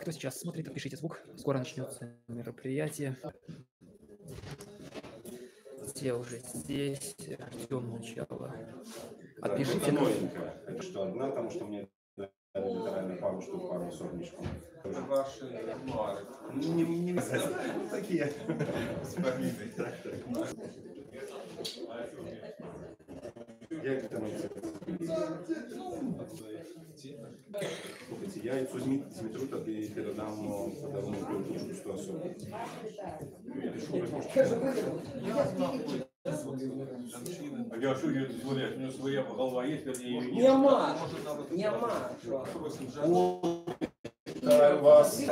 Кто сейчас смотрит, отпишите звук. Скоро начнется мероприятие. Все уже здесь. Ждем начала. Отпишите. Новенькая. Это что, одна, потому что мне литерально пару штук, пару сорничков. Это ваши мемуары. Не такие. С фамилией. Я это Слухайте, я цю Дмитру тобі передам подарунок до книжку особу. Я что ее дозволяю? У нее своя голова есть, вернее, ее нет. Нема. Вітаю вас.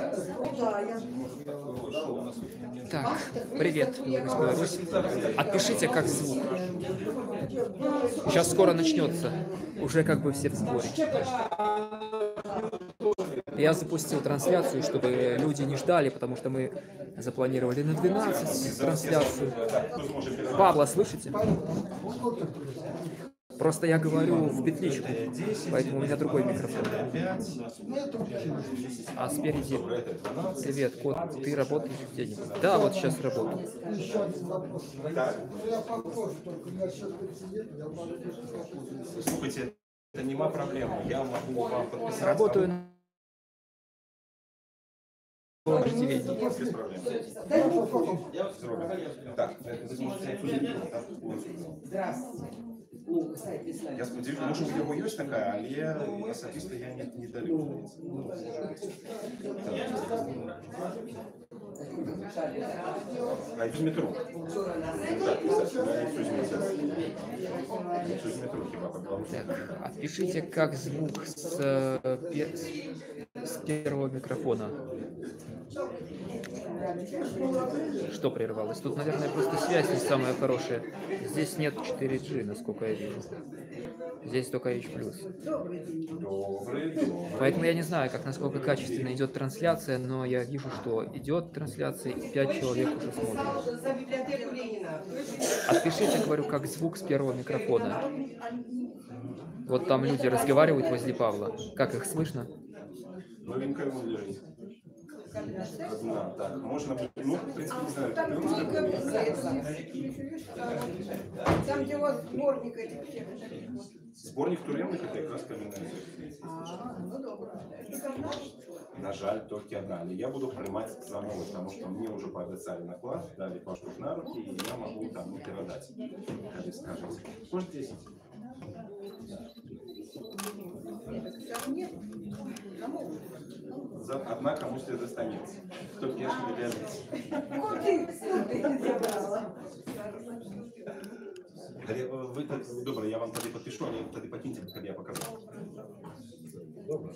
Так, привет, Беларусь. Отпишите как звук. Сейчас скоро начнется. Уже как бы все в сборе. Я запустил трансляцию, чтобы люди не ждали, потому что мы запланировали на 12 трансляцию. Павла, слышите? Просто я говорю в петличку, поэтому у меня другой микрофон. А спереди... Привет, кот, ты работаешь где-нибудь? Да, вот сейчас работаю. Слухайте, это нема проблема. Я могу вам подписать. Работаю на... Без проблем. Так, я сподіваюся, може у нього є така, але особисто я не далеко. А это метро. Так, отпишите как звук с первого микрофона. Что прервалось? Тут, наверное, просто связь не самая хорошая. Здесь нет 4G, насколько я вижу. Здесь только H+. Поэтому я не знаю, насколько качественно идет трансляция, но я вижу, что идет трансляция, и 5 человек уже смотрят. Отпишите, говорю, как звук с первого микрофона. Вот там люди разговаривают возле Павла. Как их слышно? Новенькая лежит. Одна, так, можно, ну, в принципе, не знаю. Там, где у вас сборник этих всех. Сборник тюремных это якраз кам'яна. Ну добре. На жаль, тільки одна. Але я буду приймати замову, тому що мені вже пообіцяли наклад, дали паспорт на руки, і я можу там передати, як скажете. Может, 10? Одна комусь не достанется. Кто первый вы добре, я вам тоді підпишу, але тоді покиньте, коли я показав. Добре.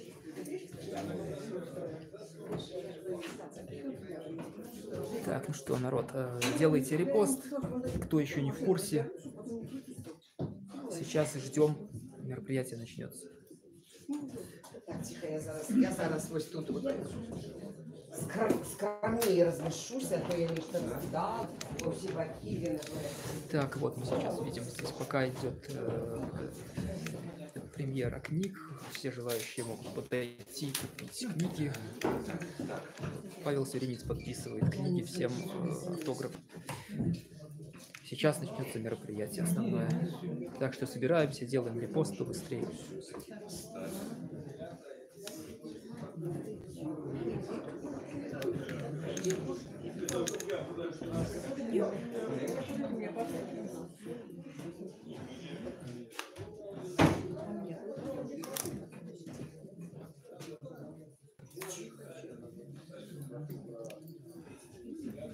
Так, ну что, народ, делайте репост, кто еще не в курсе. Сейчас ждем, мероприятие начнется. Так, тихо, я зараз ось тут вот скромнее размешусь, а то я нечто да, во все боки. Так, вот мы сейчас видим, здесь пока идет премьера книг. Все желающие могут подойти, купить книги. Павел Сирениц подписывает книги, всем автограф. Сейчас начнется мероприятие основное. Так что собираемся, делаем репост побыстрее.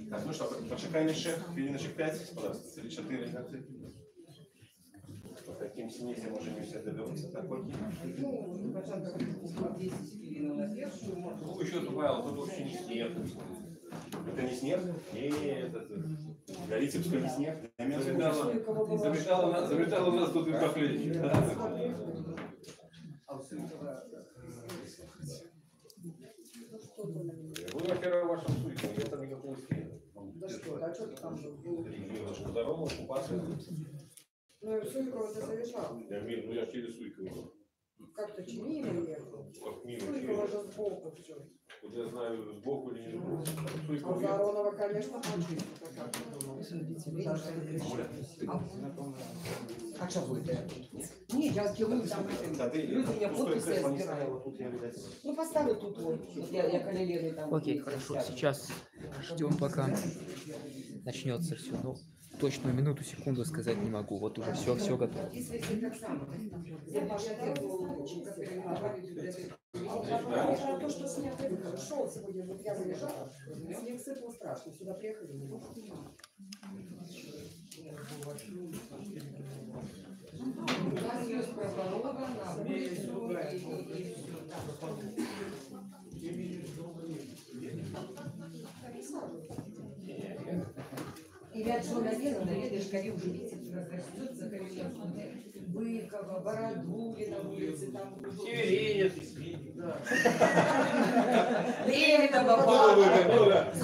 Так, ну что, почекаем еще хвилиночек 5, или 4. По таким снизим уже не все доберутся. Так, окей. Ну, еще добавил, тут вообще не снег. Это не снег? Нет, это Голицевский не снег. Заметало у нас тут и похлеще. Вы, во-первых, в вашем суете, я там никакого снега. Да что, а что ты там был? Здорово, купаться. Ну, Суйкова ты заезжал. Ну я через Суйково. Как-то мимо ехал. Как мимо. Суйкова же сбоку все. Куда? я знаю, сбоку или не сбоку. А Заронова, конечно, почти. А что будет? Нет, я килую там люди, я подписи собираю. Ну, поставлю тут вот. Вот я колелены там. Окей, хорошо. Сейчас ждем, пока начнется все. Ну, точную минуту, секунду сказать не могу. Вот уже все готово. Если так само. Я Паша то, что снег шел сегодня, вот я заезжала, снег сыпал страшно, сюда приехали. У нас есть прокурора на улицу и я Джона Леннона, видишь, коли уже видите, разрастет за коренем Быкова, Бородули на улице, там... Сиренец. Ленинова,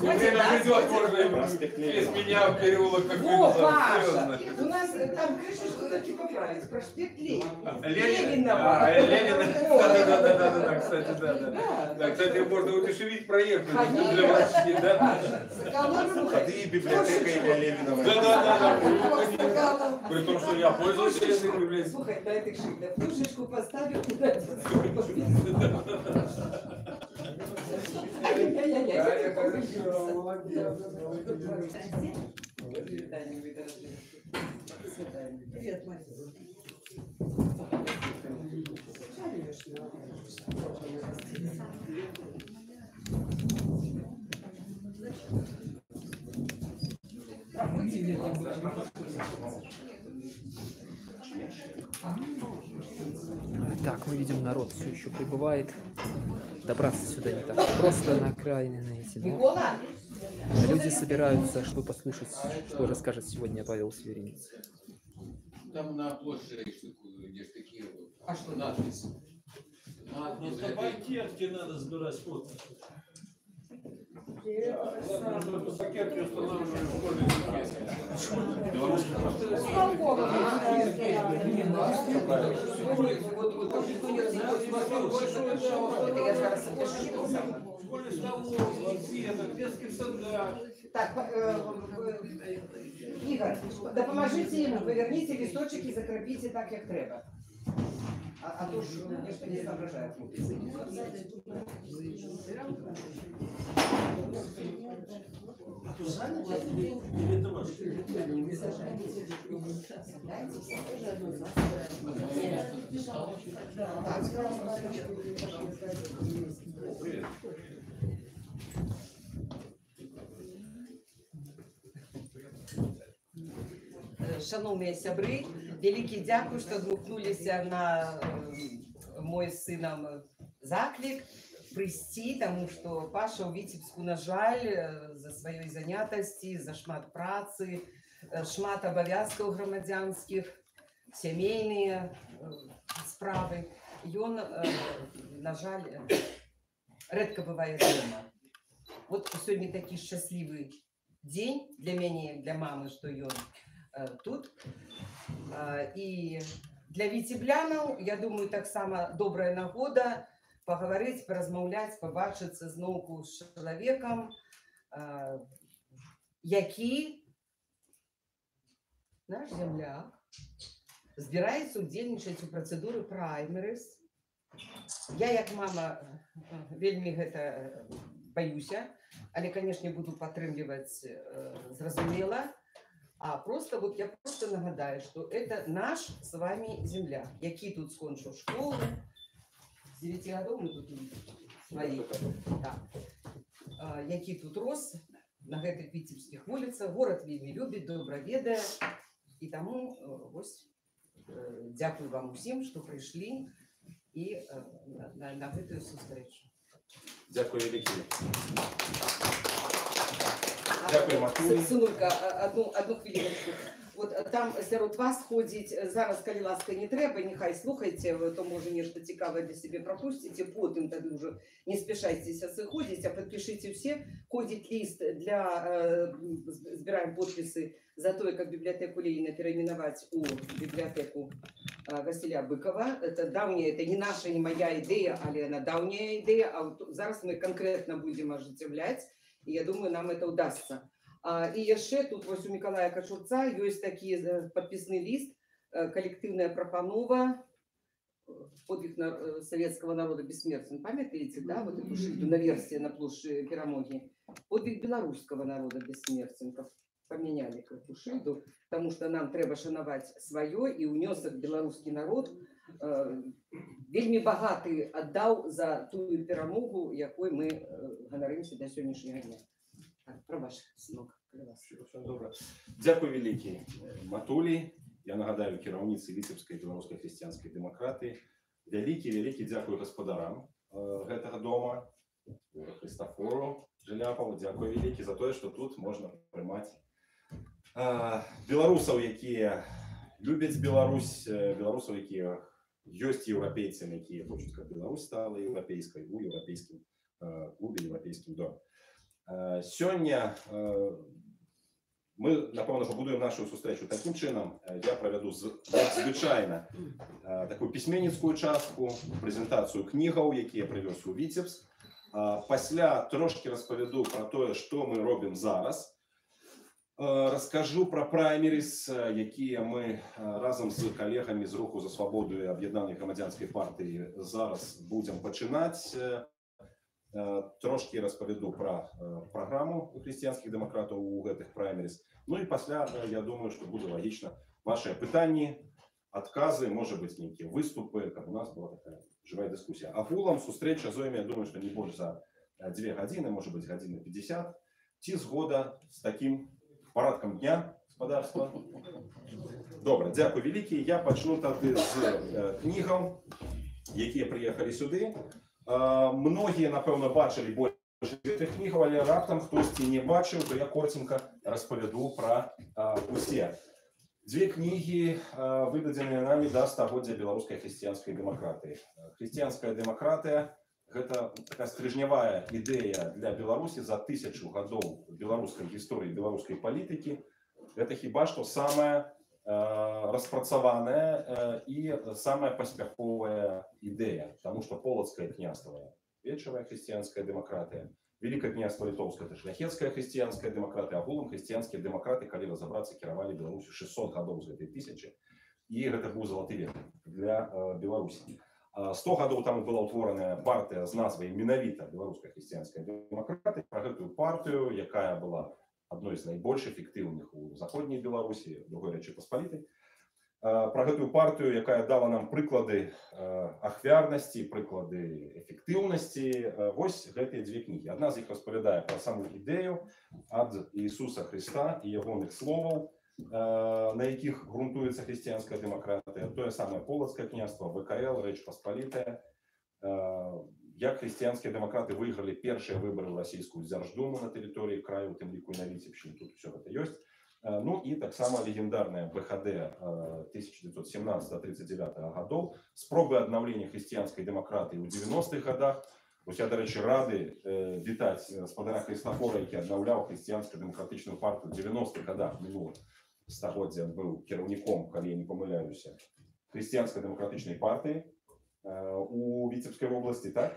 Время придет, можно из меня в переулок как О, Паша, у нас там крышу что-то типа править, проспект Ленина. Ленина. Да, кстати, да. Да, кстати, можно удешевить проект для врачей, да? Ходы, библиотека имя Левинова. Да. При том, что я пользовался этой библиотекой. Слухай, на этой шире, флюшечку поставил, куда Привет, мать. Так, мы видим, народ все еще прибывает. Добраться сюда не так просто на окраине, знаете, но Микола? люди собираются, чтобы послушать, что расскажет сегодня Павел Северинец. Там на площади, где такие А что? надписи. Ну, в пакетке надо сбирать фото. Пакетки устанавливаем в школе. Так, Игорь, допоможите ему, поверните листочек и закрепите так, как треба. А то ж нечто не соображает. Шановні сябри, великий дякую, що відгукнулися на мой з сином заклик прийти, тому що Паша у Вітебську, на жаль, за своєї занятості, за шмат праці, шмат обов'язків громадянських, сімейні справи. І він, на жаль, рідко буває вдома. От сьогодні такий щасливий день для мене, для мами, що він тут. І для віцеблянаў, я думаю, так само добрая нагода поговорить, поразмаўляць, побачыцца зноўку з чалавекам, які наш земляк збіраецца удзельнічаць у працэдуры праймерыз. Я, як мама, вельмі гэта баюся, але, канешне, буду падтрымліваць зразумела. А просто вот я просто нагадаю, что это наш с вами земляк, які тут скончил школу, с 9 годов мы тут свои, так, які тут рос на гэтых витебских улицах, город вельмі любит, добра ведае, и тому вось, дякую вам усім, что пришли и на гэтую сустрэчу. Дякую, Вікторія. Дякую, Матулі. Сынулька, одну хвилиночку. Вот там сярод вас ходить, зараз, калі ласка, не трэба, нехай слухайте, то може нешта цікаве для себе пропустите, потым тады уже не спешайтесь сыходить, а подпишите все. Ходит лист для, збираем подписы за то, как библиотеку Ленина переименовать у библиотеку Василя Быкова. Это давняя, это не наша, не моя идея, але она давняя идея, а вот зараз мы конкретно будем оживлять, и я думаю, нам это удастся. И еще тут вось у Миколая Качурца есть такие подписный лист, коллективная пропанова, подвиг советского народа бессмертен. Памятаете, да, вот эту шильду на версии на площади Перамоги? Подвиг белорусского народа бессмертен. Поменяли эту шильду, потому что нам треба шановать свое, и унесок белорусский народ вельми богатый отдал за ту перамогу, якой мы ганаримся до сегодняшнего дня. Так, про ваш сынок. Дякую великий Матулі. Я нагадаю, кіраўніцы Віцебскай беларускай хрысціянскай дэмакраты. Вялікі дзякую гаспадарам гэтага дома, Хрыстафору Жыляпаву. Дзякую вялікі за тое, што тут можна прымаць беларусаў, якія любяць Беларусь, беларусаў, якія ёсць еўрапейцамі, якія хочуць, каб Беларусь стала еўрапейскай у еўрапейскім клубе, еўрапейскім доме. Сёння мы, напэўна, пабудуем нашу сустрэчу такім чынам. Я правяду, як звычайна, такую пісьменніцкую частку, прэзентацыю кнігаў, якія прывёз у Віцебск. Пасля трошкі распавяду пра тое, што мы робім зараз. Раскажу пра праймерис, якія мы разам з калегамі з Руху за свабоду і Аб'яднанай грамадзянскай партыі зараз будзем пачынаць. Трошки распавяду пра праграму хрысціянскіх дэмакратаў у гэтых праймерис. Ну і пасля, я думаю, што будзе лагічна вашыя пытанні, адказы, можа быць, нейкія выступы, каб у нас была такая жывая дыскусія. Агулам сустрэча зойме, я думаю, што не больш за 2 гадзіны, можа быць, гадзіны 50. Ці згода з такім парадкам дня гаспадарства? Добра, дзякуй вялікі. Я пачну тады з кнігаў, якія прыехалі сюды. Многія, напэўна, бачылі больш гэтых кнігаў, але раптам хтосьці не бачыў, то я коротенька распавяду пра усе. 2 кнігі, выдадзеныя намі да стагоддзя беларускай хрысціянскай дэмакратыі. Хрысціянская дэмакратыя – гэта такая стрыжнявая ідэя для Беларусі за 1000 гадоў беларускай гісторыі, беларускай палітыкі. Гэта хіба што самая распрацаваная і самая паспяховая ідэя, таму што полацкае княства – вечавая хрысціянская дэмакратыя, Великое княжество Литовское – это шляхетская христианская демократия, агулам христианские демократы, когда разобраться, кіравалі Беларусью 600 годов з этой тысячи. И это был золоты век для Беларуси. 100 годов там была утвореная партия с назвой менавіта белорусская христианская демократия. Про эту партию, якая была одной из наибольших эффективных у Заходней Беларуси, другой Речи Посполитой. Про эту партию, якая дала нам прыклады ахвярнасці, прыклады эффектыўнасці. Вось гэтыя 2 кнігі. Адна з іх распавядае пра саму ідэю ад Ісуса Христа і ягоных словаў, на якіх грунтуецца хрысціянская дэмакратыя. Тое самае полацкае княства, ВКЛ, Рэч Паспалітая. Як хрысціянскія дэмакраты выйгралі першыя выбары ў расійскую дзярждуму на тэрыторыі краю, у тым ліку і на Віцебшчыне, тут все гэта ёсць. Ну и так само легендарная БХД 1917-39 годов, спробы обновления христианской демократии в 90-х годах. Я, до речі, радий вітати господина Христофора, який обновляв християнсько-демократичну партію в 90-х годах минулого стагоддя. Він був керівником, коли я не помиляюся, християнсько-демократичної партії у Віцебській області, так?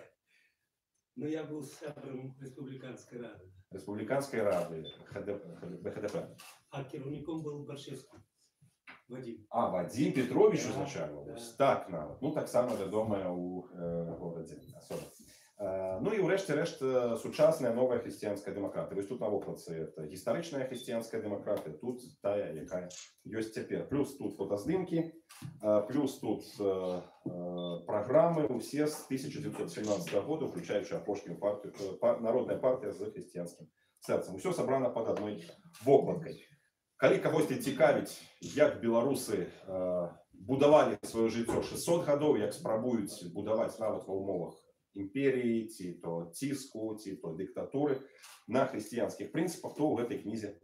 Ну, я був сябром Республіканської ради. Республіканської ради, БХДП. А керівником був Боршевський. Вадим. А, Вадим Петрович узначально. Да. Так, навіть. Ну, так само відоме у городі. Ну і врешті-решт сучасна нова християнська демократія. Ось тут на вокладці це історична християнська демократія, тут та, яка є тепер. Плюс тут фотоздимки, плюс тут програми усі з 1917 року, включаючи Апошню партію, Народна партія з християнським серцем. Усе собрано під одною вокладкою. Коли когось цікавить, як білоруси будували своє життя 600 років, як спробують будувати навіть в умовах імперії, ці то тиску, ці то диктатури на християнських принципах, то в этой книзе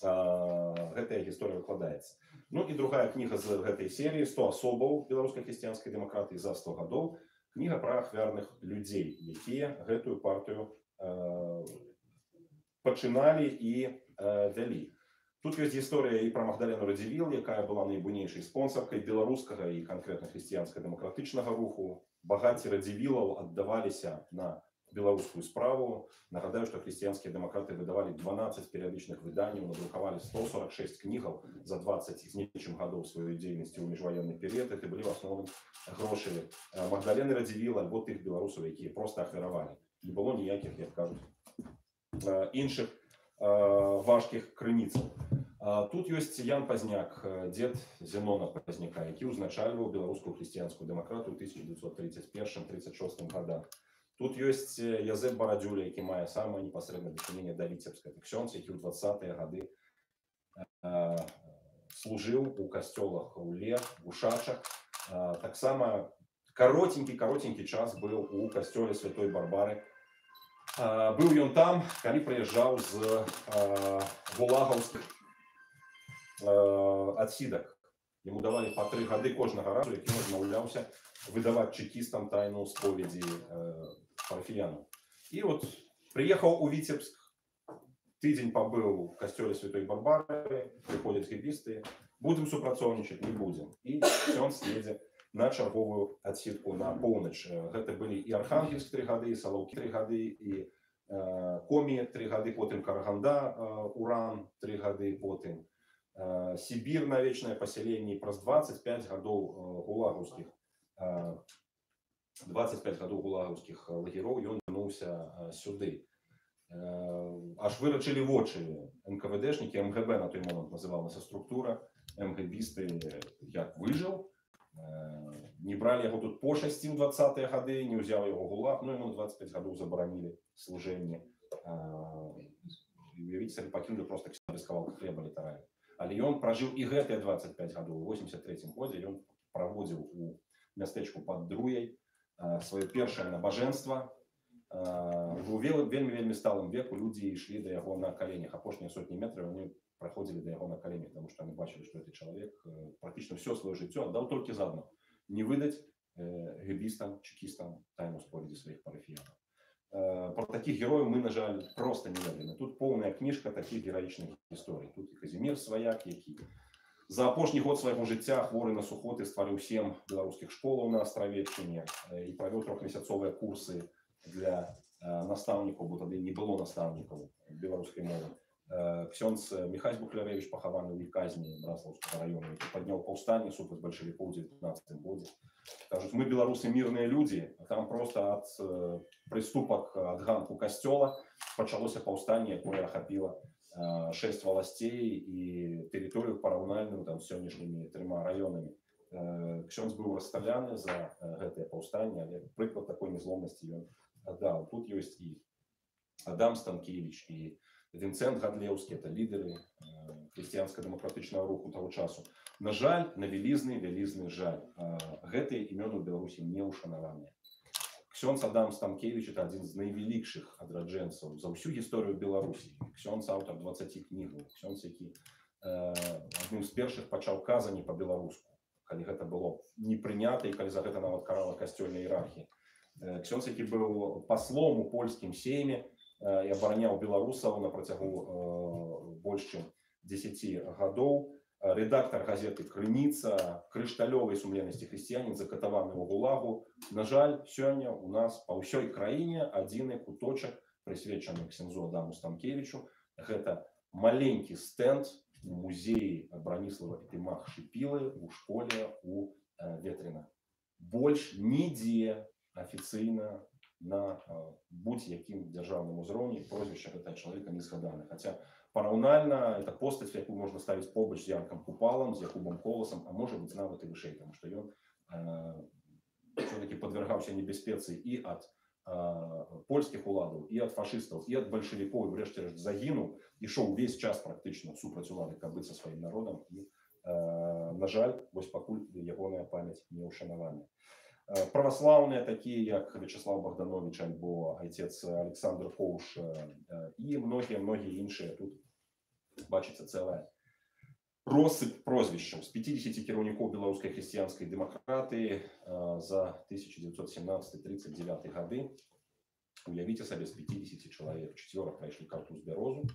гэтая гісторыя выкладаецца. Ну і другая кніга з гэтай серыі 100 асобаў беларускай хрысціянскай дэмакратыі за 100 гадоў. Кніга пра ахвярных людзей, якія гэтую партыю пачыналі і вялі. Тут есть история и про Магдалену Радзівіл, яка була найбуйнейшей спонсоркой белорусского и конкретно християнско-демократичного руху. Багаті Радзівілаў отдавалися на белорусскую справу. Нагадаю, что христианские демократы выдавали 12 периодичных выданий, надрукавали 146 книгаў за 20 з нечым гадоў сваёй дзейнасці ў міжваенны перыяд. Это былі в основном грошы Магдалены Радзівіл альбо тых беларусаў, якія просто ахвяравалі. Не было ніякіх, як кажуць, іншых важкіх крыніцаў. Тут ёсць Ян Пазняк, дзед Зенона Пазняка, які ўзначальваў беларускую хрысціянскую дэмакратыю ў 1931-36 годах. Тут ёсць Язэп Барадзюля, які мае самае непасрэднае дачыненне да Віцебска. Это ксёндз, які ў 20-е гады служыў у касцёлах у Ле, у Шачах. Таксама каротенькі час быў у касцёле Святой Барбары. Быў ён там, калі прыязджаў з гулагаўскіх адсідак. Ему давали по 3 гады кожнага разу, які ён адмаўляўся выдаваць чекістам тайну споведзі парафіянаў. І от прыехаў у Віцебск, тыдзень пабыў у касцёле Святой Барбары, прыходзяць гэбісты, будзем супрацоўнічаць, не будзем. І ксёндз едзе на чарговую адсідку на поўнач. Гэта былі і Архангельск 3 гады, і Салаўкі 3 гады, і Комі 3 гады, потым Караганда, Уран 3 гады, потым Сибір на вечнае пасяленне. Праз 25 гадоў гулагаўскіх 25 гадоў гулагаўскіх лагероў ён вярнуўся сюды. Аж вырачылі вочы НКВДшнікі, МГБ на той момант называлася структура, МГБісты, як выжыў. Не бралі яго тут пошасці ў 20-е гады, не ўзяў яго гулаг, ну яму 25 гадоў забаранілі служэнне. Уявіце сабе, пакінулі просто без кавалка хлеба літаральна. Але ён пражыў і гэтыя 25 гадоў. У 83-м годзе ён праводзіў у мястэчку пад Друяй сваё першае набажэнства. У вельмі сталым веку людзі ішлі да яго на каленях. Апошнія сотні метраў они праходзілі да яго на каленях, таму што яны бачылі, што гэты чалавек практычна ўсё сваё жыццё аддаў толькі за адно: не выдаць гэбістам, чекістам тайну споведзі сваіх парафіянаў. Про таких герояў мы, на жаль, просто не ведаем. Тут поўная кніжка таких гераічных гісторый. Тут і Казімір Сваяк, які за апошні год свайго жыцця хворы на сухоты стварыў 7 беларускіх школаў на Астравеччыне і правёў 3-месяцовыя курсы для настаўнікаў, бо тады не было настаўнікаў беларускай мовы. Ксёндз Міхась Бухлярэвіч пахаваны ў Казні Браслаўскага раёна, які падняў паўстанне супраць бальшавікоў у 19 годзе. Кажуць, мы беларусы мірныя людзі, а там просто ад прыступак ад ганку касцёла пачалося паўстанне, якое ахапіла 6 валасцей і тэрыторыю параўнальную там з сённяшнімі 3 раёнамі. Ксёндз быў расстраляны за гэтае паўстанне, але прыклад такой незломнасці ён даў. Тут ёсць і Адам Станкевич, і Вінцэнт Гадлеўскі, это лідеры хрысціянска-дэмакратычнага руху таго часу. На жаль, на вялізны жаль, гэтыя імёны ў Беларусі не ўшанаваныя. Ксёндз Адам Станкевич — это адзін з найвялікшых адраджэнцаў за ўсю гісторыю Беларусі. Ксёндз аўтар 20 кнігаў, ксёндз, які адным з першых пачаў казані па-беларуску, калі гэта было не прынята і калі за гэта нават карала касцёльная іерархія. Ксёндз, які быў паслом у польскім сейме і абараняў беларусаў на працягу больш чым 10 гадоў. Редактор газеты «Крыніца», крышталёвай сумленнасці хрысціянін, закатаваны ў гулагу. На жаль, сёння у нас па ўсёй краіне адзіны куточак, прысвечаны ксяндзу Адаму Станкевічу. Гэта маленькі стэнд у музеі Браніслава Эпімах Шипілы у школе у Ветрына. Больш нідзе афіцыйна на будь-якім дзяржаўным узроўні прозвішча гэтага чалавека не згадана. Хаця параўнальна это постаць, якую можна ставіць побач з Янкам Купалам, з Якубам Коласам, а можа быць нават і вышэй, таму што ён ўсё-такі падвяргаўся небяспецы і ад польскіх уладаў, і ад фашыстаў, і ад бальшавікоў, і врэшце рэшт загінуў, ішоў увесь час практычна супраць улады, каб быць са сваім народам. І, на жаль, вось пакуль ягоная памяць не ўшанаваная. Праваслаўныя, такія як Вячеслав Богданович альбо айцец Александр Коуш і многія іншыя. Тут бачыцца цэлая россыпь прозвішчаў з 50 кіраўнікоў беларускай хрысціянскай дэмакратыі за 1917-39 гады. Уявіце сабе, з 50 чалавек 4 прайшлі Картуз-Бярозу,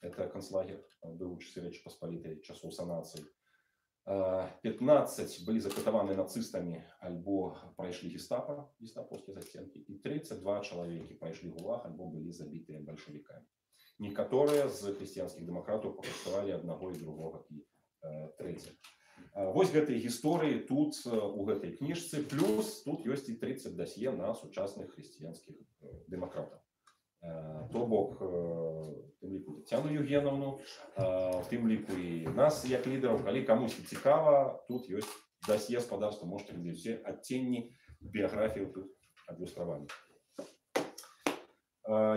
это концлагер, был у часы Речи Посполитой, часов санации. 15 были закатованы нацистами альбо пройшли гестаповские застенки, и 32 человека пройшли ГУЛАГ, альбо были забиты большевиками. Некоторые из христианских демократов покуштовали одного и другого и третьего. Вот гэтай истории тут у гэтай книжцы, плюс тут есть и 30 досье на сучасных христианских демократов. То бок тым ліку Тетяну Евгеновну, тым ліку і нас як лідераў, калі камусь цікава, тут ёсць дасье спадарства, можете глядзець все адценні біяграфію тут адлюстраваны.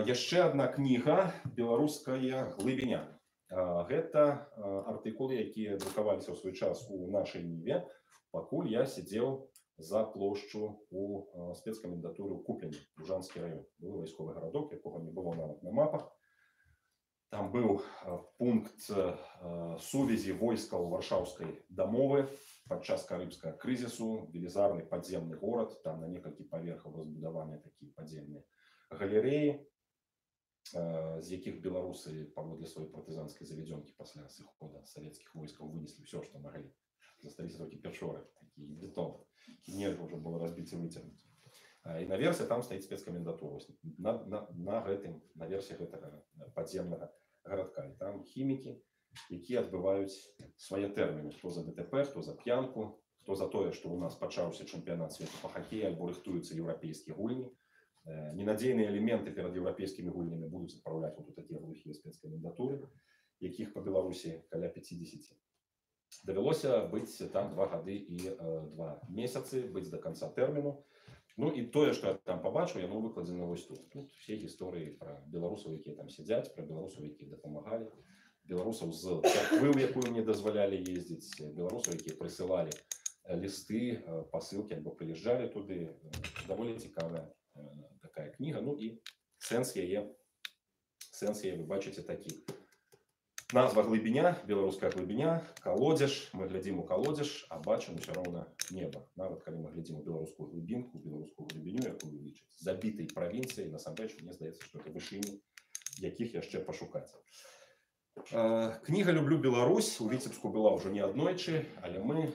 Яшчэ одна кніга «Беларуская глыбіня». Гэта артыкулы, якія друкаваліся ў свой час у нашай Ніве, пакуль я сидзеў за плошчу у спецкамендатуры ў Купені, Лужанскі раён. Был вайсковы гарадок, якога не было нават на мапах. Там быў пункт сувязі войскаў варшаўскай дамовы падчас карыбскага крызісу, велізарны падземны горад, там на некалькі паверхаў разбудаваныя такія падземныя галерэі, з якіх беларусы паводле сваёй партызанскай завядзёнкі пасля сыхода савецкіх войскаў вынеслі ўсё, што маглі. Засталіся толькі пячоры, такі бетон. Нельга уже было разбить и вытянуть. И наверсе там стоит спецкомендатура. Наверсе этого подземного городка. И там химики, которые отбывают свои термины. Кто за ДТП, кто за пьянку, кто за то, что у нас почался чемпионат света по хоккею, альбо рыхтуются европейские гульни. Ненадейные элементы перед европейскими гульнями будут отправлять вот такие глухие спецкомендатуры, яких по Беларуси каля 50. Давялося быць там 2 гады і 2 месяцы, быць до конца тэрміну. Ну і тое, што я там пабачыў, яно выкладзена вось тут. Тут все гісторыі пра беларусаў, якія там сядзяць, пра беларусаў, якія дапамагалі, беларусаў з царквы, у якую не дазвалялі ездзіць, беларусаў, якія прысылалі лісты, пасылкі альбо прыязджалі туды. Даволі цікавая такая кніга. Ну і сэнс яе вы бачыце такі. Назва глыбіня, беларуская глыбіня, колодзеж, мы глядзім у колодзеж, а бачым усё роўна неба. Нават калі мы глядзім у беларускую глыбінку, беларускую глыбіню, якую лічаць забітай правінцыяй, насамрэч мне здаецца, што это вышыні, якіх яшчэ пашукаць. Кніга «Люблю Беларусь» у Віцебску была ўжо не аднойчы, але мы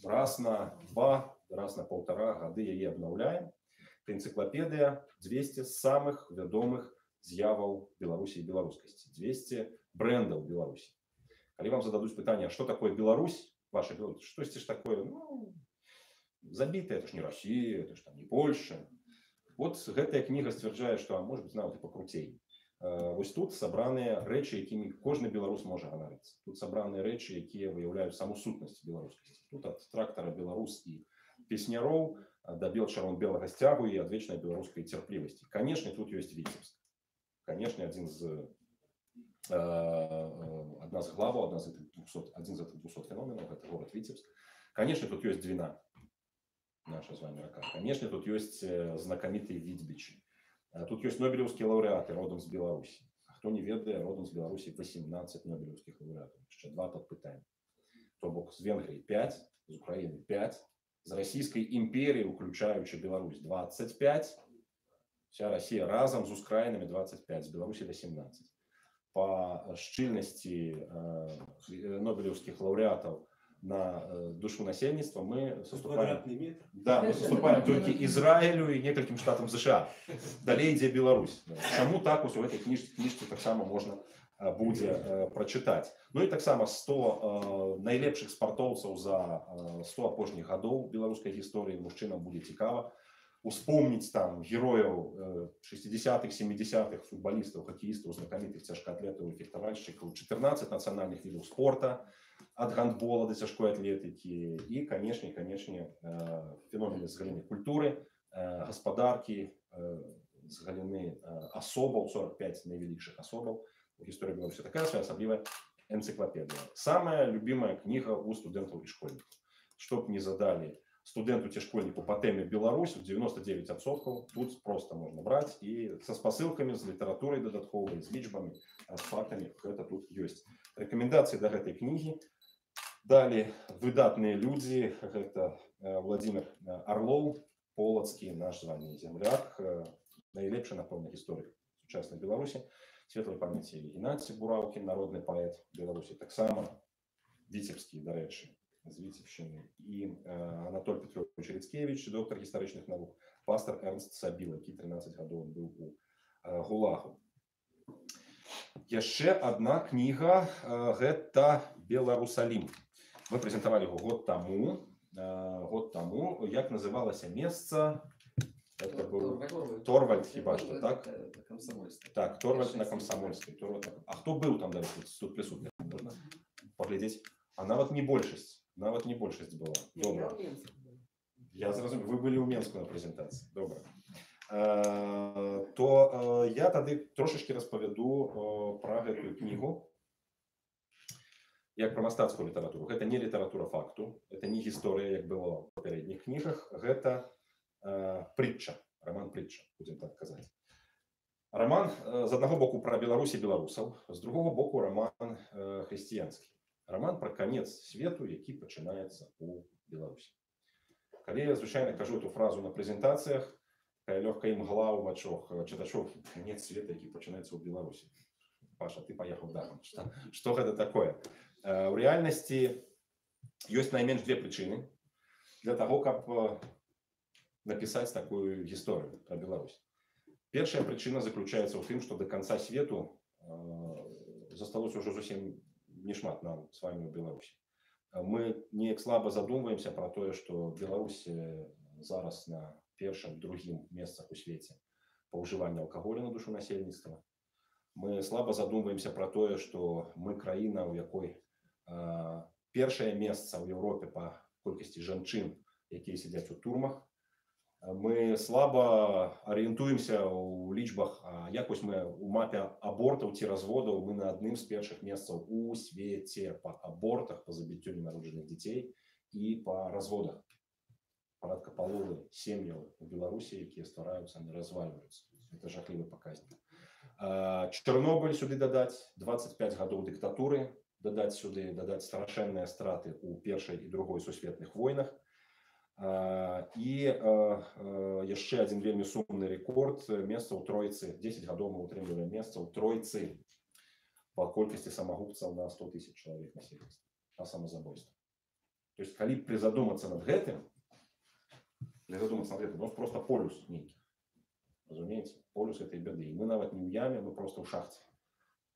раз на 2, раз на 1,5 гады яе абнаўляем. Это энцыклапедыя 200 самых вядомых з'яваў Беларусі і беларускасці, 200 брендов Беларуси. Когда вам зададут питание, что такое Беларусь, ваша Беларусь, что ж такое, ну, забитое, это ж не Россия, это ж там не Польша. Вот эта книга стверджает, что, может быть, нават и покрутей. Вот тут собранные речи, якими кожный белорус может ганариться. Тут собранные речи, якія выявляют саму сутнасць беларускасці. Тут от трактора беларус и песняроў до белчарон белого стягу и от вечной белорусской терпливости. Конечно, тут есть Витебск. Конечно, одна з главаў, один из этих 200 феноменов, это город Витебск. Конечно, тут есть Двина, наша с вами рака. Конечно, тут есть знакомитые Витьбичи. Тут есть нобелевские лауреаты родом с Беларуси. Кто не ведает, родом с Беларуси 18 нобелевских лауреатов. Еще 2 подпытаем. То бок с Венгрии 5, с Украины 5, с Российской империи, включаючи Беларусь, 25. Вся Россия разом с Украинами 25, с Беларуси 18. По шчыльнасці нобелевских лауреатов на душу насельніцтва мы соступаем, да, мы соступаем только Израилю и нескольким штатам США. Далее ідзе Беларусь. Чаму так у этой книжке так само можно будет прочитать. Ну и так само 100 найлепших спартоўцаў за 100 апошніх гадоў беларускай гісторыі мужчынам будет цікава. Успомнить там героев 60-х, 70-х, футболистов, хоккеистов, знакомитых тяжкоатлетов и фехтовальщиков, 14 национальных видов спорта, от гандбола до тяжкой атлетики и, конечно, феномены с галины культуры, господарки, с галины особов, 45 наивеликших особов в истории Беларуси. Такая своя особливая энциклопедия. Самая любимая книга у студентов и школьников. Чтоб не задали студенту ці школьнику по теме Беларусь, 99% тут просто можно брать и со спасылками, с литературой додатковой, с лічбами, с фактами, это тут есть. Рекомендации до этой книги. Далее выдатные люди, это Владимир Орлов, Полоцкий, наш с вами земляк, наилепший, напомню, историк сучаснай Беларусі. Светлай памяці Ігнацій Бураўкін, народны паэт Беларусі, таксама віцебскі, дарэчы, з Віцебшчыны, і Анатоль Петрович Рыцкевіч, доктар гістарычных навук, пастор Эрнст Сабіл, які 13 гадоў быў у ГУЛАГу. Яшчэ адна кніга, гэта «Беларусалім». Мы прэзентавалі яго год таму, як называлася месца, Торвальд, хіба што, так? Так, Торвальд на Камсамольскай. А хто быў там, тут прысутны? Можна паглядзець? А нават не большасць была. Добра. Я зразумеў, вы былі ў Менску на прэзентацыі. Добра. То я тады трошачкі распавяду пра гэтую кнігу як пра мастацкую літаратуру. Гэта не літаратура факту, это не гісторыя, як было ў папярэдніх кнігах, гэта прытча, роман прытча, будзем так казаць. Роман з аднаго боку пра Беларусь і беларусаў, з другога боку роман хрысціянскі. Роман пра канец свету, які пачынаецца ў Беларусі. Калі я звычайна кажу эту фразу на прэзентацыях, такая лёгкая імгла ў вачах чытачоў, канец света, які пачынаецца ў Беларусі. Паша, ты паехаў дахам. Што гэта такое? У рэальнасці ёсць найменш две прычыны для таго, каб напісаць такую гісторыю пра Беларусь. Першая прычына заключаецца ў тым, што да канца свету засталося ўжо зусім нешмат нам з вами ў Беларусі. Мы неяк слаба задумваемся пра тое, што Беларусь зараз на першым, другім месцах у свеце па ўжыванні алкаголю на душу насельніцтва. Мы слаба задумваемся пра тое, што мы краіна, у якой першае месца ў Еўропе па колькасці жанчын, якія сядзяць у турмах. Мы слаба арыентуемся ў лічбах, як вось мы у мапе абортаў ці разводаў, мы на адным з першых месцаў у свеце па абортах, па забіццю ненароджаных дзяцей і па разводах. Парадка паловы сем'яў у Беларусі, якія ствараюцца, не развальваюцца. Это жахлівы паказнік. Чарнобыль сюды дадаць, 25 гадоў дыктатуры дадаць сюды, дадаць страшэнныя страты ў першай і другой сусветных войнах. І яшчэ адзін вельмі сумны рэкорд, месца ў тройцы, 10 гадоў мы утрымліваем месца ў тройцы па колькасці самагубцаў на 100 000 чалавек насельніцтва, на самазабойства. То есть, калі прызадумацца над гэтым, ну, просто полюс нейкі. Разумееце? Полюс этой бяды. І мы нават не ў яме, мы просто ў шахце.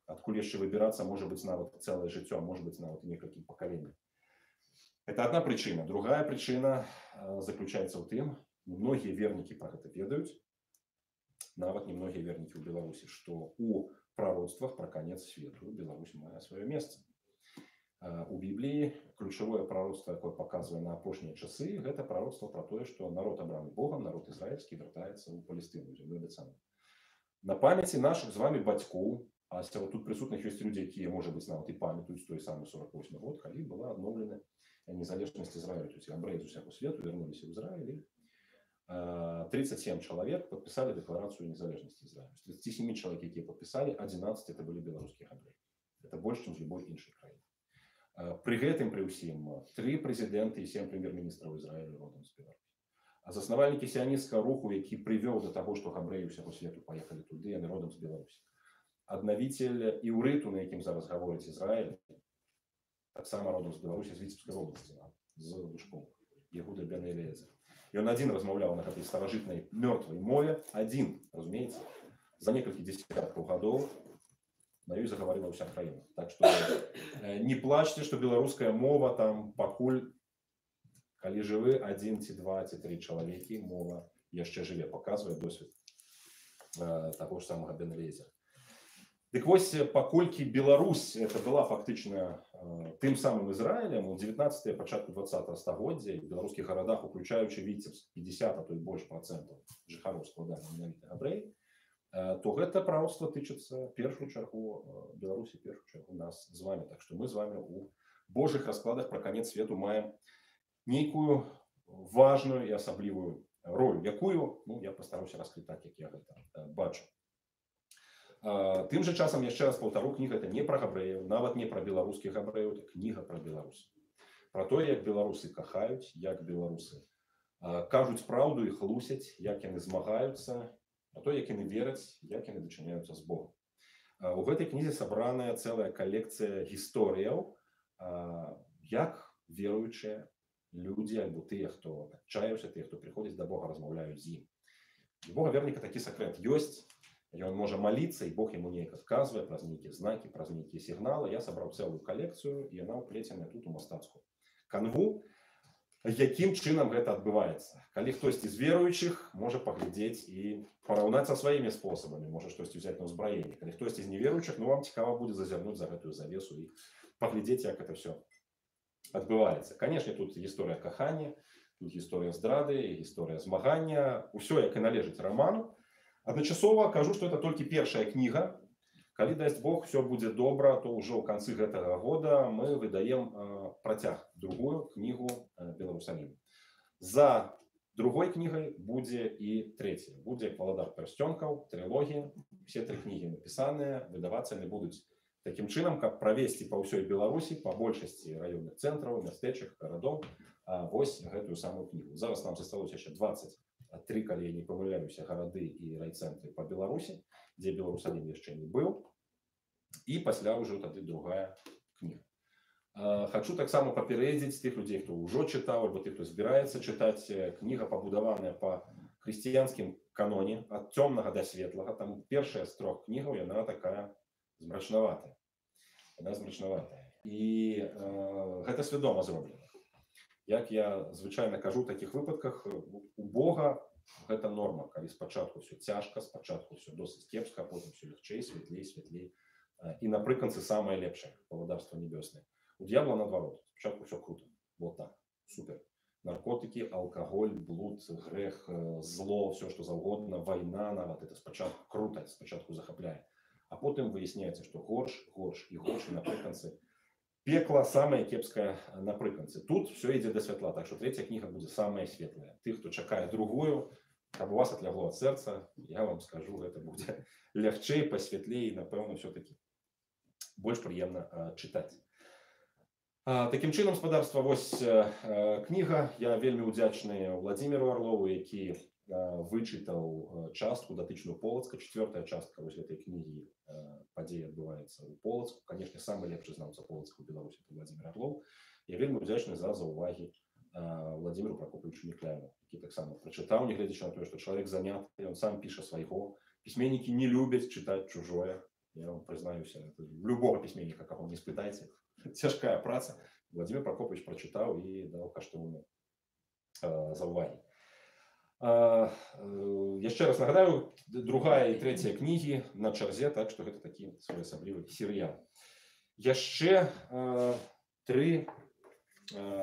Адкуль яшчэ выбірацца, можа быць нават цэлае жыццё, а можа быць нават некалькі пакаленняў. Это одна причина. Другая причина заключается в тем, многие верники про это ведают, нават не многие верники в Беларуси, что у пророцтвах про конец свету Беларусь мае свое место. У Библии ключевое пророцтво, якое показывает на апошнія часы, это пророцтво про то, что народ абраны Богом, народ израильский вертается в Палестину, землю обетованную. На памяти наших с вами батьков, а тут присутных есть люди, которые, может быть, нават и памятуют той самый 48 год, когда была обновлена незалежность Израиля, то есть евреи из всего света вернулись в Израиль, 37 человек подписали декларацию незалежности Израиля. Из 37 человек, которые подписали, 11 это были белорусские евреи. Это больше, чем в любой иншей краине. При этом, при усім, 3 президента и 7 премьер-министров Израиля родом с Беларуси. А заснавальники сионистского руху, які привел до того, что евреи всего свету поехали туды, они родом с Беларуси. Аднавитель іўрыту, на якім зараз гаворыць Израиль, так само родом з Беларусі, з Віцебскай обласці, з Лужком, Ягуда бен Элиезер. І он один размаўляў на гэтай старажытнай мёртвай мове, один, разумеется, за некалькі десяткаў гадоў на ёй загаварыла ўся краіна. Так што не плачьте, што беларуская мова там пакуль, калі жывы 1 ці 2 ці 3 чалавекі, мова яшчэ жыве, паказвае досвед таго ж самага бен Элиезера. Дык вось, паколькі Беларусь это была фактычна тым самым Израилем у 19-е, пачатку 20-го стагоддзя, в беларускіх гарадах, уключаючы Віцебск, 50, а то і больш процентаў жыхароў складалі менавіта габрэі, то гэта праўства тычыцца першую чаргу Беларусі, першую чаргу нас з вами. Так што мы з вами у Божых раскладах пра канец свету маем нейкую важную і асаблівую роль, якую, ну, я пастараўся раскрыць так, як я гэта бачу. Тым жа часам, яшчэ раз паўтару, кніга это не пра габрэяў, нават не пра беларускіх габрэяў, это кніга пра беларусаў. Пра тое, як беларусы кахаюць, як беларусы кажуць праўду і хлусяць, як яны змагаюцца про то, як яны вераць, як яны дачыняюцца з Богом. У гэтай кнізе сабраная цэлая калекцыя гісторыяў, як веруючыя людзі альбо тыя, хто адчаяўся, тыя, хто прыходзіць да Бога, размаўляюць з ім. У Бога верніка такі сакрэт ёсць, ён можа маліцца, і Бог яму неяк адказвае праз нейкія знакі, праз нейкія сігналы. Я сабраў цэлую калекцыю, і яна ўплеценая тут у мастацкую канву. Якім чынам гэта адбываецца? Калі хтосьці з веруючых можа паглядзець і параўнаць са сваімі спосабамі, можа штосьці ўзяць на ўзбраенне. Калі хтосьці з неверуючых, вам цікава будзе зазірнуць за гэтую завесу і паглядзець, як это все адбываецца. Канешне, тут гісторыя кахання, тут гісторыя здрады, гісторыя змагання, усё як і належыць раману. Адначасова кажу, што это толькі першая кніга. Калі дасць Бог, все будзе добра, то ўжо ў канцы гэтага года мы выдаем працяг, другую кнігу Беларусаліму. За другой кнігай будзе і трэцяя. Будзе «Валадар пярсцёнкаў», трылогія. Все 3 кнігі напісаныя, выдавацца яны будуць такім чынам, каб правесці па ўсёй Беларусі, па большасці раённых цэнтраў, мястэчак, гарадоў, вось гэтую самую кнігу. Зараз нам засталося яшчэ 23, калі я не памыляюся, гарады і райцэнтры па Беларусі, дзе Беларусалім яшчэ не быў. І пасля ўжо тады другая кніга. Хачу таксама папярэдзіць тых людзей, хто ўжо чытаў, альбо тых, хто збіраецца чытаць. Кніга пабудаваная па хрысціянскім каноне, ад цёмнага да светлага. Там першая з 3 кнігаў, яна такая змрачнаватая. Яна змрачнаватая. І гэта свядома зроблена. Як я звычайна кажу ў такіх выпадках, у Бога гэта норма, калі спачатку ўсё цяжка, спачатку ўсё досыць кепска, а потым ўсё лягчэй, святлей, святлей. І напрыканцы самае лепшае, валадарства небёснае. У д'ябла наадварот, спачатку ўсё круто. Вот так, супер. Наркотыкі, алкаголь, блуд, грэх, зло, ўсё што заўгодна, вайна нават, это спачатку крута, спачатку захапляе. А потым выясняецца, што горш, горш і горш, і напрыканцы пекла самае кепскае напрыканцы. Тут все ідзе да святла, так што трэцяя кніга будзе самая светлая. Тых, хто чакае другую, каб у вас отлягло ад сэрца, я вам скажу, гэта будзе лягчэй, пасвятлей, і, напэўна, все-таки больш прыемна чытаць. Такім чынам, спадарства, вось кніга. Я вельмі ўдзячны Владзіміру Арлову, які вычытаў частку датычную Полацка. 4-я частка вось гэтай кнігі падзеі адбываецца ў Полацку. Канешне, самы лепшы знаўца Полацка ў Беларусі — Владзімір Арлоў. Я вельмі ўдзячны за заўвагі Владзіміру Прокопавічу Некляеву, які таксама прачытаў, нягледзячы на тое, што чалавек заняты, ён сам піша свайго. Пісьменнікі не любяць чытаць чужое. Я вам прызнаюся, любого пісьменніка, каго не спытайце, цяжкая праца. Владзімір Прокопавіч прачытаў і даў каштоўныя заўвагі. Яшчэ раз нагадаю, 2-я і 3-я кнігі на чарзе, так што гэта такі своеасаблівы серыял. Яшчэ 3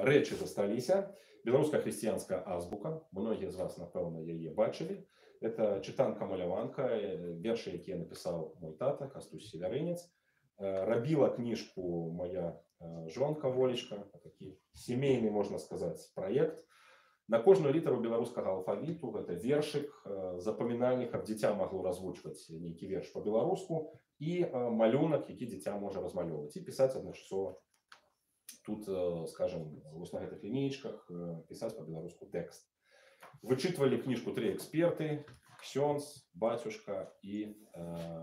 рэчы засталіся. Беларуская хрысціянская азбука. Многія з вас, напэўна, яе бачылі. Это чытанка-маляванка, вершы, якія напісаў мой тата, Кастусь Севярынец. Рабіла кніжку моя жонка Волечка. Такі сямейны, можна сказаць, праект. На кожную літару беларускага алфавіту гэта вершык, запамінальнік, каб дзіця магло развучваць нейкі верш па-беларуску, і малюнак, які дзіця можа размалёўваць, і пісаць адначасова тут, скажем, вось на гэтых лінейчках пісаць па-беларуску тэкст. Вычытвалі кніжку 3 эксперты: ксёндз, бацюшка і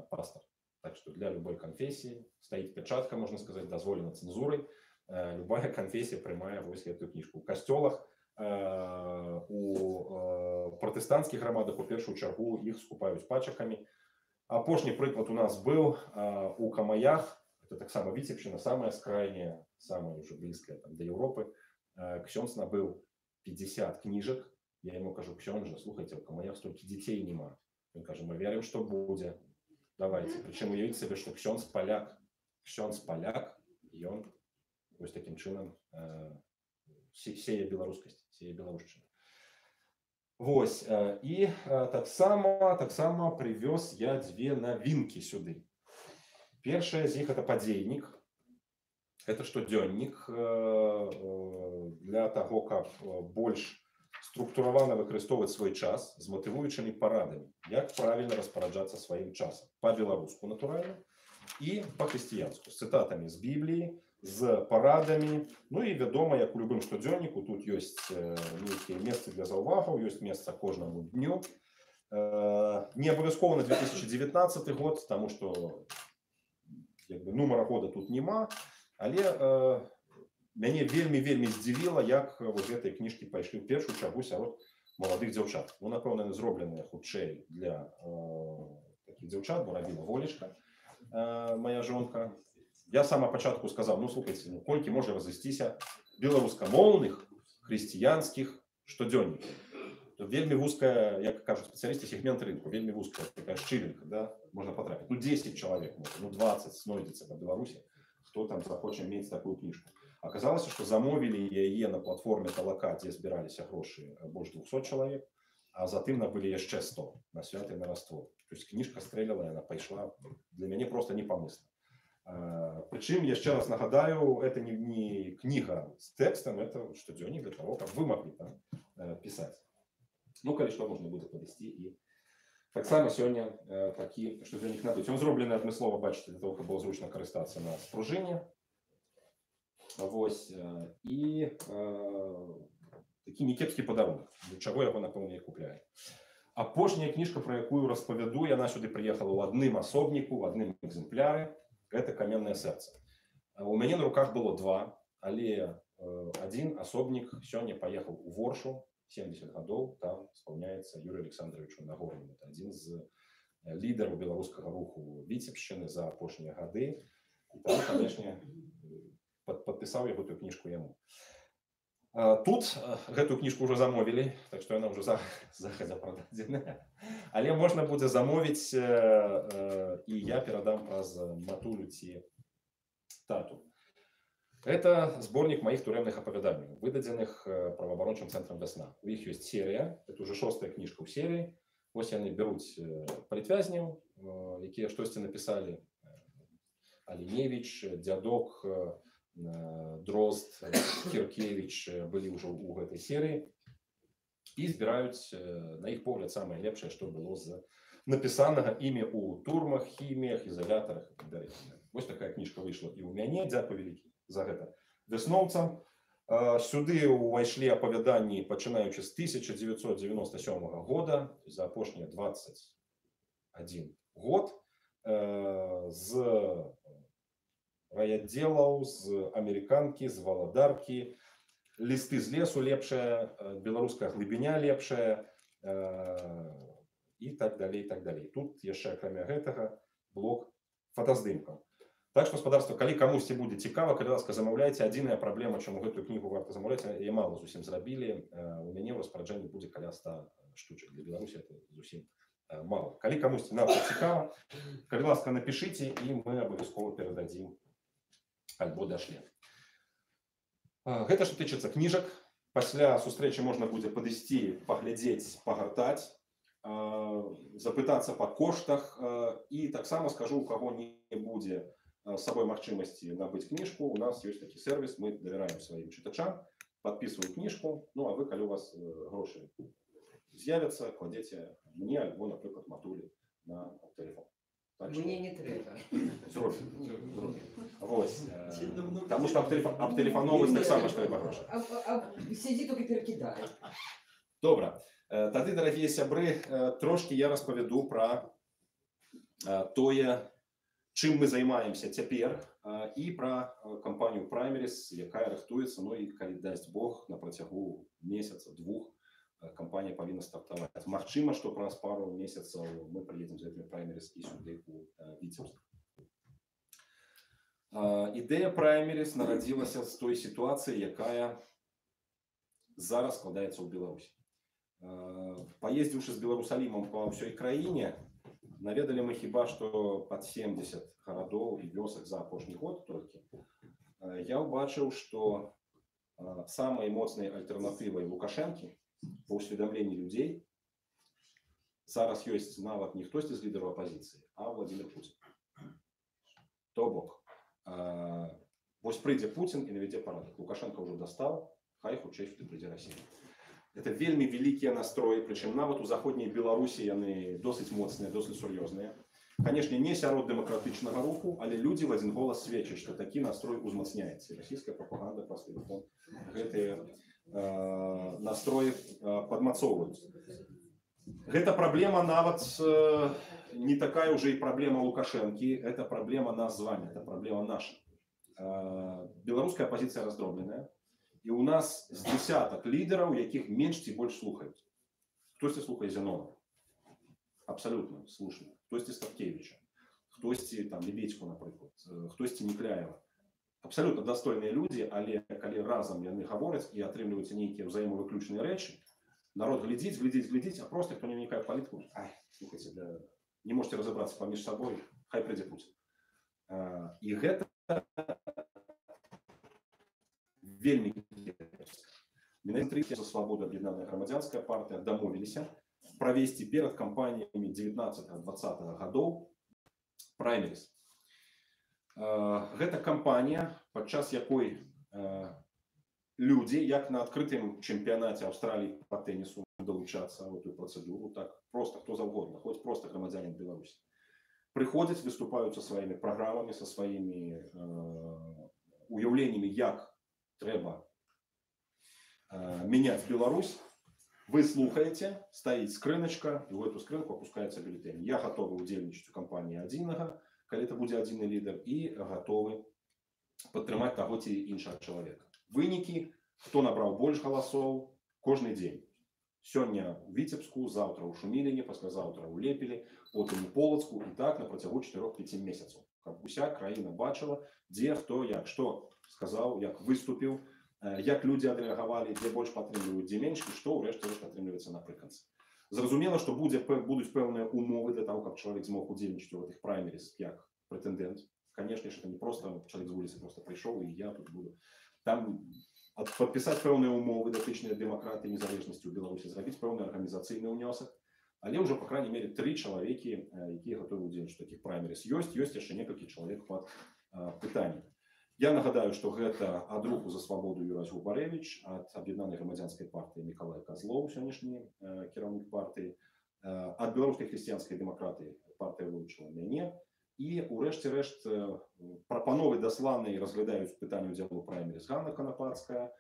пастор. Так што для любой канфесіі стаіць пячатка, можна сказаць, дазволена цэнзурай. Любая канфесія прымае вось гэтую кніжку. У касцёлах, у пратэстанцкіх грамадах у першую чаргу іх скупаюць пачакамі. Апошні прыклад у нас быў у Камаях. Это таксама Віцебшчына, самая скрайняя, самая уже блізкая да Еўропы. Ксёндз набыў 50 кніжак. Я ему кажу: ксёндзе, слухайте, у Камаях столькі дзяцей нема. Ён кажа: мы верым, што будзе. Давайте. Прычым уявіць сабе, што ксёндз паляк. Ксёндз паляк, і ён вось такім чынам сее беларускасць, сее беларушчына. Вось. І таксама прывёз я 2 навінкі сюды. Першая з іх — это падзейнік. Это штодзённік для таго, каб больш структуравана выкарыстоўваць свой час з матывуючымі парадамі, як правільна распараджацца сваім часам. Па-беларуску, натуральна, і па-хрысціянску, з цытатамі з Бібліі, з парадамі. Ну і вядома, як у любым штодзённіку, тут ёсць нейкія месцы для заўвагаў, ёсць месца кожнаму дню. Не абавязкова на 2019 год, потому что нумара года тут нема, але мяне вельмі здзівіла, як вось гэтыя кніжкі пайшлі ў першую чаргу сярод маладых дзяўчат. Ну, напэўна, яны зробленыя хутчэй для такіх дзяўчат, бо рабіла Волечка, моя жонка. Я з самого пачатку сказаў, ну, слухайце, ну, колькі можа разысціся беларускамоўных хрысціянскіх штодзённікаў. Вельмі вузкая, як кажуць спецыялісты, сегмент рынку, вельмі вузкая такая шчылінка, да, можна потрапіць. Ну, 10 чалавек, ну, 20 знойдзецца па Беларусі, хто там захоча мець такую кніжку. Аказалася, што замовілі яе на платформе Талака, дзе збіраліся грошы, больш 200 чалавек, а затым набылі яшчэ 100 на святы на раствор. То есть кніжка стрэліла, яна пайшла для мяне просто непамысна. Прычым, яшчэ раз нагадаю, это не кніга з тэкстам, это штодзённік для того, каб вы маглі там пісаць. Ну, калі што, можна будзе падысці і таксама сёння такі штодзённік набыць. Ён зроблены адмыслова, бачыце, для того, каб было зручна карыстацца на спружыне. Вось, і такі некепскі падарунак, для чаго яго, напэўна, і купляю. Апошняя кніжка, пра якую распавяду, яна сюды прыехала ў адным асобніку, ў адным экземпляры. Это «Каменное сердце». У мяне на руках было два, але один асобнік сёння паехаў у Воршу, 70 гадоў, там спаўняецца Юрию Александровичу Нагорному. Это один з лідараў беларускага руху Віцебшчыны за апошнія гады. І там, канешне, падпісаў я гэтую кніжку яму. Тут гэтую кніжку ўжо замовілі, так што яна ўжо захадзя прададзеная. Але можна будзе замовіць, і я перадам праз матулю ці тату. Это сборник моих тюремных апавяданняў, выдадзеных праваабарончым цэнтрам «Вясна». У іх ёсць серыя, это уже 6-я кніжка ў серыі. Вось яны бяруць палітвязняў, якія штосьці напісалі. Аліневіч, Дзядок, Дрозд, Кіркевіч былі ўжо ў гэтай серыі і збіраюць, на іх погляд, самае лепшае, што было з напісанага імі ў турмах, хіміях, ізалятарах і так далей. Вось такая кніжка выйшла і ў мяне, дзякуй вялікі за гэта вясноўцам. Сюды ўвайшлі апавяданні, пачынаючы з 1997 года, за апошнія 21 год, з райаддзелаў, з амерыканкі, з валадаркі, лісты з лесу лепшая, беларуская глыбіня лепшая і так далей, так далей. Тут яшчэ, акрамя гэтага, блок фотаздымкаў. Так што, гаспадарства, калі камусьці будзе цікава, калі ласка, замаўляйце. Адзіная праблема, чаму гэтую кнігу варта замаўляць, яе мала зусім зрабілі. У мяне ў распараджэнні будзе каля 100 штучак. Для Беларусі это зусім мало. Калі камусьці надта цікава, калі ласка, напішыце, і мы абавязкова перададзім альбо дашлем. Гэта што тычыцца кніжак. Пасля сустрэчы можна будзе падысці, паглядзець, пагартаць, запытацца па коштах. І таксама скажу, у каго не будзе з сабой магчымасці набыць кніжку, у нас ёсць такі сервіс, мы давяраем сваім чытачам, падпісваю кніжку, ну а вы, калі у вас грошы з'явяцца, кладзеце мне альбо, напрыклад, матулі на тэлефон. Мне не трэба. Зробім. Вось. Таму што абтэлефановаць таксама ж трэба грошы. Сидзі, толькі перакідай. Добра. Тады, дарагія сябры, трошкі я распавяду пра тое, чым мы займаемся цяпер, і пра кампанію Primaries, якая рыхтуецца, ну і, калі дасць Бог, на працягу месяца-двух кампанія павінна стартаваць. Магчыма, што праз пару месяцаў мы прыедзем з гэтымі Primaries і сюды у Віцебск. Ідэя Primaries нарадзілася з той сітуацыі, якая зараз складаецца ў Беларусі. Паездзіўшы з Беларусалімам па ўсёй краіне, наведалі мы хіба што пад 70 гарадоў і вёсак за апошні год толькі. Я ўбачыў, што самай моцнай альтэрнатывай Лукашэнкі па ўсведамленні людзей зараз ёсць нават не хтосьці з лідараў апазіцыі, а Владимир Путин. То бок, вось прыйдзе Путин і навядзе парадак. Лукашенко ўжо дастаў, хай хутчэй сюды прыйдзе Расія. Это вельмі вялікія настроі, прычым нават у заходняй Беларусі яны досыць моцныя, досыць сур'ёзныя. Канешне, не сярод дэмакратычнага руху, але людзі в адзін голас сведчаць, што такі настрой узмацняецца. Расійская прапаганда праз тэлефон гэтыя настроі падмацоўваюць. Гэта праблема нават не такая уже и проблема Лукашенки, это проблема нас с вами, это проблема наша. Белорусская оппозиция раздробленная, и у нас с десяток лидеров, яких меньше ці больше слухают. Хтось слухає Зенона, абсолютно слушно. Хтось Ставкевича, хтось там Лебедьку, наприклад, хтось Некляева. Абсолютно достойные люди, але коли разом яны говорят и отрымливаются некие взаимовыключные речи, народ глядеть, а просто кто не вникает в политику, слухайте, не можете разобраться поміж собой, хай прийде Путин. И это вельмі Менавіта за свободу Об'єднана громадянская партия домовились провести перед кампаниями 19-20 годов праймерис. Гэта кампанія, падчас якой люди, як на открытым чемпионате Австралии по теннису, долучаться в эту процедуру, так просто кто завгодно, хоть просто громадянин Беларуси, приходят, выступают со своими программами, со своими уявлениями, як треба менять Беларусь. Вы слухаете, стоит скриночка, и в эту скринку опускается бюллетень. Я готовы удзельничать у кампании адзінага, коли это будет адзіны лидер, и готовы падтрымаць таго ці іншага человека. Вынікі, хто набраў больш галасоў, кожны дзень. Сёння у Віцебску, завтра у Шуміліне, паслязаўтра у Лепелі, потым у Полацку, і так на працягу 4-5 месяцаў. Каб уся краіна бачыла, дзе хто як што сказаў, як выступіў, як люди адрэагавалі, дзе больш падтрымліваюць, дзе менш, і што ўрэшце-рэшт атрымліваецца напрыканцы. Зразумела, што будуць пэўныя умовы для того, каб чалавек змог удзельнічаць у гэтых праймерис як прэтэндэнт. Конечно, это не просто человек с улицы просто пришел, и я тут буду. Там подписать пэўныя умовы, датычныя дэмакратыі, незалежнасці ў Беларусі, зрабіць пэўны арганізацыйны ўнёсак. Але ўжо, па крайней мере, 3 чалавекі, якія гатовы удзельнічаць у такіх праймерис. Ёсць яшчэ некалькі чалавек пад пытаннем. Я нагадаю, што гэта ад руху за свабоду Юрась Губаревич, ад Аб'яднанай грамадзянскай партыі Мікалай Казлоў, сённяшні кіраўнік партыі, ад Беларускай хрысціянскай дэмакратыі партыя вылучыла мяне. І урэшце-рэшт прапановы дасланыя разглядаюць пытанне ўдзелу ў праймерис Ганна Канапацкая,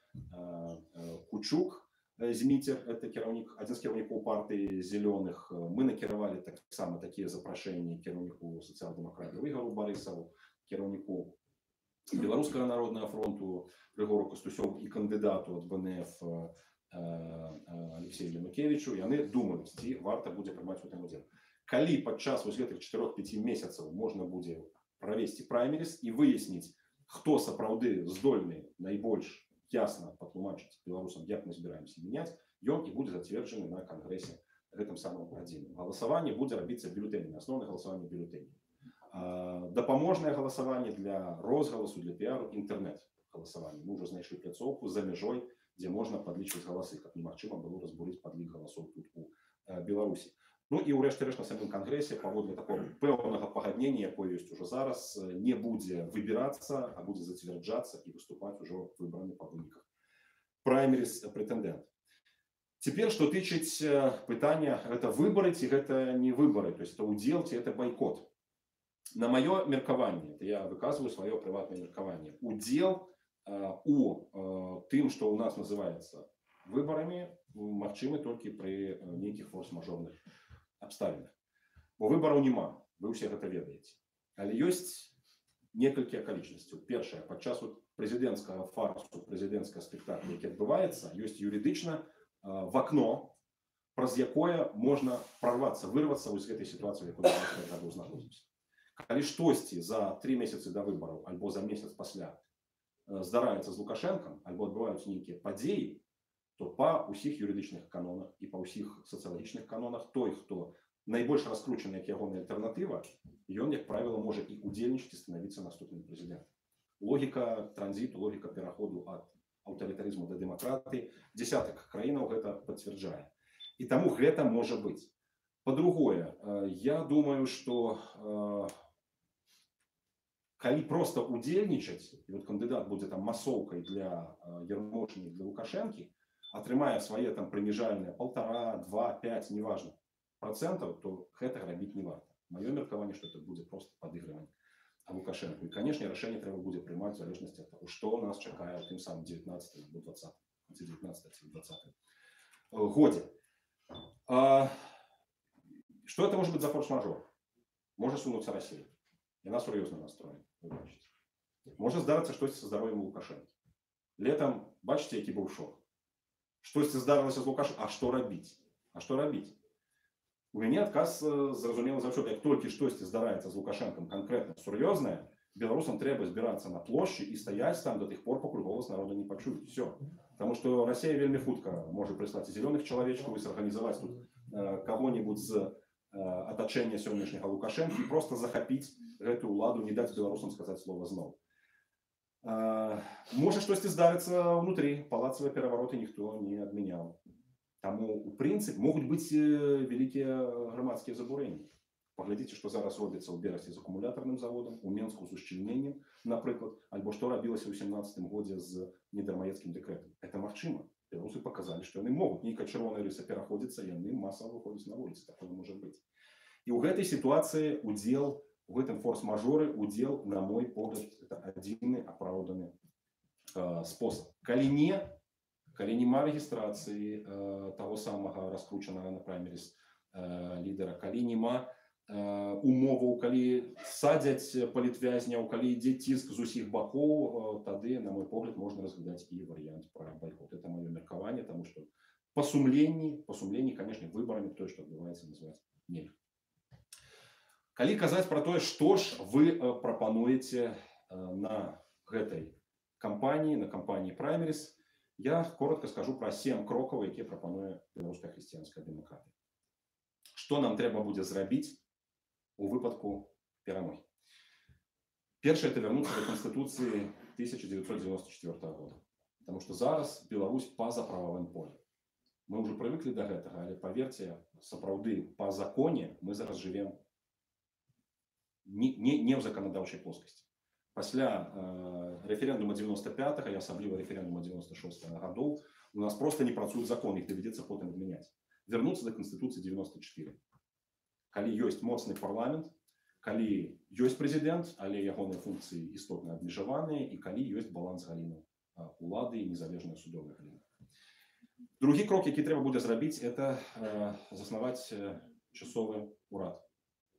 Кучук Зміцер, это кіраўнік, адзін з кіраўнікоў партыі зелёных. Мы накіравалі таксама такія запрашэнні кіраўніку сацыял-дэмакратаў Ігару Барысаву, кіраўніку Беларускага народнага фронту Рыгору Кастусёву і кандыдату ад БНФ Алексею Янукевичу. Яны думаюць, ці варта будзе прымаць у тым удзел. Калі падчас вось гэтых 4-5 месяцаў можна будзе правесці праймерис і выясніць, хто сапраўды здольны найбольш ясна патлумачыць беларусам, як мы збіраемся мяняць, ён і будзе зацверджаны на кангрэсе гэтым самым адзіным. Галасаванне будзе рабіцца бюллетэнямі, асноўнае галасаванне бюллетэнямі. Дапаможнае галасаванне для розгаласу, для піару, інтэрнэт-галасаванне. Мы ўжо знайшлі пляцоўку за мяжой, дзе можна падлічваць галасы, каб немагчыма было разбурыць падлік галасоў тут у Беларусі. Ну і ўрэшце-рэшт на самім кангрэсе, паводле такого пэўнага пагаднення, якое ёсць ужо зараз, не будзе выбірацца, а будзе зацвярджацца і выступаць ужо выбраны па выніках праймерис прэтэндэнт. Цяпер, што тычыць пытання, гэта выбары ці гэта не выбары, то есть это удзел ці это байкот. На маё меркаванне, я выказваю сваё прыватнае меркаванне, удзел у тым, што ў нас называецца выбарамі, магчымы толькі пры нейкіх форс-мажорных абставінах. Бо выбараў няма, вы ўсе гэта ведаеце. Але ёсць некалькі акалічнасцяў. Першае, падчас прэзідэнцкага фарсу, прэзідэнцкага спектакля, які адбываецца, ёсць юрыдычна вакно, праз якое можна прорвацца, вырвацца з гэтай сітуацыі, якой мы знаходзімся. Калі штосьці за 3 месяцы да выбараў альбо за месяц пасля здараецца з Лукашэнкам, альбо адбываюцца нейкія падзеі, то па ўсіх юрыдычных канонах і па ўсіх сацыялагічных канонах той, хто найбольш раскручаны як ягоная альтэрнатыва, ён, як правіла, можа і удзельнічаць і станавіцца наступным прэзідэнтам. Логіка транзіту, логіка пераходу ад аўтарытарызму да дэмакратыі, дзесятак краінаў гэта пацвярджае. І таму гэта можа быць. Па-другое, я думаю, што калі просто удзельнічаць, і вот кандыдат будзе там масоўкай для Ярмошніка, для Лукашэнкі, атрымае свае там прыміжальныя 1,5, 2, 5, неважна, процентаў, то гэтага рабіць не варта. Маё меркаванне, што это будзе просто падыгрыванне Лукашэнку. І, канешне, рашэнне трэба будзе прымаць у залежнасці ад таго, што нас чакае ў тым самым 19 або 20 годзе. Что это может быть за форс-мажор? Может сунуться Россия. И она серьезно настроена. Може здаритися щось з здоров'ям Лукашенка. Летом, бачите, який був шок. Щось здарилося з Лукашенком. А що робити? А що робити? У мяне адказ зразумелы заўсёды, як толькі штосьці здараецца з Лукашенком конкретно сур'ёзнае, беларусам трэба збірацца на плошчы і стаяць там до тых пор, пакуль голас народа не пачуюць. Все. Потому что Россия вельмі хутка можа прыслаць зеленых чалавечкаў і сарганізаваць тут кого-нибудь з атачэння сённяшняга Лукашенко і просто захапіць гэтую ўладу, не даць беларусам сказаць слова зноў. Можа штосьці здарыцца ўнутры, палацавыя перавароты ніхто не адмяняў. Таму, у прынцыпе, могуць быць вялікія грамадскія забурэнні. Паглядзіце, што зараз робіцца ў Берасці з акумулятарным заводам, у Менску з ушчыльненнем, напрыклад, альбо што рабілася ў 17 годзе з недармаецкім дэкрэтам. Это магчыма. Беларусы показалі, што яны могуць. Нейкая чырвоная рыса пераходзіцца, яны масава выходзяць на вуліцы. Такое можа быць. І ў гэтай сітуацыі удзел, у гэтым форс-мажоры удзел, на мой погляд, это адзіны апраўданы спосаб. Калі нема рэгістрацыі таго самага раскручанага на праймеріс лідера, калі нема умоваў, калі садзяць палітвязняў, калі ідзе ціск з усіх бакоў, тады, на мой погляд, можна разглядаць і варыянт пра байкот. Это маё меркаванне, таму што па сумленні, конечно, выбарамі тое, што адбываецца, назваць нельга. Калі казаць пра тое, што ж вы прапануеце на гэтай кампаніі, на кампаніі праймеріс, я коротко скажу пра 7 крокаў, якія прапануе беларуская хрысціянская дэмакратыя. Што нам трэба будзе зрабіць у выпадку перамогі? Першае – это вернуться до Конституцыі 1994 года. Потому что зараз Беларусь па-за правовым полем. Мы уже привыкли до гэтага, але поверьте, сапраўды па законе мы зараз живем не в законодаўчай плоскасці. Пасля референдума 95-го и асабліва референдума 96-го годов у нас просто не працуюць законы, их давядзецца потым адмяняць. Вернуться до Конституции 94. Калі ёсць моцны парламент, калі ёсць прэзідэнт, але ягоныя функцыі істотна абмежаваныя, і калі ёсць баланс галінаў улады і незалежная судовая галіна. Другі крок, які трэба будзе зрабіць, это заснаваць часовы урад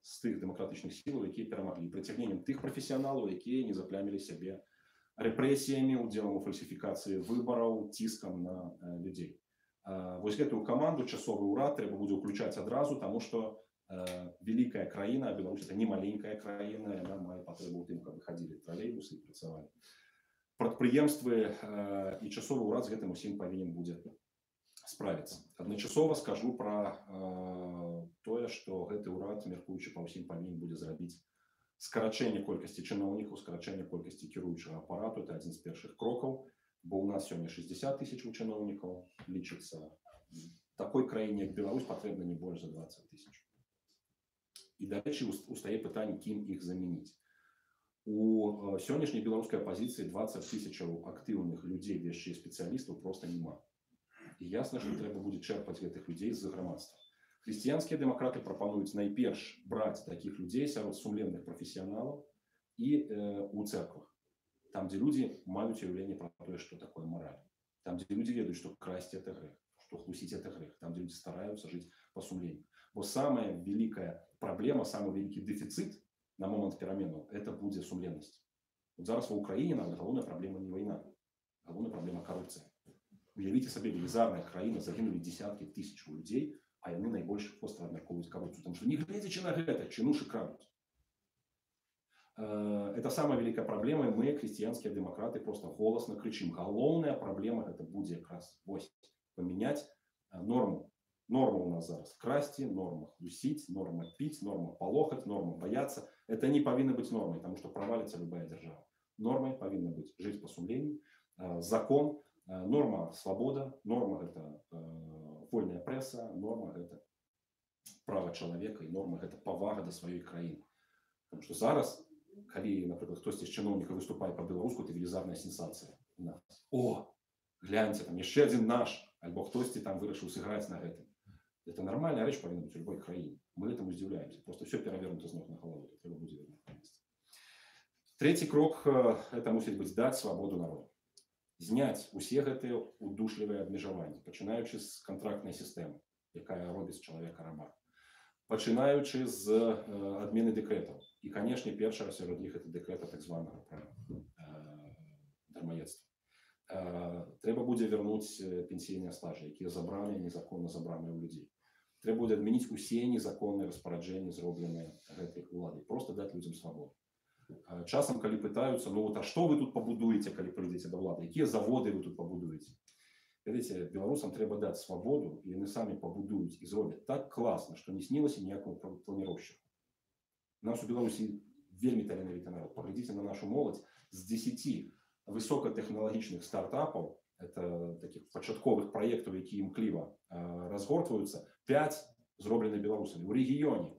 з тых дэмакратычных сілаў, якія перамаглі, прыцягненнем тых прафесіяналаў, якія не заплямілі сябе рэпрэсіямі, удзелам у фальсіфікацыі выбараў, ціскам на людзей. Вось гэтую каманду часовы ўрад трэба будзе ўключаць адразу, таму што вялікая краіна, а Беларусь это не маленькая краіна, яна мае патрэбу ў тым, каб выхадзілі тралейбусы і працавалі. Прадпрыемствы і часовы ўрад з гэтым усім павінен будзе справіцца. Адначасова скажу пра тое, што гэты ўрад, меркуючы па ўсім, павінен будзе зрабіць скарачэнне колькасці чыноўнікаў, скарачэнне колькасці кіруючага апарату. Это адзін з першых крокаў, бо ў нас сёння 60 000 чыноўнікаў лічыцца. Такой краіне, як Беларусь, патрэбна не больш за 20 000. І, дарэчы, устае пытанне, кім іх замяніць. У сённяшняй беларускай апазіцыі 20 000 актыўных людзей, яшчэ спецыялістаў, просто няма. І ясна, што трэба будзе чэрпаць гэтых людзей з грамадства. Хрысціянскія дэмакраты прапануюць найперш браць такіх людзей сярод сумленных прафесіяналаў і у церквах. Там, дзе людзі маюць уяўленне пра тое, што такое мараль. Там, дзе людзі ведаюць, што красці – это грэх, што хлусіць – это грэх. Там, дзе людзі стараюцца жыць па сумленню. Бо самая вялікая праблема, самы вялікі дэфіцыт на момант пераменаў – это будзе сумленнасць. Вот зараз ва Ўкраіне нават галоўная праблема не вайна, галоўная праблема карупцыя. Уявіце сабе, велізарная краіна, загінулі дзесяткі тысяч людзей, а яны найбольш востра абмяркоўваюць карупцыю, тому што не гледзячы на гэта, чынушы крадуць. Это самая вялікая праблема, і мы, хрысціянскія дэмакраты, просто голасна крычым. Галоўная праблема гэта будзе якраз вось памяняць норму. Норма у нас зараз красці, норма хлусіць, норма піць, норма палохаць, норма баяцца. Это не павінна быць нормай, тому што праваліцца любая дзяржава. Нормай павінна быць жыць па сумленні, закон. Норма свабода, норма гэта вольная прэса, норма гэта права чалавека і норма гэта павага да сваёй краіны. Потому што зараз, калі, напрыклад, хтосьці з чыноўніка выступае па-беларуску, это велізарная сенсацыя у нас. О, гляньце, там яшчэ адзін наш, альбо хтосьці там вырашыў сыграць на гэтым. Это нормальная рэч павінна быць у любой краіне. Мы этому здзіўляемся. Просто все перавернуто з ног на галаву. Трэба будзе вернуць на месца. Трэці крок – это мусіць быць даць свабоду народу. Зняць усе гэтыя удушлівыя абмежаванні, пачынаючы з кантрактнай сістэмы, якая робіць чалавека раба. пачынаючы з адмены дэкрэтаў. І, канешне, першае сярод іх это дэкрэта так званага пра дармаедства. Трэба будзе вярнуць пенсійныя стажы, якія забраны, незаконна забраныя ў людзей. Трэба будзе адмяніць усе незаконныя распараджэнні, зробленыя гэтай уладай. Просто даць людзям свабоду. Часам, калі пытаюцца, ну вот, а што вы тут пабудуеце, калі прыйдзеце да ўлады? Якія заводы вы тут пабудуеце? Ведаеце, беларусам трэба даць свабоду, і яны самі пабудуюць і зробяць так класна, што не снілася ніякому планіроўшчыку. У нас у Беларусі вельмі таленавіты народ. Паглядзіце на нашу моладзь. З 10 высокатэхналагічных стартапаў, это таких пачатковых праектаў, якія імкліва разгортваюцца, 5 зроблены беларусамі. У рэгіёне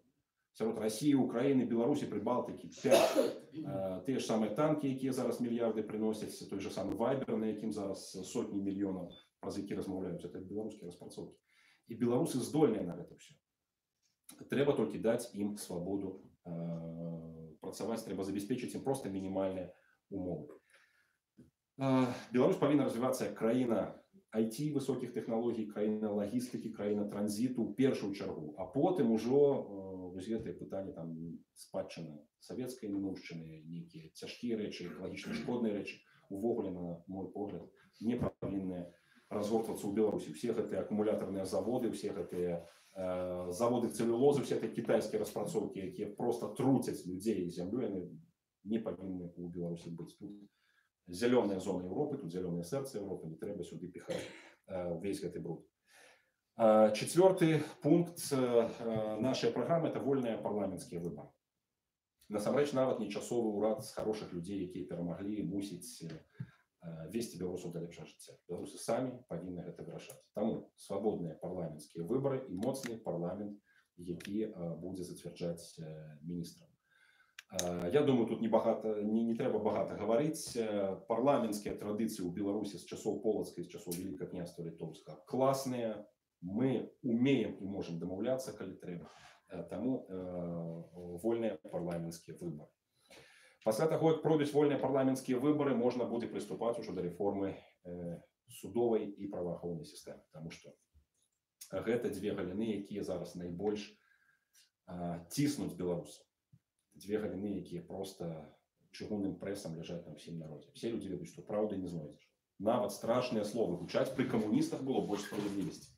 сярод России, Украины, Беларусі, Прибалтыкі 5. Тыя ж самыя танкі, якія зараз мільярды прыносяць, той же самы Вайбер, на якім зараз сотні мільёнаў, праз які размаўляюць, это беларускія распрацоўкі. І беларусы здольныя на гэта ўсё. Трэба толькі даць ім свабоду працаваць, трэба забяспечыць ім проста мінімальныя умовы. Беларусь павінна развівацца як краіна IT высокіх тэхналогій, краіна лагістыкі, краіна транзіту ў першую чаргу, а потым ужо гэтае пытанне там спадчыны савецкай мінуўшчыны, нейкія цяжкія рэчы, экалагічна шкодныя рэчы, увогуле, на мой погляд, не павінны разгортвацца ў Беларусі. Усе гэтыя акумулятарныя заводы, усе гэтыя заводы цэлюлозы, усе гэтыя кітайскія распрацоўкі, якія проста труцяць людзей і зямлю, яны не павінны ў Беларусі быць. Тут зялёная зона Европы, тут зялёнае сэрца Европы, не трэба сюды піхаць увесь гэты бруд. Четвертый пункт нашей программы – это вольные парламентские выборы. Насамрэч, нават не часовы ўрад з хорошых людзей, якія перамаглі, мусіць весці беларусаў да лепшага жыцця. Беларусы самі павінны гэта вырашаць. Таму свабодныя парламенцкія выборы і моцны парламент, які будзе зацвярджаць міністраў. Я думаю, тут не трэба багата гаварыць. Парламенцкія традыцыі ў Беларусі з часоў полацкай, з часоў Великага княства Літоўскага класныя. Мы умеем и можем домовляться, калі трэба. Таму вольныя парламенцкія выборы. Пасля таго, як пройдуць вольныя парламенцкія выборы, можна будзе прыступаць ужо да рэформы судовай і праваахоўнай сістэмы. Таму што гэта дзве галіны, якія зараз найбольш ціснуць беларусаў. Дзве галіны, якія проста чыгунным прэсам ляжаць на ўсім народзе. Все людзі ведаюць, што праўды не знойдзеш. Нават страшныя словы гучаць, пры камуністах было больш справядлівасці.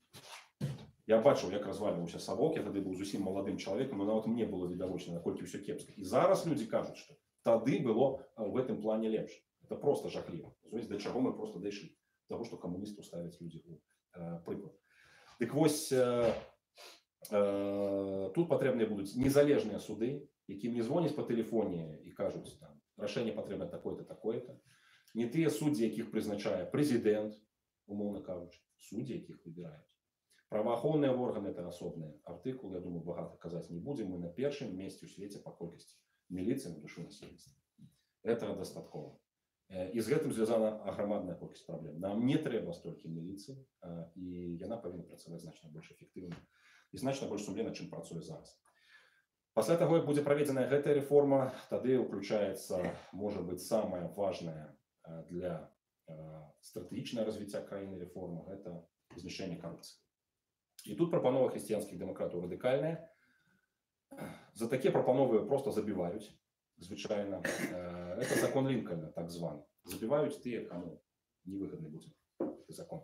Я бачыў, як развальваўся Савок, я тады быў зусім маладым чалавекам, но нават мне было відавочна, наколькі ўсё кепска. І зараз людзі кажуць, што тады было в гэтым плане лепш. Это просто жахліва. Да чаго мы просто дайшлі? Таго, што камуністаў ставяць людзі ў прыклад. Дык вось, тут патрэбныя будуць незалежныя суды, якім не звоняць па тэлефоне і кажуць, там, рашэнне патрэбна такое-то, такое-то. Не тыя суддзі, якіх прызначае прэзідэнт, умоўна кажучы, суддзі, якіх выбіраюць. Праваахоўныя органы – это асобныя артыкулы, я думаю, багата казаць не будзем. Мы на першым месцы ў свеце па колькасці міліцыі на душу насельніцтва. Этого дастаткова. І з гэтым звязана аграмадная колькасць праблем. Нам не трэба столькі міліцыі, і яна павінна працаваць значна больш эфектыўна і значна больш сумленна, чым працуе зараз. Пасля таго, як будзе праведзеная гэтая рэформа, тады ўключаецца, можа быць, самая важная для стратэгічнага развіцця краіны рэформа – гэта знішчэнне карупцыі. І тут прапанова хрысціянскіх дэмакратаў радыкальная. За такія прапановы просто забіваюць, звычайна. Это закон Лінкольна, так званы. Забіваюць тыя, каму невыгадны будзе закон.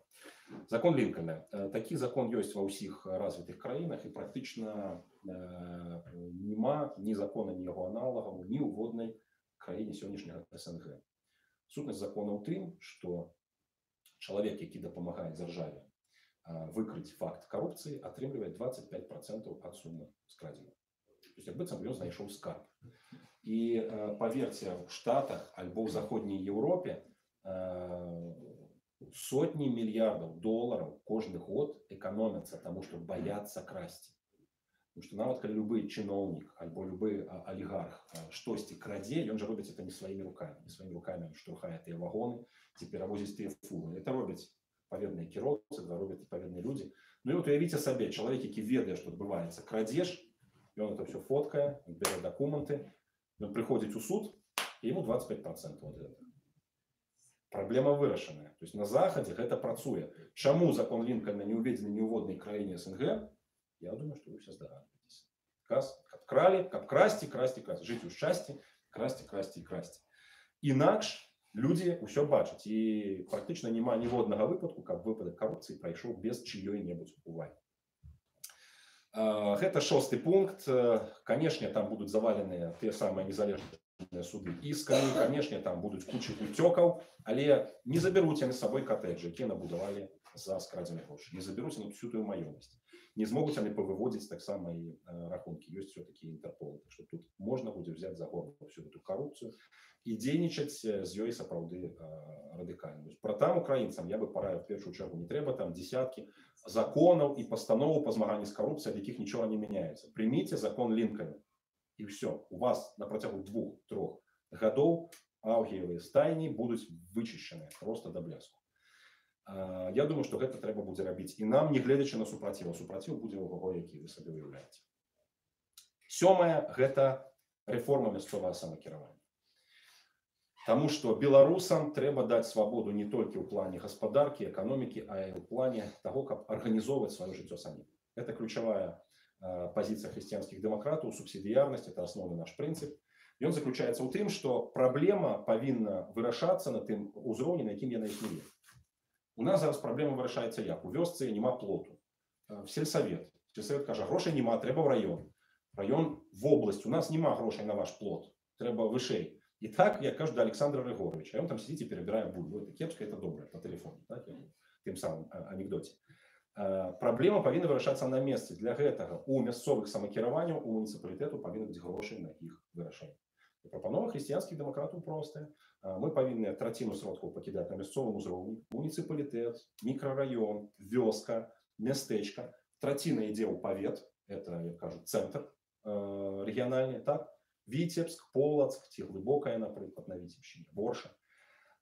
Закон Лінкольна. Такі закон ёсць ва ўсіх развітых краінах, і практычна няма ні закона, ні яго аналагаў, ні ў воднай краіне сённяшняга СНГ. Сутнасць закона ў тым, што чалавек, які дапамагае дзяржаве выкрыць факт коррупции, атрымлівае 25% ад сумы скрадзенай. То есть, як быццам ён знайшоў скарб. І паверце, в Штатах альбо ў заходняй Еўропе сотні мільярдаў долараў кожны год эканомяцца, таму што баяцца красці. Потому что нават калі любы чыноўнік альбо любы алігарх штосьці крадзе, ён жа робіць это не сваімі рукамі. Не сваімі рукамі штурхае тыя вагоны ці перавозіць тыя фуры. Это робяць паведныя кіроўцы, робяць паведныя людзі. Ну і от уявіце сабе, чалавек, які ведае, што адбываецца крадзеж, ён это все фоткае, бярэ дакументы, ён прыходзіць у суд, і яму 25% от гэтага. Праблема вырашаная. То есть на Захадзе гэта працуе. Чаму закон Лінкольна не ўведзены ні ў воднай краіне СНГ? Я думаю, што вы все здагадваецеся. каб кралі, каб красці, жыць у шчасці, красці. Інакш людзі ўсё бачаць, і практычна няма ніводнага выпадку, каб выпадак карупцыі прайшоў без чыёй-небудзь увагі. Гэта 6-й пункт. Канешне, там будуць заваленыя тыя самыя незалежныя суды іскамі, канешне, там будуць кучы уцёкаў, але не забяруць яны з сабой катэджы, якія набудавалі за скрадзеныя грошы, не забяруць яны всю тую маёмасць, не змогуць яны павыводзіць таксама і рахункі, ёсць все-таки Інтэрпол, так што тут можна будзе взяць за горло всю эту карупцыю і дзейнічаць з ёй сапраўды радыкальна. Пра там украінцам я бы параіў в першую чаргу, не трэба там десяткі законаў і пастановаў па змаганні з карупцыяй, ад якіх нічога не мяняецца. Прыміце закон Лінкольна, і ўсё, у вас на працягу 2-3 гадоў аўгіевыя стайні будуць вычышчаныя просто да бляску. Я думаю, што гэта трэба будзе рабіць і нам, не гледзячы на супраціў. Супраціў будзе ого, які вы сабе уяўляеце. 7-е – гэта рэформа мясцовага самакіравання. Таму што беларусам трэба даць свабоду не толькі ў плане гаспадаркі, эканомікі, а і ў плане таго, каб арганізоўваць сваё жыццё самім. Это ключавая пазіцыя хрысціянскіх дэмакратаў, субсідыярнасць, это асноўны наш прынцып. Ён заключаецца ў тым, што праблема павінна вырашацца на тым узроўні, на якім яна існуе. У нас зараз праблема вырашаецца як? У вёсцы няма плоту. В сельсавет. Сельсавет кажа, грошай няма, трэба ў раён. Раён в обласць. У нас няма грошай на ваш плот. Трэба вышэй. І так, як кажу, да Александра Григоровича. Ён там сидіць і перебірае бульбу. Это кепска, это добра, по телефону. Так? Тым самым анекдоце. Праблема павінна вырашацца на месцы. Для гэтага у мясцовых самакіраванняў, у муніцыпалітэту павінны быць грошы на іх вырашэнне. Прапанова хрысціянскіх дэмакратаў простая. Мы павінны траціну сродкаў пакідаць на мясцовым узроўні. Муніцыпалітэт, мікрараён, вёска, мястэчка. Траціна ідзе ў павет. Это, як кажуць, цэнтр рэгіянальны, так? Віцебск, Полацк, ці глыбокая, напрыклад, на Віцебшчыне, Борша.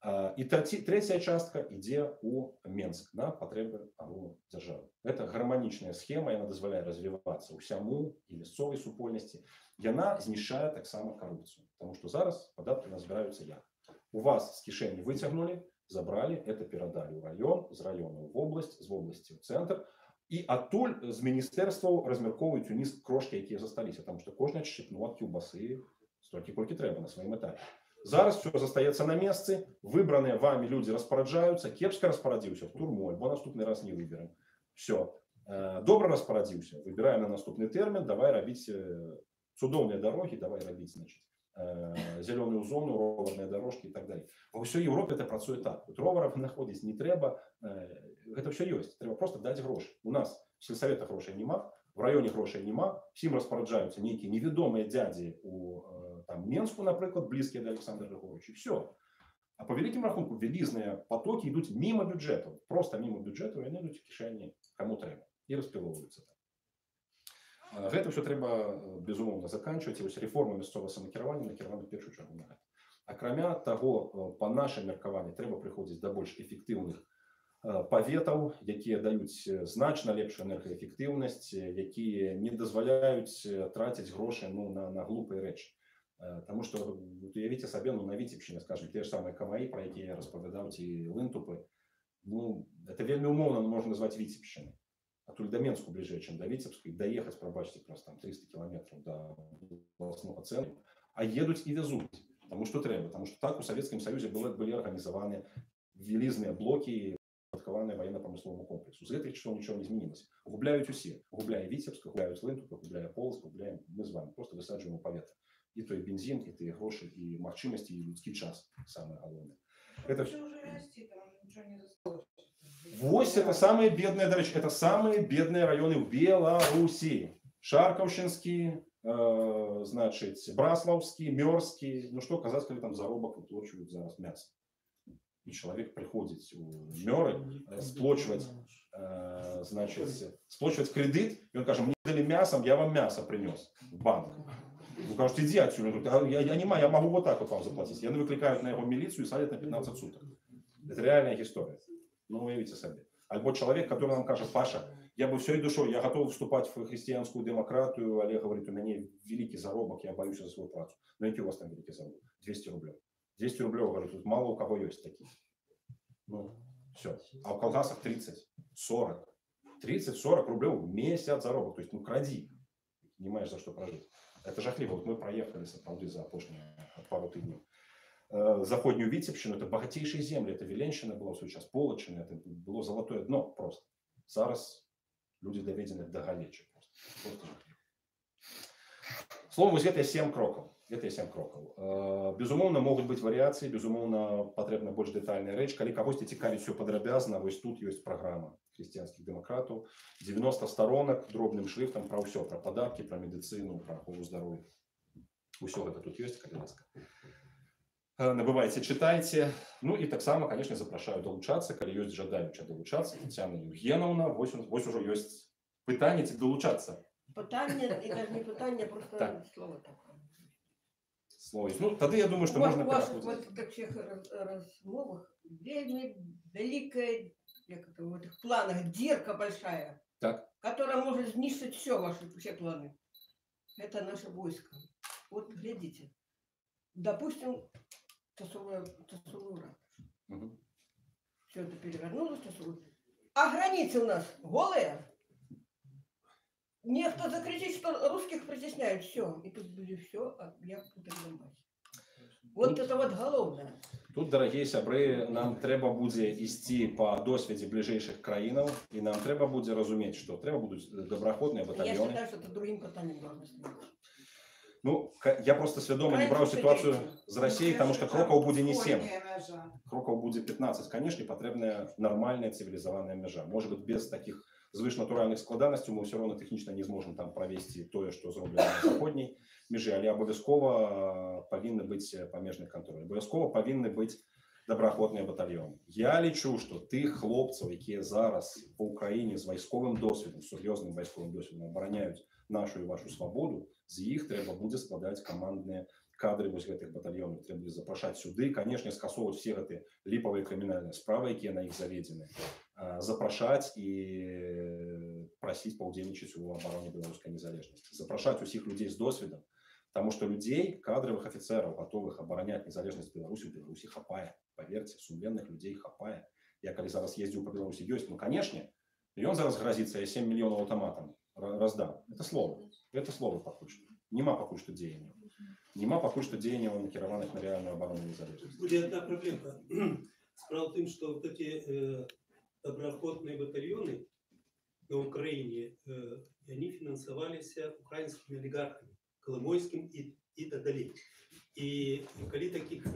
І трэцяя частка ідзе ў Менск на патрэбы агулу дзяржавы. Это гарманічная схема, яна дазваляе развівацца ўсяму і мясцовай супольнасці. Яна знішчае таксама карупцыю, таму што зараз падаткі назбіраюцца як? У вас з кішэні выцягнулі, забралі, это перадалі ў раён, з раёна ў вобласць, з вобласці ў цэнтр, і адтуль з міністэрстваў размяркоўваюць уніз крошкі, якія засталіся, таму што кожная шчыпну ад кілбасы столькі, колькі трэба на сваім этапе. Зараз все застаецца на месцы, выбраныя вамі людзі распараджаюцца, кепска распарадзіўся, в турму, альбо наступны раз не выберем. Все. Добра распарадзіўся, выбіраем на наступны тэрмін, давай рабіць цудоўныя дарогі, давай рабіць, значит, зеленую зону, роварныя дорожкі і так далее. Ва ўсёй Европе это працуе так. Тут роваров знаходзіць не трэба, гэта ўсё ёсць. Трэба просто даць грошы. У нас в сельсавета грошай няма, в раёне грошай няма, всім распараджаюцца нейкія невядомыя дзядзі у там, Менску, напрыклад, блізкія да Александра Григоровича. І все. А по вялікім рахунку вялізныя потокі ідуць мимо бюджэтаў. Просто мимо бюджэтаў яны ідуць у кішэні каму трэба і распілоўваюцца. Гэта все трэба, безумоўна, заканчиваць. І вось рэформа мясцовага самакіравання накіравана ў першую чаргу на гэта. Акрамя таго, па нашым меркаванні трэба прыходзіць да больш эфектыўных паветаў, якія даюць значна лепшую энергаэфектыўнасць, якія не дазваляюць траціць грошы на глупыя рэчы. Таму што, уявіце сабе, на Віцебшчыне, скажем, тыя ж самыя Камаі, пра якія я распавядаў, ці Лынтупы, это вельмі умоўна можна назваць Віцебшчынай. Адтуль да Менску бліжэй, чым да Віцебска, і даехаць, прабачце, праз там 300 кілометраў да обласнога цэнтру, а едуць і вязуць, таму што трэба, таму што так у Савецкім Саюзе былі арганізаваны вялізныя блокі падкаваныя военно-прамысловаму комплексу. З гэтых часоў нічого не змянілася. Губляюць усе. Губляе Віцебска, губляюць Лынтупа, губляе Полацк, губляем мы з вами. Просто высаджваем у паветра. І той бензін, і тыя грошы, і магчымасці, і людскі час, самае галоўнае. Это вось это самые бедные, до речі, это самые бедные районы в Беларуси. Шаркаўшчынскі, значит, Браслаўскі, Мёрзкі. Ну что казаць, калі там заробак выплачваюць зараз мяса. И человек приходит у Мёры сплочваць, значит, сплочваць кредит, и он кажет, мне дали мясом, я вам мясо принес в банк. Вы кажете, иди отсюда. Я не могу, я могу вот так вот вам заплатить. Я выкликают на его милицию и садят на 15 суток. Это реальная история. Ну, уявите себе. Альбо человек, который нам кажет, Паша, я бы всей душой, я готов вступать в христианскую демократию, Олег говорит, у меня великий заработок, я боюсь за свою працу. Но какие у вас там великий заработок? 200 рублей. 200 рублей, говорит, тут мало у кого есть такие. Ну, все. А в колгасах 30, 40. 30-40 рублей в месяц заработок. То есть, ну, кради. не маешь за что прожить. Это жахливо. Вот мы проехали сапраўды за апошнія пару тыдняў. Заходнюю Витебщину, это богатейшие земли, это Виленщина была в свой час, Полочина, это было золотое дно просто. Зараз люди доведены до галечи просто. Словом, это 7 кроков. Это 7 кроков. Безумоўна, могут быть вариации, безумоўна, потребна больш детальная рэч. Калі кагосьці цікавіць все падрабязна, вось тут есть программа христианских демократов. 90 сторонок дробным шрифтом про все, про подарки, про медицину, про охрану здоровья. Все это тут есть, калі ласка. Набывайте, читайте. Ну и так само, конечно, запрашаю долучаться, калі есть жадаючыя долучаться. Тетяна Евгеновна, вось уже есть пытанне ці долучаться. Пытанне, и даже не пытанне, просто так. Слово такое. Слово. Ну, тогда я думаю, что можно переходить. У вас в таких размовах вельми великая, в этих планах, дырка большая, так. которая может знищить все планы. Это наше войско. Вот глядите. Допустим, Тасовый ратуша. Угу. Все это перевернулось, а границы у нас голые. Некто закричит, что русских притесняют, все. И тут были все, а я буду Донбассе. Вот это вот головное. Тут, дорогие сябры, нам трэба будзе ісці по досведзе ближайших краінаў, и нам трэба будзе разуметь, что трэба будуць добраходныя батальоны. Я считаю, что это другим питанием должно стоять. Ну, я просто свядома не браў ситуацию с Россией, потому что крокаў будзе не 7. Крокаў будзе 15. Конечно, потребная нормальная цивилизованная межа. Может быть, без таких звышнатуральных складанасцей мы все равно технично не сможем там провести то, что зроблено на заходней меже, але обовязково повинны быть памежный контроль. Обовязково повинны быть добраходныя батальёны. Я лічу, что тых хлопцаў, якія зараз по Украине с вайсковым досведом, сур'ёзным вайсковым досведом обороняют нашу и вашу свободу, з іх трэба будзе складаць камандныя кадры вось гэтых батальёнаў. Трэба будзе запрашаць сюды, конечно, скасоўваць все гэтыя ліпавыя крымінальныя справы, якія на іх заведзены, запрашаць і прасіць паўдзельнічаць у абароне беларускай незалежнасці, запрашаць усіх людзей з досведам, потому что людей, кадровых офицеров, готовых оборонять незалежность Беларуси, в Беларуси хапае, поверьте, сумленных людей хапае. Я когда зараз ездил по Беларуси, есть, ну, конечно, и он зараз грозится, я 7 миллионов автоматом раздам. Это слово пакуль што. Нема пакуль што дзеянняў. Нема пакуль што дзеянняў, накіраваных на реальную оборону незалежности. Будет одна проблема. Справа в том, что вот эти доброходные батальоны на Украине, они финансовались украинскими олигархами. Коломойским и так далее. И коли таких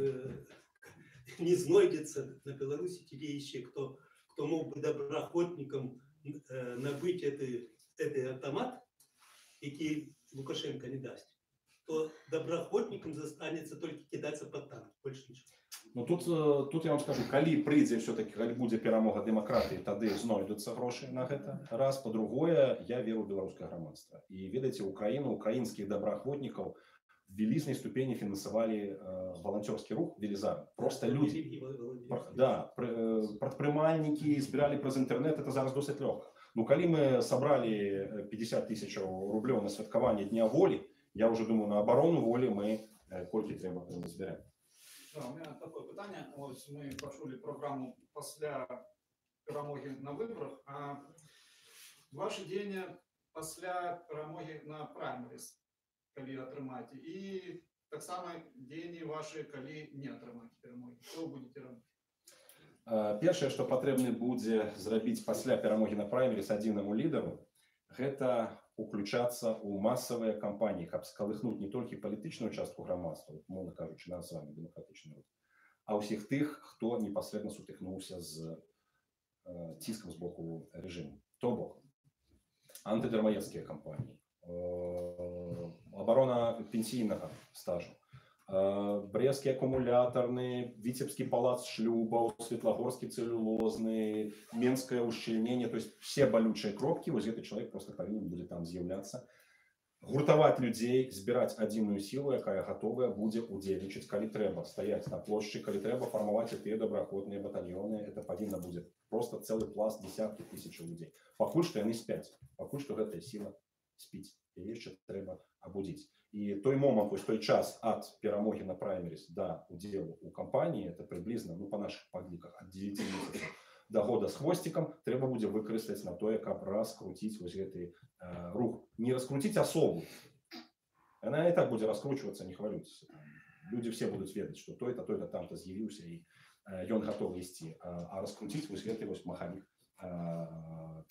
не знойдется на Беларуси тебе еще, кто мог бы доброходникам набыть этот автомат, який Лукашенко не даст, то доброходникам застанется только кидаться под танк, больше ничего. Ну тут я вам скажу, калі прыйдзе все-таки, калі будзе перамога дэмакратыі, тады знойдуцца грошы на гэта. Раз, по-другое, я веру в беларускае грамадства. І ведаеце, Украіну, украінскіх добраахвотнікаў в велізнай ступені фінансавалі волонтерский рух Велизар. Просто люди, да, прадпрымальнікі збіралі праз інтэрнэт, это зараз досыць лёгка. Ну калі мы собрали 50 000 рублёў на святкаванне Дня волі, я уже думаю, на оборону волі мы колькі трэба збіраем. Да, у меня такое питання. Ось ми почули програму після перемоги на виборах, а ваші дії після перемоги на праймеріс, коли отримаєте, і так само дії ваші, коли не отримаєте перемоги. Що будете робити? Першае, што патрэбна будзе зрабіць пасля перамогі на праймеріс адзінаму лідару, гэта уключаться у массовые кампании, каб скалыхнуть не только палітычную частку грамадства, мовна кажучы, нас з вами дэмакратычны рух, а ўсіх тых, хто непасрэдна сутыкнуўся з ціскам з боку рэжыму. То бок антыдармаедскія кампаніі, абарона пенсійнага стажу, Брестский аккумуляторный, Витебский палац шлюбов, Светлогорский целлюлозный, Менское ущельнение, то есть все болючие кропки, вот этот человек просто повинен будет там з'являться. Гуртовать людей, збирать адзіную силу, якая готовая будет удзельнічаць, калі трэба, стоять на площади, калі трэба формовать эти добраходные батальоны, это повинно будет просто целый пласт, десятки тысяч людей. Пакуль что яны спяць, пакуль что гэтая сила спіць, и яшчэ трэба абудзіць. И той момент, то есть той час от перамоги на праймерис до удела у компании, это приблизно, ну, по наших подликах, от 9 месяцев до года с хвостиком трэба будзе выкарыстаць на тое, каб раскруціць вось гэты рух. Не раскруціць асобу. Она и так будет раскручиваться, не хвалюйтесь. Люди все будут ведать, что то-то, там-то з'явіўся, и он готов идти. А раскрутить вось гэты вось махавік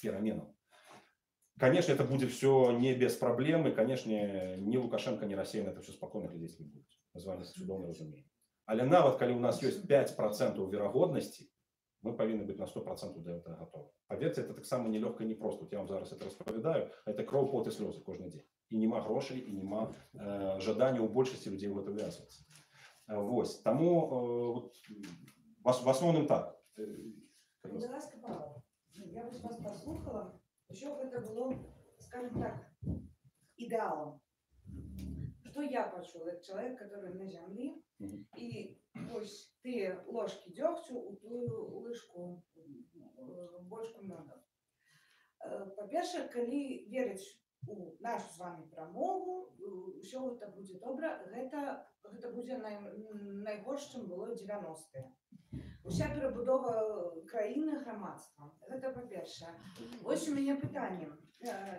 пераменаў. Конечно, это будет все не без проблем, и, конечно, ни Лукашенко, ни Россия на это все спокойно глядеть не будут. Название цудоўна разумеем. Але нават, калі у нас есть 5% верагоднасці, мы повинны быть на 100% до этого готовы. Поверьте, это так само нелегко и непросто. Вот я вам зараз это распавядаю, это кроў, пот и слезы каждый день. И нема грошей, и нема жадания у большасці людей в это ввязываться. Вот. Тому в основном так. Я вот вас послухала, еще это было, скажем так, идеалом. Что я почула? Это человек, который на земле, и ось ты ложки дегтю у тую лыжку, бочку меда. По-перше, коли верить у нашу с вами промову, все это будет добре, это будет найгорше, чем было 90-е. Уся перебудова країни, громадства. Це по-перше. Ось у мене питання.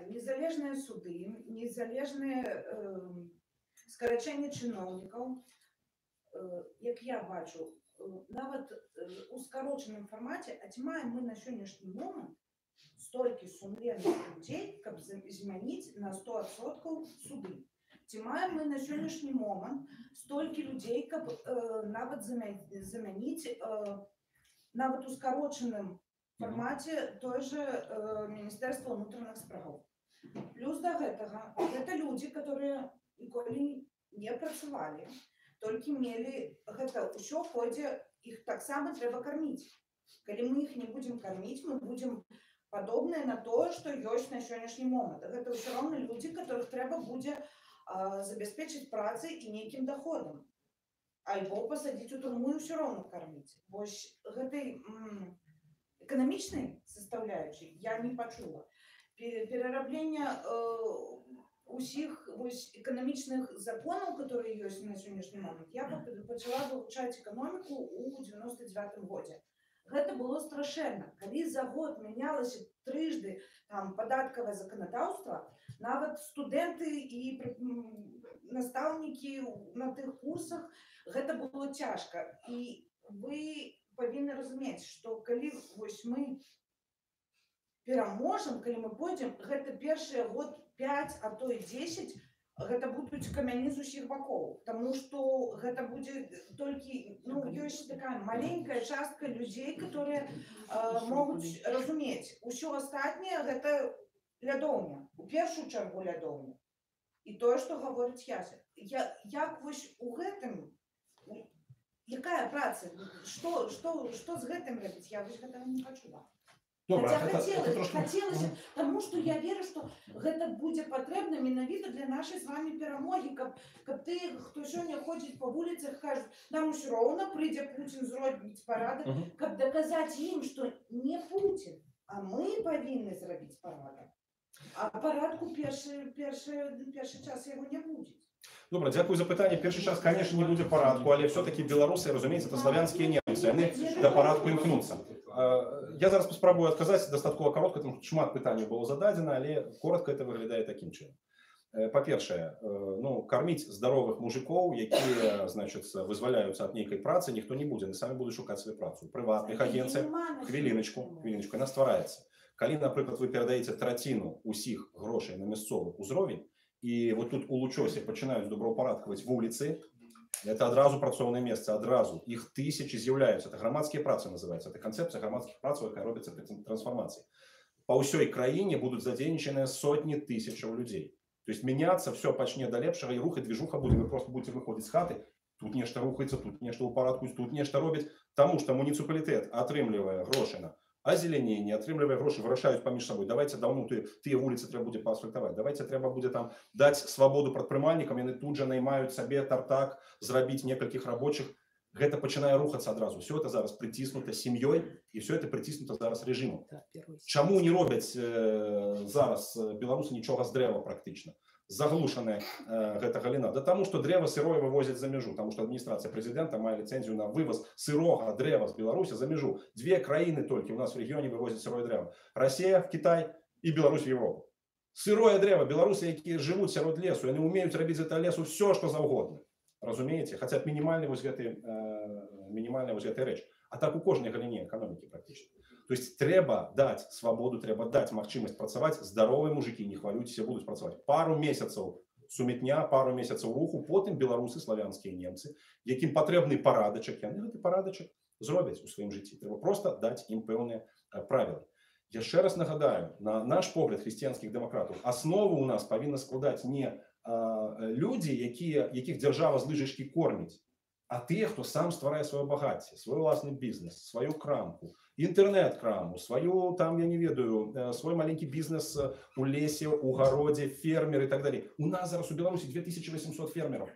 Незалежні суди, незалежне скорочення чиновників, як я бачу, навіть у скороченому форматі, а маємо ми на сьогоднішній момент стільки сумлінних людей, щоб змінити на 100% суди. Ці маємо ми на сьогоднішній момент стільки людей, щоб навіть замінити навіть у скороченому форматі той же Міністерство внутрішніх справ. Плюс до этого, это люди, которые ніколи не працювали, тільки мали это еще в ходе, их так само треба кормить. Коли мы их не будем кормить, мы будем подобные на то, что есть на сегодняшний момент. Это все равно люди, которых треба будет забезпечить працей и неким доходом. Альбо посадить у тюрьму и все равно кормить. Ось этой экономичной составляющей я не почула. Перерабление усіх экономичных законов, которые есть на сегодняшний момент, я почала вивчати экономику у 99-м году. Это было страшенно. Когда за год менялось трижды там податковое законодавство, навіть студенты и наставники на тих курсах, это было тяжко. И вы повинны разуметь, что коли мы переможем, коли мы пойдем, это первый год 5, а то и 10, это будут камяні з усіх боков, потому что это будет только, есть такая маленькая частка людей, которые могут разуметь. Все остальное это лядовня, у первую чергу лядовня. И то, что говорит Яся. Як вось у гэтым, якая праца, что с гэтым робить, я вось гэтага не почула. Хотя хотелось, потому что я верю, что это будет потребно менавіта для нашей с вами перемоги, как ты, кто сегодня ходит по улицах, кажет, нам все равно придет Путин зробить парады, как доказать им, что не Путин, а мы повинны зробить парады. А парадку перший час его не будет. Добре, дякую за питання. Перший час, конечно, не буде парадку, але все-таки білоруси, розумієте, це славянські німці, вони до парадку імкнуться. Я зараз спробую відказати достатково коротко, тому що шмат питань було зададено, але коротко це виглядає таким чином. По-перше, кормить здорових мужиків, які, значить, визволяються від ніякої праці, ніхто не буде, вони самі будуть шукати свою працю. У приватних агенціях, хвилиночку, вона створюється. Коли, наприклад, ви передаєте третину усіх грошей на місцевий узровень, і от тут у Лучосі починають добропорядкувати вулиці, це одразу працовне місце, одразу. Їх тисячі з'являються. Це громадські праці називається. Це концепція громадських праць, яка робиться при трансформації. По всій країні будуть задействованы сотні тисяч людей. Тобто мінятися, все почне до лепшого, і рух, і движуха буде. Ви просто будете виходити з хати, тут нечто рухається, тут нечто у порядку, тут нечто робить. Тому що муніципалітет отримує гроші на озеленение, отрымливая гроши, вырашают поміж собой. Давайте давно тыя вулицы треба буде поасфальтовать. Давайте треба буде там дать свободу прадпрымальнікам, яны тут же наймают себе тартак, зрабіць некалькіх рабочих. Гэта пачынае рухацца адразу. Все это зараз притиснуто семьей, и все это притиснуто зараз режимом. Чаму не робяць зараз беларусы нічога з дрэва практычна? заглушана гэта галіна? Да таму, што дрэва сырое вывозяць за мяжу, таму што адміністрацыя прэзідэнта мае ліцэнзію на вывоз сырога дрэва з Беларусі за мяжу. 2 краіны толькі у нас в рэгіёне вывозяць сырое дрэва. Россия, Китай і Беларусь в Европу. Сырое дрэва, беларусы, якія жывуць сярод лесу, яны умеюць рабіць з гэтага лесу все, што заўгодна. Разумееце? Хаця б мінімальная вось гэтая рэч. А так у кожнай галіне эканомікі практычна. То есть трэба даць свабоду, трэба даць магчымасць працаваць. Здаровыя мужыкі, не хвалюйцеся, будуць працаваць. Пару месяцаў сумятня, пару месяцаў руху, потым беларусы, славянскія немцы, якім патрэбны парадачак, яны гэты парадачак зробяць у сваім жыцці. Трэба проста даць ім пэўныя правілы. Яшчэ раз нагадаю, на наш погляд хрысціянскіх дэмакратаў, аснову у нас павінна складаць не людзі, якіх дзяржава з лыжачкі корміць, а тыя, хто сам стварае сваё багацце, свой уласны бізнес, сваю крамку, інтэрнэт-краму, сваю, там, я не ведаю, свой маленькі бізнес у лесе, у гародзе, фермер і так далей. У нас зараз у Беларусі 2800 фермераў.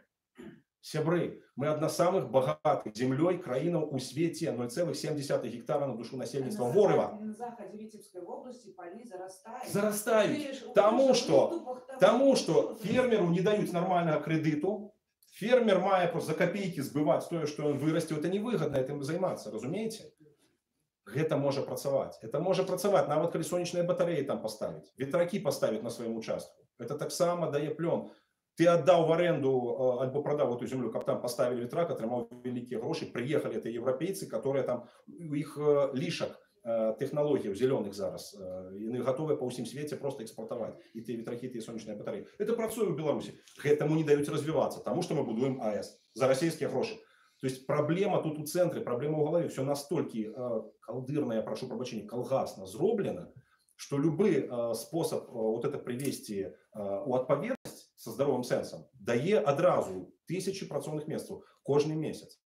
Сябры, мы адна з самых багатых землёй краінаў у свеце, 0,7 гектара на душу насельніцтва ворыва. На заходе Витебской области поли зарастают. Зарастаюць. Таму што фермеру не даюць нармальнага крэдыту, фермер мае просто за копейкі збываць тое, што ён вырасціў, это невыгадна этим займацца, разумееце? Гэта можа працаваць. Это можа працаваць, нават калі сонечныя батарэі там паставіць, ветракі паставіць на сваім участку. Это таксама дае плён. Ты отдал в аренду, альбо продал эту землю, как там поставили ветрак, отрымал великие гроши, приехали это европейцы, которые там, у их лишак технологий зеленых зараз, и готовы по всем свете просто экспортовать и те ветраки, и те солнечные батареи. Это працуе в Беларуси. Этому не дают развиваться, потому что мы будуем АЭС за российские гроши. То есть проблема тут у центре, проблема в голове, все настолько колдырно, я прошу прощения, колгасно зроблено, что любой способ вот это привести у отповедности со здоровым сенсом дае адразу тысячи працоўных месцаў кожны месяц.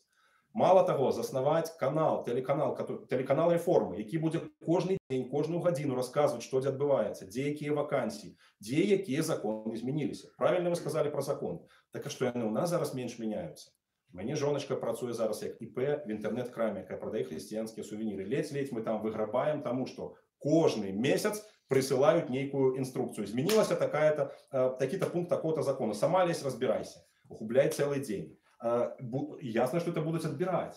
Мало того, заснаваць канал, телеканал реформы, які будзе кожны дзень, кожную гадзіну расказваць, што дзе адбываецца, дзе якія вакансіі, дзе якія законы змяніліся. Правильно вы сказали про закон. Так а што яны у нас зараз менш мяняюцца? Мяне жоначка працуе зараз як ІП в інтэрнэт-краме, якая прадае хрысціянскія сувеніры. Ледзь-ледзь мы там выграбаем, таму што кожны месяц присылают некую инструкцию. Изменилась такая-то, такие-то пункт такого-то закона. Сама лезь, разбирайся. Углубляй целый день. Ясно, что это будут отбирать.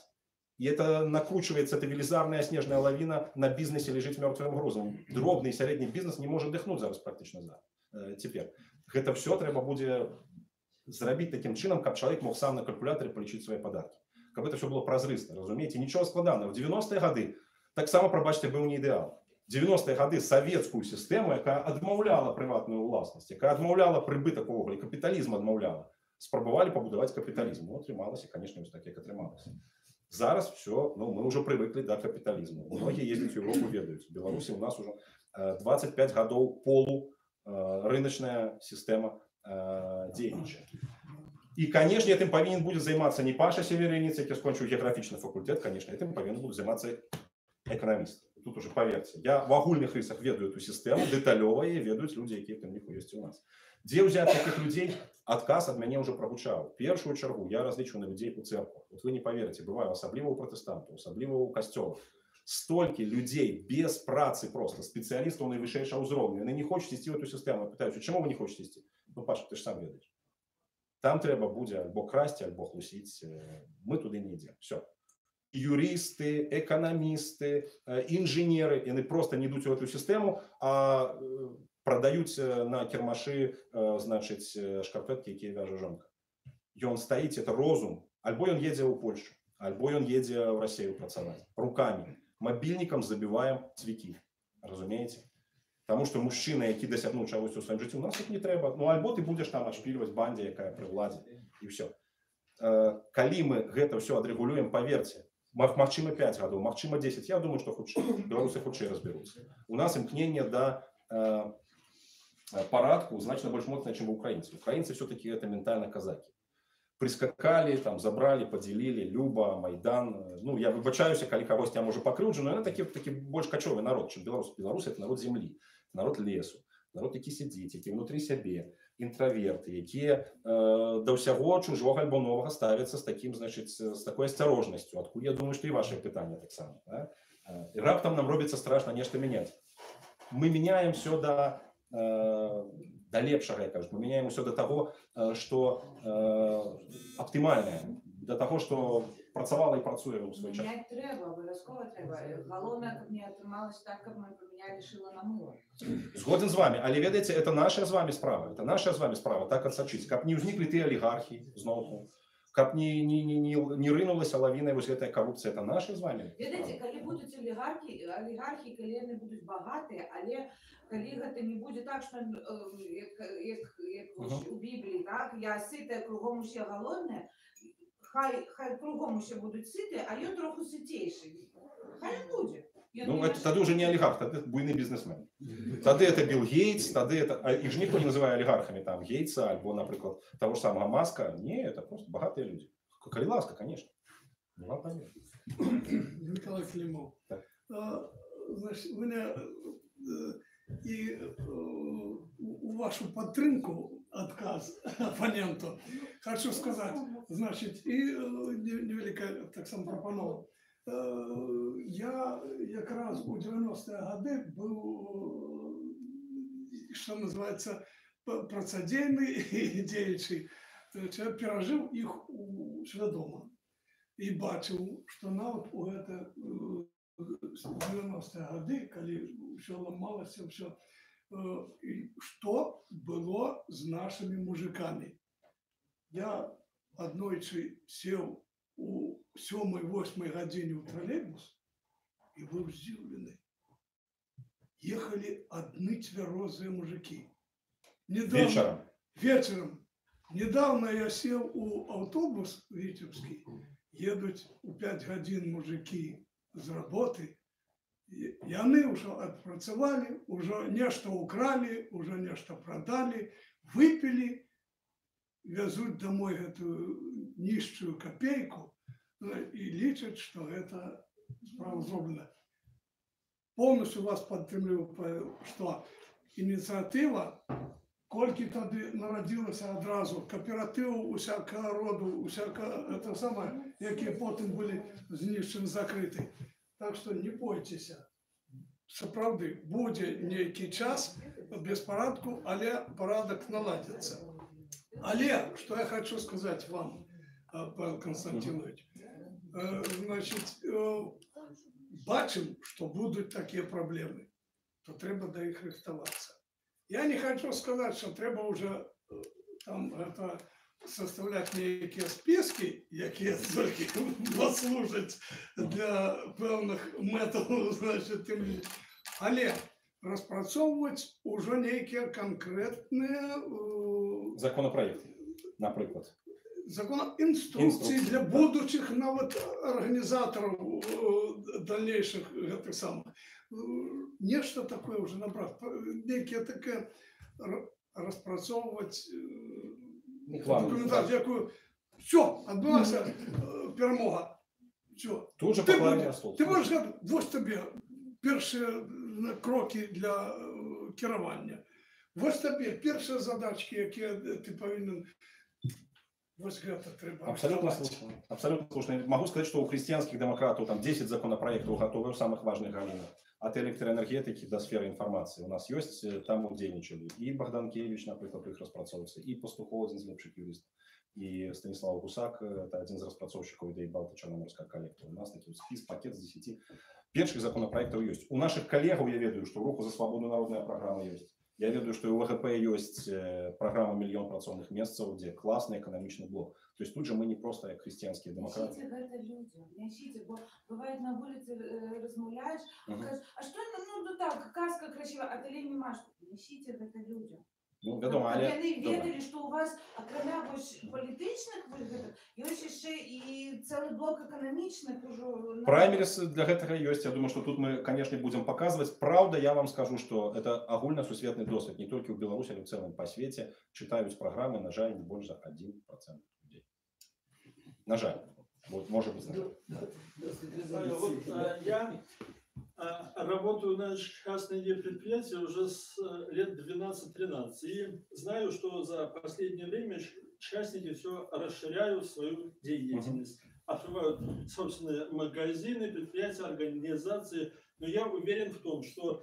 И это накручивается, эта велизарная снежная лавина на бизнесе лежит мертвым грузом. Дробный и средний бизнес не может дыхнуть зараз практично теперь. Это все треба будет зробить таким чином, как человек мог сам на калькуляторе полечить свои подарки. Как это все было прозрыстно, разумеете? Ничего складного. В 90-е годы так само, пробачьте, был не идеал. 90-е годы советскую систему, яка адмаўляла прыватную ўласнасць, яка адмаўляла прыбытак увогуле, капіталізм адмаўляла, спрабавалі пабудаваць капіталізм. Ну, атрымалася, конечно, вось так, як атрымалася. Зараз все, ну, мы уже привыкли до капіталізму. Многие ездят в Европу, ведаюць. В Беларуси у нас уже 25 гадоў полу рыночная система дзейнічае. И, конечно, этим повинен будет заниматься не Паша Северинец, який скончил географичный факультет, конечно, этим повинен будет заниматься экономист. Тут уже поверьте, я в агульных рисах ведаю эту систему, деталёва и ведаюць люди, якія там ліку есть у нас. Дзе ўзяць таких людей? Отказ от мяне уже прогучаў. Першую чаргу я разлічу на людей у церквах. Вот вы не поверите, бываю, особливо у протестантов, особливо у костелов. Столько людей без працы просто, специалистов наивысшейшего уровня. Они не хочет вести в эту систему. Я пытаюсь, чему вы не хочете вести? Ну, Паша, ты же сам ведаешь. Там треба будзе альбо красці, альбо хлусіць. Мы туды не ідзем. Все. Юристы, экономисты, инженеры, яны просто не ідуць у эту систему, а продаюць на кірмашы, значыць, шкарпеткі, якія вяжа жонка. Ён стаіць, это розум. Альбо ён едзе ў Польшу, альбо ён едзе ў Россию працаваць. Руками, мобильником забиваем цвікі. Разумеете? Потому что мужчина, які досягнуў чагось у сваім жыцці, у нас тут не трэба. Ну, альбо ты будешь там адшпільваць бандзе, якая пры владзе, і все. Калі мы гэта все адрэгулюем, поверьте, магчыма 5 гадоў, магчыма 10. Я думаю, что хутчэй. Беларусы хутчэй разберутся. У нас імкненне да парадку значно больше моцнае, чем у украинцев. Украинцы все-таки это ментально казаки. Прискакали, там, забрали, поделили, Люба, Майдан. Ну, я выбачаюся, калі кагось я можа пакрыўджу, но это такі больш качовы народ, чым беларусы. Беларусы — это народ земли, народ лесу, народ, які сядзіць, які внутри сябе, интроверты, якія да ўсяго чужого альбо новага ставяцца з таким, значит, з такой асцярожнасцю. Адкуль, я думаю, что и ваше пытанне таксама. Да? И раптам нам робіцца страшно нешта менять. Мы меняем все до да лепшага, я кажу, мы меняем все до того, что оптимальное, до того, что працавала і працуе ў свой час. Міняць трэба, абавязкова трэба. Галоўнае, каб не атрымалася так, каб мы памянялі шыла на мыло. Згоден з вами, але ведаеце, это наша з вами справа, это наша з вами справа так адсачыць, каб не ўзніклі тыя алігархі зноўку, каб не рынулася лавінай вось гэтая коррупцыя, это наша з вами. Ведаеце, калі будуць алігархі, калі яны будуць багатыя, але калі гэта не будзе так, што як у Бібліі, так, я сытая, кругом усе галодныя, хай кругом усе будуць сытыя, а ён троху сыцейшы. Хай ён будзе. Ну, это тады уже не олигарх, тады буйны бизнесмен. Тады это Билл Гейтс, тады это... Их же никто не называет олигархами, там, Гейтса, альбо, например, того же самого Маска. Не, это просто богатые люди. Коли ласка, конечно. Не вам понять. Николай Климов. Значит, мене і у вашу підтримку, отказ оппоненту, хочу сказати, значить, і невелика так само пропонова. Я якраз у 90-ті роки був, що називається, працадійний і діючий. Тобто я пережив їх свідомо. І бачив, що навіть у 90-ті роки, коли все ламалося, все, що було з нашими мужиками. Я однойчі сів у 7-8 годині в троллейбус и был здивленный. Ехали одни тверозые мужики. Недавно, вечером. Недавно я сел у автобус Витебский, едут у 5 годин мужики с работы, и они уже отпрацевали, уже нечто украли, уже нечто продали, выпили, везут домой эту нищую копейку и лечат, что это справа зроблено. Полностью вас подтримую, что инициатива, кольки тоді народилася одразу, кооперативу усякого роду, усякого, це саме, які потім були знищені, закриті. Так що не бойтеся. Справді, буде некий час без порядку, але порядок наладиться. Але, що я хочу сказати вам, Павел Константинович, значить, бачимо, що будуть такі проблеми, то треба до їх рихтуватися. Я не хочу сказати, що треба вже там это, составляти некие списки, які тільки послужать для певних методів, значить, але розпрацьовувати вже некие конкретні законопроекти, наприклад. Инструкции для будущих организаторов дальнейших этих самых. Нечто такое уже набрать, некие такие распрацовывать документацию, якую все, отбылася перемога. Все. Тут же ти можеш сказати, ось тобі перші кроки для керування. Ось тобі перші задачки, які ти повинен. Абсолютно слушно. Абсолютно слушно. Могу сказать, что у христианских демократов там 10 законопроектов готовы в самых важных галинах. От электроэнергетики до сферы информации. У нас есть, там удельничали. И Богдан Кевич, например, их распрацовывается, и Пастухов, один из лепших юристов, и Станислав Гусак, это один из распрацовщиков идеи Балто-Черноморская коллектора. У нас такой спис, пакет с 10 первых законопроектов есть. У наших коллегов я ведаю, что в Руку за свободу народная программа есть. Я ведаю, что и у ВГП есть программа «Миллион працовных месяцев», где классный экономичный блок. То есть тут же мы не просто христианские демократы. Нящите гэта людям, нящите, бо бывает на улице размовляешь, кажешь, а что ну так, казка красивая, а ты лень Машку, нящите гэта людям. Ну, вядома, але... Яны ведалі, што у вас, акрамя палітычных выгадаў, ёсць яшчэ і цэлы блок эканамічных ужо... Праймерис для гэтага ёсць. Я думаю, что тут мы, конечно, будем показывать. Правда, я вам скажу, что это агульнасусветны досвед. Не только в Беларуси, але в целом по свете. Читаюць программы, на жаль, не больше за 1% людей. На жаль. Вот, может быть, на жаль. Я работаю на частные предприятия уже с лет 12-13 и знаю, что за последнее время частники все расширяют свою деятельность, открывают собственные магазины, предприятия, организации. Но я уверен в том, что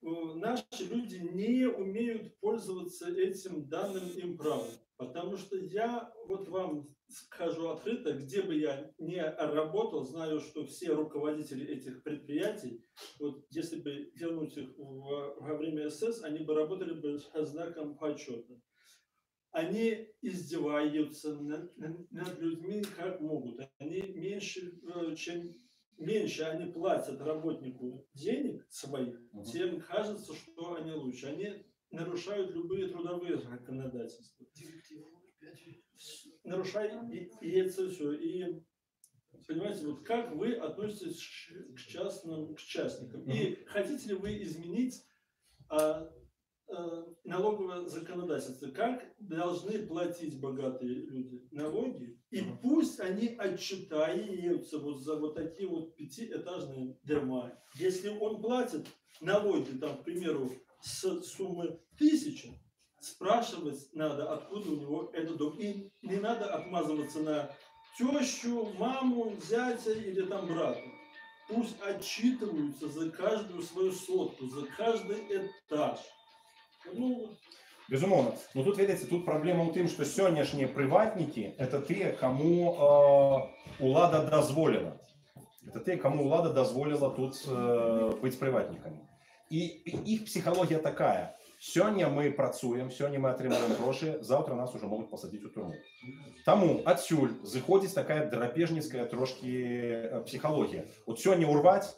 наши люди не умеют пользоваться этим данным им правом. Потому что я вот вам скажу открыто, где бы я не работал, знаю, что все руководители этих предприятий, вот если бы вернуть их во время СС, они бы работали бы со знаком почета. Они издеваются над людьми как могут. Они меньше они платят работнику денег своих, тем кажется, что они лучше. Они нарушают любые трудовые законодательства. Нарушают и это все. И понимаете, вот как вы относитесь к частникам? И хотите ли вы изменить налоговое законодательство? Как должны платить богатые люди налоги? И пусть они отчитаются вот за вот такие вот пятиэтажные дома. Если он платит налоги, там, к примеру, с суммы 1000, спрашивать надо, откуда у него этот дом. И не надо отмазываться на тещу, маму, зятя или там брата. Пусть отчитываются за каждую свою сотку, за каждый этаж. Ну, безумоўна. Ну тут ведаеце, тут праблема ў тым, што сённяшнія прыватнікі это тыя, каму улада дазволена. Это тыя, каму улада дазволила тут быць прыватнікамі. І іх псіхалогія такая: сёння мы працуем, сёння мы атрымаем грошы, заўтра нас уже могуць пасадзіць у турму. Таму адсюль зыходзіць такая драпежніцкая трошкі псіхалогія. От сёння урваць,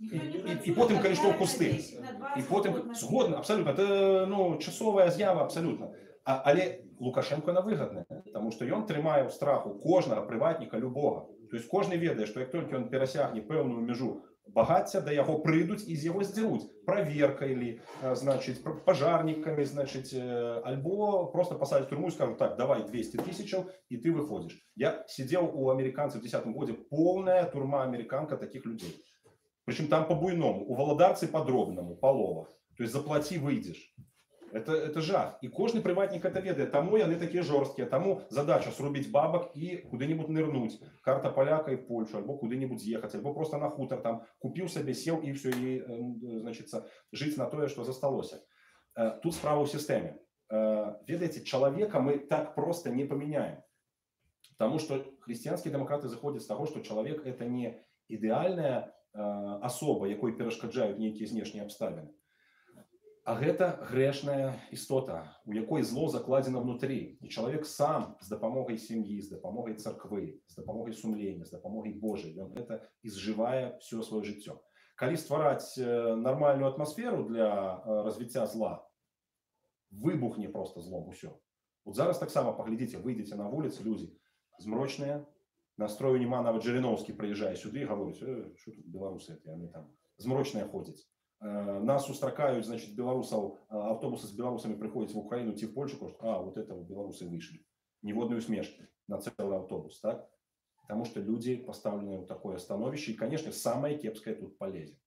і потым, калі што, ў кусты. І потым, згодна, абсалютна, это ну, часовая з'ява, абсалютна. Але Лукашенко на выгадная, таму што ён трымае ў страху кожнага прыватніка любога. То есть кожны ведае, што як толькі ён перасягне пэўную мяжу багацця, да яго прыйдуць і з яго здзяруць праверкай или, значит, пажарнікамі, значит, альбо просто пасадзяць турму і скажут: так, давай 200 000 і ты выходзіш. Я сидел у американцев в 2010 году, полная турма американка таких людей. Причем там по-буйному, у Володарцы по-дробному, по ловах. То есть заплати, выйдешь. Это жах. И кожный приватник это ведает. Тому они такие жесткие. Тому задача срубить бабок и куда-нибудь нырнуть. Карта поляка и Польшу, альбо куда-нибудь ехать, альбо просто на хутор там купил себе, сел и все, и, значит, жить на то, что засталося. Тут справа в системе. Ведаете, человека мы так просто не поменяем. Потому что христианские демократы заходят с того, что человек это не идеальная особа, якой перашкаджаюць нейкія знешнія абставіны. А гэта грэшная істота, у якой зло закладзена внутрі. І чалавек сам з дапамогай сям'і, з дапамогай царквы, з дапамогай сумлення, з дапамогай Божай, ён гэта ізжывае всё сваё жыццё. Калі ствараць нармальную атмасферу для развіцця зла, выбухне просто злом усё. Вот зараз таксама паглядзіце, выйдзеце на вуліцы, людзі змрочныя, настрою нема, нават Жириновский приезжает сюда и говорит: что тут белорусы, они там змрочные ходят. Нас устракают, значит, белорусов, автобусы с белорусами приходят в Украину, идти в Польшу, говорят: вот это вот белорусы вышли. Неводные усмешки на целый автобус, так? Потому что люди поставлены в такое становище, и, конечно, самое кепское тут полезет.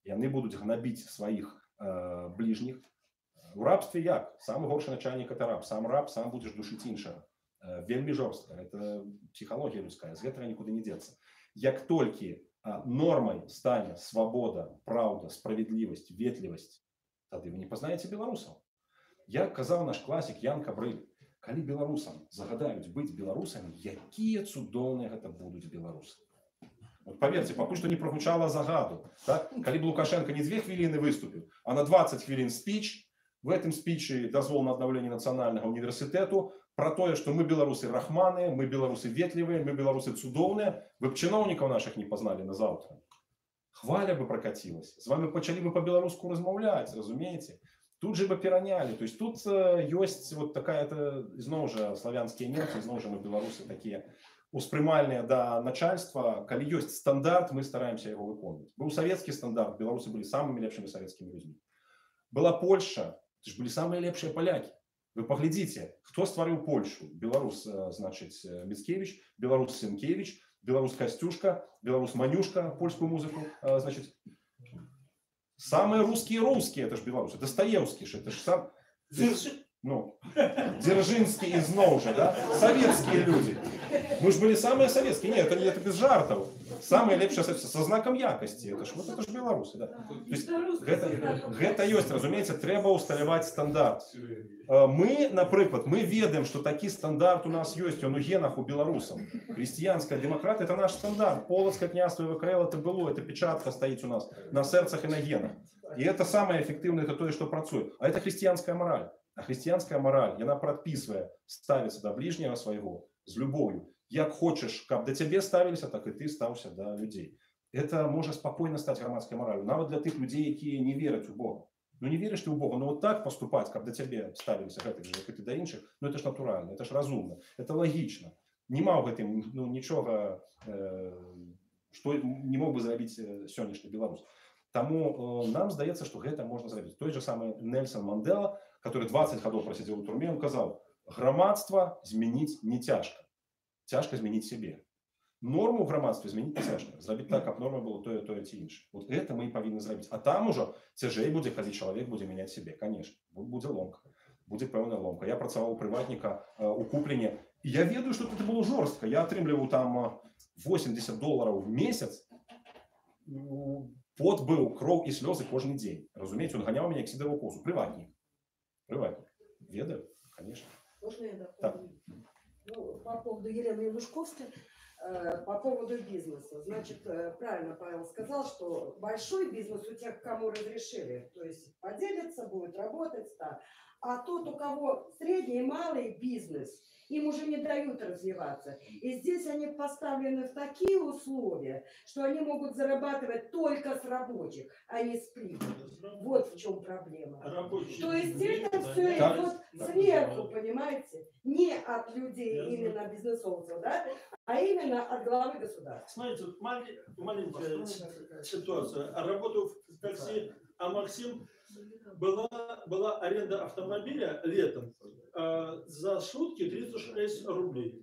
И они будут гнобить своих ближних. В рабстве як? Самый горший начальник это раб. Сам раб, сам будешь душить іншага. Вельми жестко. Это психология людская. С этого никуда не деться. Як только нормой станет свобода, правда, справедливость, ветливость, тогда вы не познаете белорусов. Я казал наш классик Ян Кабрыль: калі белорусам загадаюць быть белорусами, якія цудоўныя гэта будуць белорусы. Вот поверьте, пока что не прогучала загаду. Так? Калі б Лукашенко не 2 хвилины выступил, а на 20 хвилин спич, в этом спиче дозвол на обновление национального университету, про то, что мы белорусы рахманы, мы белорусы ветливые, мы белорусы цудоўные, вы бы чиновников наших не познали на завтра. Хваля бы прокатилась, с вами почали бы по-белоруску размовлять, разумеете? Тут же бы пераняли. То есть тут есть вот такая-то, зноў жа, славянские немцы, зноў жа мы белорусы такие успрымальныя до начальства. Калі есть стандарт, мы стараемся его выполнить. Был советский стандарт, белорусы были самыми лепшими советскими людьми. Была Польша, это же были самые лепшие поляки. Вы поглядите, кто створил Польшу? Белорус, значит, Мицкевич, белорус Сенкевич, белорус Костюшка, белорус Манюшка, польскую музыку, значит. Самые русские, это же белорусы. Достоевский, это же сам... Ну, Дзержинский и зноў жа, да? Советские люди. Мы ж были самые советские. Нет, это без жартов. Самые лепшие со знаком якости. Это ж белорусы, да? То есть, гэта ёсць, разумеется, трэба усталяваць стандарт. Мы, например, мы ведаем, что такі стандарт у нас есть, он у генах у белорусов. Христианская демократия — это наш стандарт. Полоцкое княство и ВКЛ — это было, это печатка стоит у нас на сердцах и на генах. И это самое эффективное, это то, что працует. А это христианская мораль. А христианская мораль, она предписывает ставиться до ближнего своего с любовью. Як хочешь, как до тебе ставились, так и ты ставься до людей. Это может спокойно стать громадской моралью. Нават для тех людей, которые не верят в Бога. Ну не веришь ты в Бога, но вот так поступать, как до тебе ставились, как и до інших, ну это ж натурально, это ж разумно, это логично. Нема в этом ничего, что не мог бы зрабіць сённяшні беларус. Тому нам здаецца, что гэта можно зрабіць. Той же самый Нельсон Мандела, который 20 годов просидел в турме, он сказал: громадство изменить не тяжко, тяжко изменить себе. Норму в громадстве изменить не тяжко. Зрабіць так, как норма было тое ці інше. Вот это мы и повинны зрабіць. А там уже цяжэй будзе, калі чалавек будзе мяняць себе, конечно. Будзе ломка. Будзе пэўная ломка. Я працаваў у прыватніка у купленні. И я ведаю, что это было жорстка. Я атрымліваў там $80 в месяц. Пот был, кровь и слезы каждый день. Разумеете, он гонял меня к сидову козу. Приватник. Приватник. Ведаю, конечно. Можно я дополню? Ну, по поводу Елены Янушковской, по поводу бизнеса. Значит, правильно Павел сказал, что большой бизнес у тех, кому разрешили. То есть поделиться, будет работать. Да. А тот, у кого средний и малый бизнес, им уже не дают развиваться. И здесь они поставлены в такие условия, что они могут зарабатывать только с рабочих, а не с прибыли. Вот в чем проблема. То есть это все идет сверху, понимаете? Не от людей, именно бизнесовцев, да? А именно от главы государства. Смотрите, маленькая ситуация. Работаю в такси, а Максим... Была аренда автомобиля летом за сутки 36 рублей.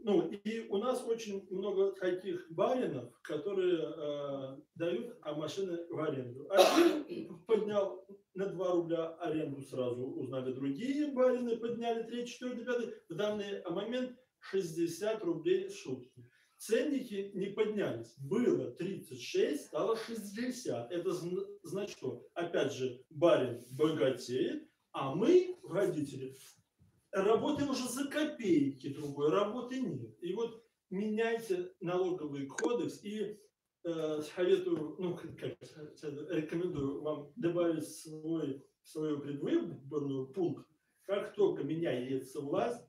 Ну и у нас очень много таких баринов, которые дают машины в аренду. Один поднял на 2 рубля аренду, сразу узнали другие барины, подняли 3, 4, 5. В данный момент 60 рублей в сутки. Ценники не поднялись. Было 36, стало 60. Это значит, что, опять же, барин богатеет, а мы, родители, работаем уже за копейки, другой работы нет. И вот меняйте налоговый кодекс и советую, ну, рекомендую вам добавить свою предвыборную пункт. Как только меняется власть,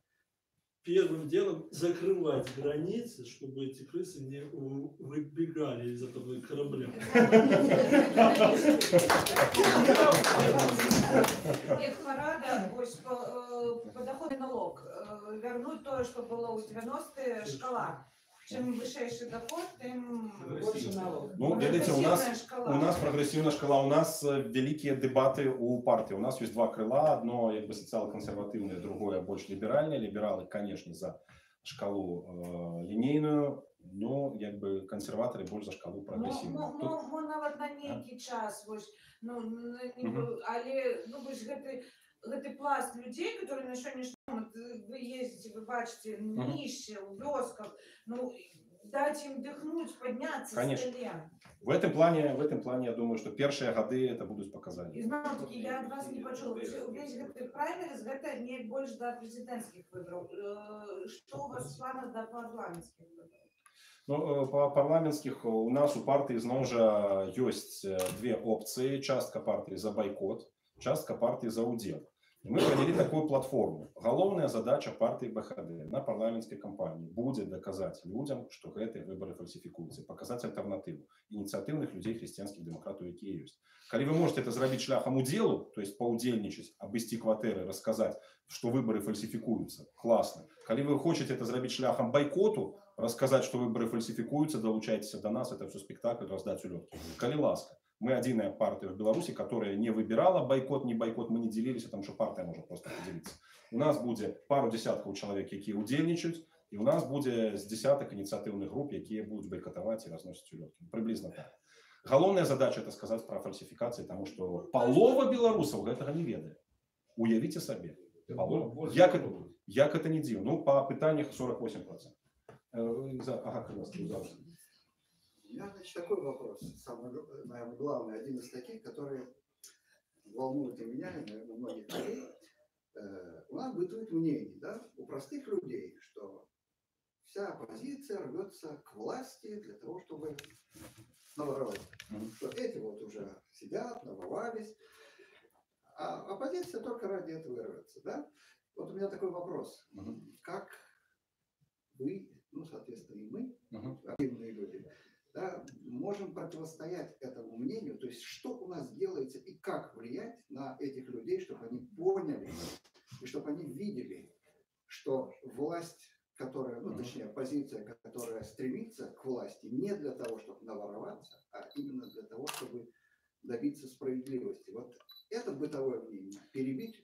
первым делом закрывать границы, чтобы эти крысы не выбегали из этого корабля. Их порада, подоходный налог, вернуть то, что было у 90-е, шкала. Чем вышейший доход, тем больше налог. Ну, видите, у нас прогрессивная шкала, у нас великие дебаты у партии. У нас есть 2 крыла, одно как бы социал-консервативное, другое больше либеральное. Либералы, конечно, за шкалу линейную, но как бы консерваторы больше за шкалу прогрессивную. Ну, нават на некий час, але, ну, гэты пласт людей, которые на сённяшні момент вы ездите, вы бачите нішча у вёсках, ну, дать им дыхнуть, подняться. Конечно. С колен. В этом плане я думаю, что первые годы это будут показания. И знову-таки, я от вас не почула. Увесь гэты праймерис, гэта не больш да прэзідэнцкіх выбараў. Што у вас в планах да парламенцкіх выбараў? Ну, по парламентских у нас у партии зноў жа есть 2 опции. Частка партии за бойкот, частка партии за удел. И мы приняли такую платформу. Главная задача партии БХД на парламентской кампании будет доказать людям, что эти выборы фальсификуются, показать альтернативу инициативных людей, христианских демократов, которые есть. Коли вы можете это сделать шляхом уделу, то есть поудельничать, обвести квартиры, рассказать, что выборы фальсификуются, классно. Коли вы хотите это сделать шляхом бойкоту, рассказать, что выборы фальсификуются, долучайтесь до нас, это все спектакль, раздать улетки. Коли ласка. Мы единая партия в Беларуси, которая не выбирала бойкот, не бойкот, мы не делились, потому что партия может просто поделиться. У нас будет пару десятков человек, которые удельничают, и у нас будет с десяток инициативных групп, которые будут бойкотовать и разносить улетки. Приблизно так. Главная задача это сказать про фальсификации, потому что полова белорусов этого не ведает. Уявите себе. Як это не дивно? Ну, по питаниях 48%. Ага, как раз, пожалуйста. У меня, значит, такой вопрос, самый, наверное, главный, один из таких, который волнует и меня, и, наверное, многих людей. У нас бытует мнение, да, у простых людей, что вся оппозиция рвется к власти для того, чтобы наворовать. Что эти вот уже сидят, наворовались, а оппозиция только ради этого и рвется, да? Вот у меня такой вопрос. Как вы, ну, соответственно, и мы, активные люди, да, можем противостоять этому мнению, то есть что у нас делается и как влиять на этих людей, чтобы они поняли и чтобы они видели, что власть, которая, ну, точнее, оппозиция, которая стремится к власти не для того, чтобы навороваться, а именно для того, чтобы добиться справедливости. Вот это бытовое мнение. Перебить.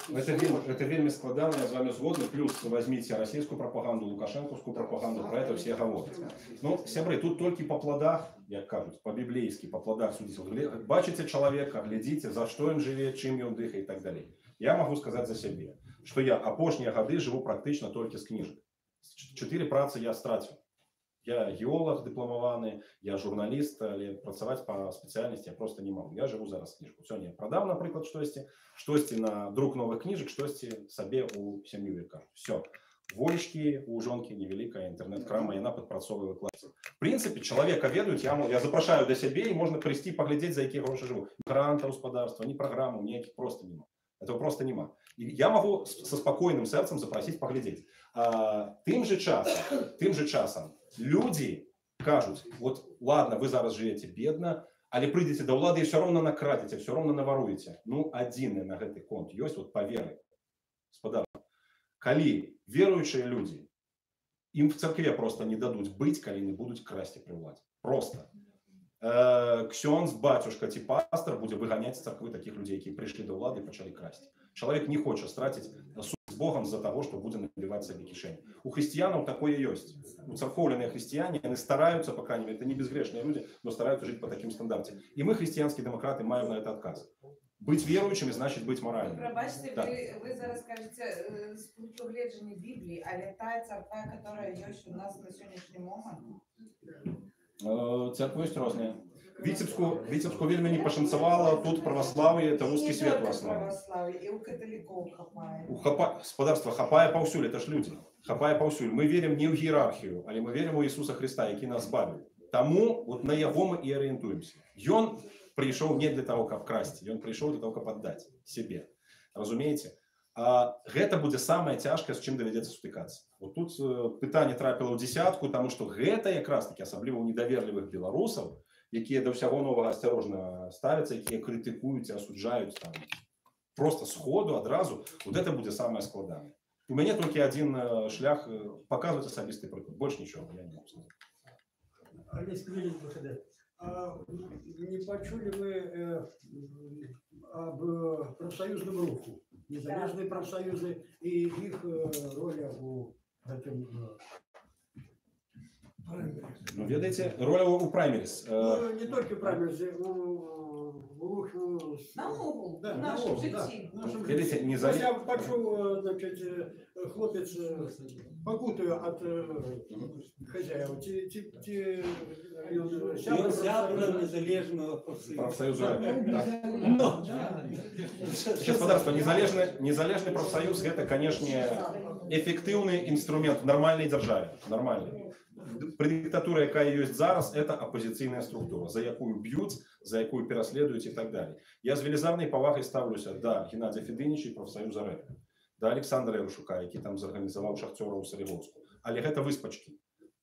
Это вельми складано, я з вами згоден. Плюс возьмите российскую пропаганду, лукашенковскую пропаганду, про это все говорят. Ну, сябры, тут только по плодах, як кажуть, по-библейски, по плодах судите. Бачите человека, глядите, за что он живет, чем он дыхает и так далее. Я могу сказать за себя, что я апошние годы живу практично только с книжек. 4 працы я стратил. Я геолог дипломований, я журналіст, але працювати по спеціальності я просто не можу. Я живу зараз книжку. Сьогодні я продав, наприклад, щось на друк нових книжек, щось собі у сім'ю відкажу. Все. Волечки у жонки невеликая интернет-крама, и она подпрацовывает классе. В принципе, человека ведают, я запрошаю до себе, и можно прийти, поглядеть, за какие гроши живу. Гранта господарства, ни программу, никаких просто нема. Этого просто нема. И я могу со спокойным сердцем запросить поглядеть. Тим же часом люди кажуть, вот ладно, вы зараз живете бедно, але прийдете до влади и все равно накрадете, все равно наворуете. Ну, один на гэты конт есть, вот по вере. Спадарства. Калі верующие люди, им в церкве просто не дадут быть, калі не будут красть при владе. Просто. Ксёнз, батюшка, пастор будет выгонять из церквы таких людей, которые пришли до влады и начали красть. Человек не хочет тратить суд с Богом за того, что будет набивать себе кишень. У христиан такое есть. У церковленные христиане, они стараются, по крайней мере, это не безгрешные люди, но стараются жить по таким стандартам. И мы, христианские демократы, маем на это отказ. Быть верующими значит быть моральным. Пробачте, да. ви зараз кажете з пункту гледження Біблії, але та церква, яка є у нас на сьогоднішній момент? Церква есть разные. Витебску вельми не пошанцевало, тут православие, это русский свет в основном. Православие, и у католиков хапає. Господарство хапає паўсюль, это ж люди. Хапає паўсюль. Мы верим не в иерархию, але мы верим у Иисуса Христа, який нас збавив. Тому вот на Яго мы и ориентуемся. Он пришел не для того, как красти, он пришел для того, как отдать себе. Разумеете? Гэта будзе самае цяжкае, з чым давядзецца сутыкацца. Вот тут пытанне трапіла ў дзесятку, таму што гэта якраз таки асабліва ў недаверлівых беларусаў, якія да ўсяго новага асцярожна ставяцца, якія крытыкуюць і асуджаюць там просто сходу адразу. Вот это будзе самае складанае. У мяне толькі адзін шлях паказваць асабісты прыклад. Больш нічога я не могу сказаць. Не почули вы об профсоюзном руху? Незалежные профсоюзы и их роль у этом... Ну, ведаете, роль у праймерис. Ну, не только праймерис, у руху... Да, в нашем житті. Видите, незалежно... Я почув, значит, хлопец покутую от хозяева. Незалежного профсоюза. Господарство, незалежный профсоюз – это, конечно, эффективный инструмент в нормальной державе. Нормальный. При диктатуре, якая есть зараз, это оппозиционная структура, за якую бьют, за якую переследуют и так далее. Я с велизарной повагой ставлюся до Геннадия Федынича и профсоюза РЭП, до Александра Ярушука, який там зорганізував шахтера у Солігорську. Але гэта выспачки.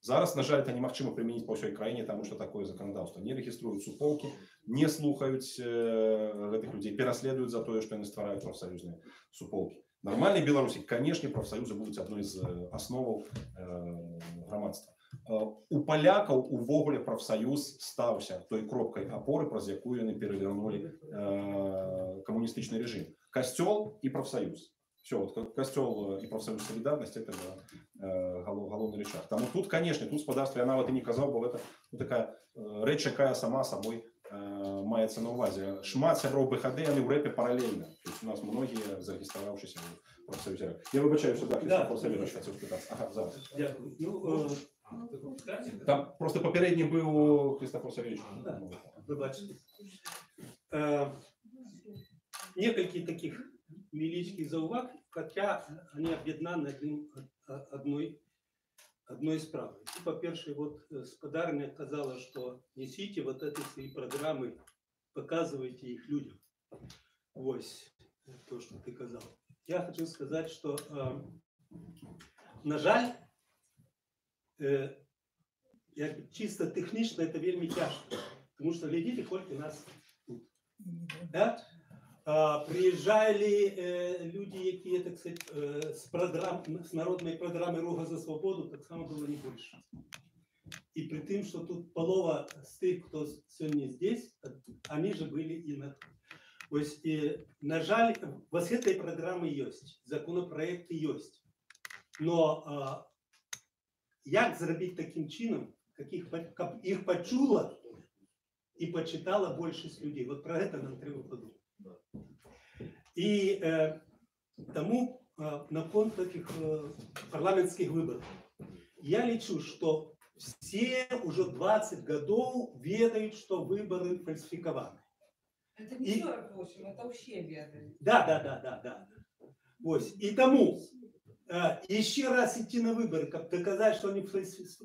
Зараз, на жаль, это немагчыма применить по всей краине, тому что такое законодательство. Не региструют суполки, не слухают этих людей, переследуют за то, что они стварают профсоюзные суполки. В нормальной Беларуси, конечно, профсоюзы будут одной из основ громадства. У палякаў увогуле профсоюз стаўся той кропкай опоры, праз якую яны перавернули коммунистичный режим. Костёл и профсоюз. Все, вот костёл и профсоюз солидарность это галоўны рычаг. Тому тут, конечно, тут господарство, я нават и не казаў, бо это такая рэч, якая сама собой маецца на ўвазе. Шмат сяброў БХД, яны ў рэпе паралельна. То есть у нас многія зарэгістраваўшыся ў прафсаюзе. Я выбачаюся, да, Христофор Савельевич хацеў спытацца. Ага, зараз. Там просто папярэдні быў Христофор Савельевич. Вибачте. Некалькі таких невеличких зауваг, хотя они об'єднані одной справой. По-перше, вот Спадарня казала, что несите вот эти свои программы, показывайте их людям. Вот то, что ты казал. Я хочу сказать, что, на жаль, чисто технично это вельми тяжко, потому что глядите, сколько нас тут. Да? Приїжджали люди, які, так сказать, з народної програми «Руга за свободу», так само було не більше. І при тим, що тут полова з тих, хто сьогодні здесь, вони же були і на... Ось, на жаль, у вас цієї програми є, законопроекти є. Но як зробити таким чином, щоб їх почула і почитала більшість людей? От про це нам треба подумати. И тому на фон таких парламентских выборов я лечу, что все уже 20 годов ведают, что выборы фальсификованы. Это не 48, это вообще ведают. Да. Вот. И тому еще раз идти на выборы, как доказать, что они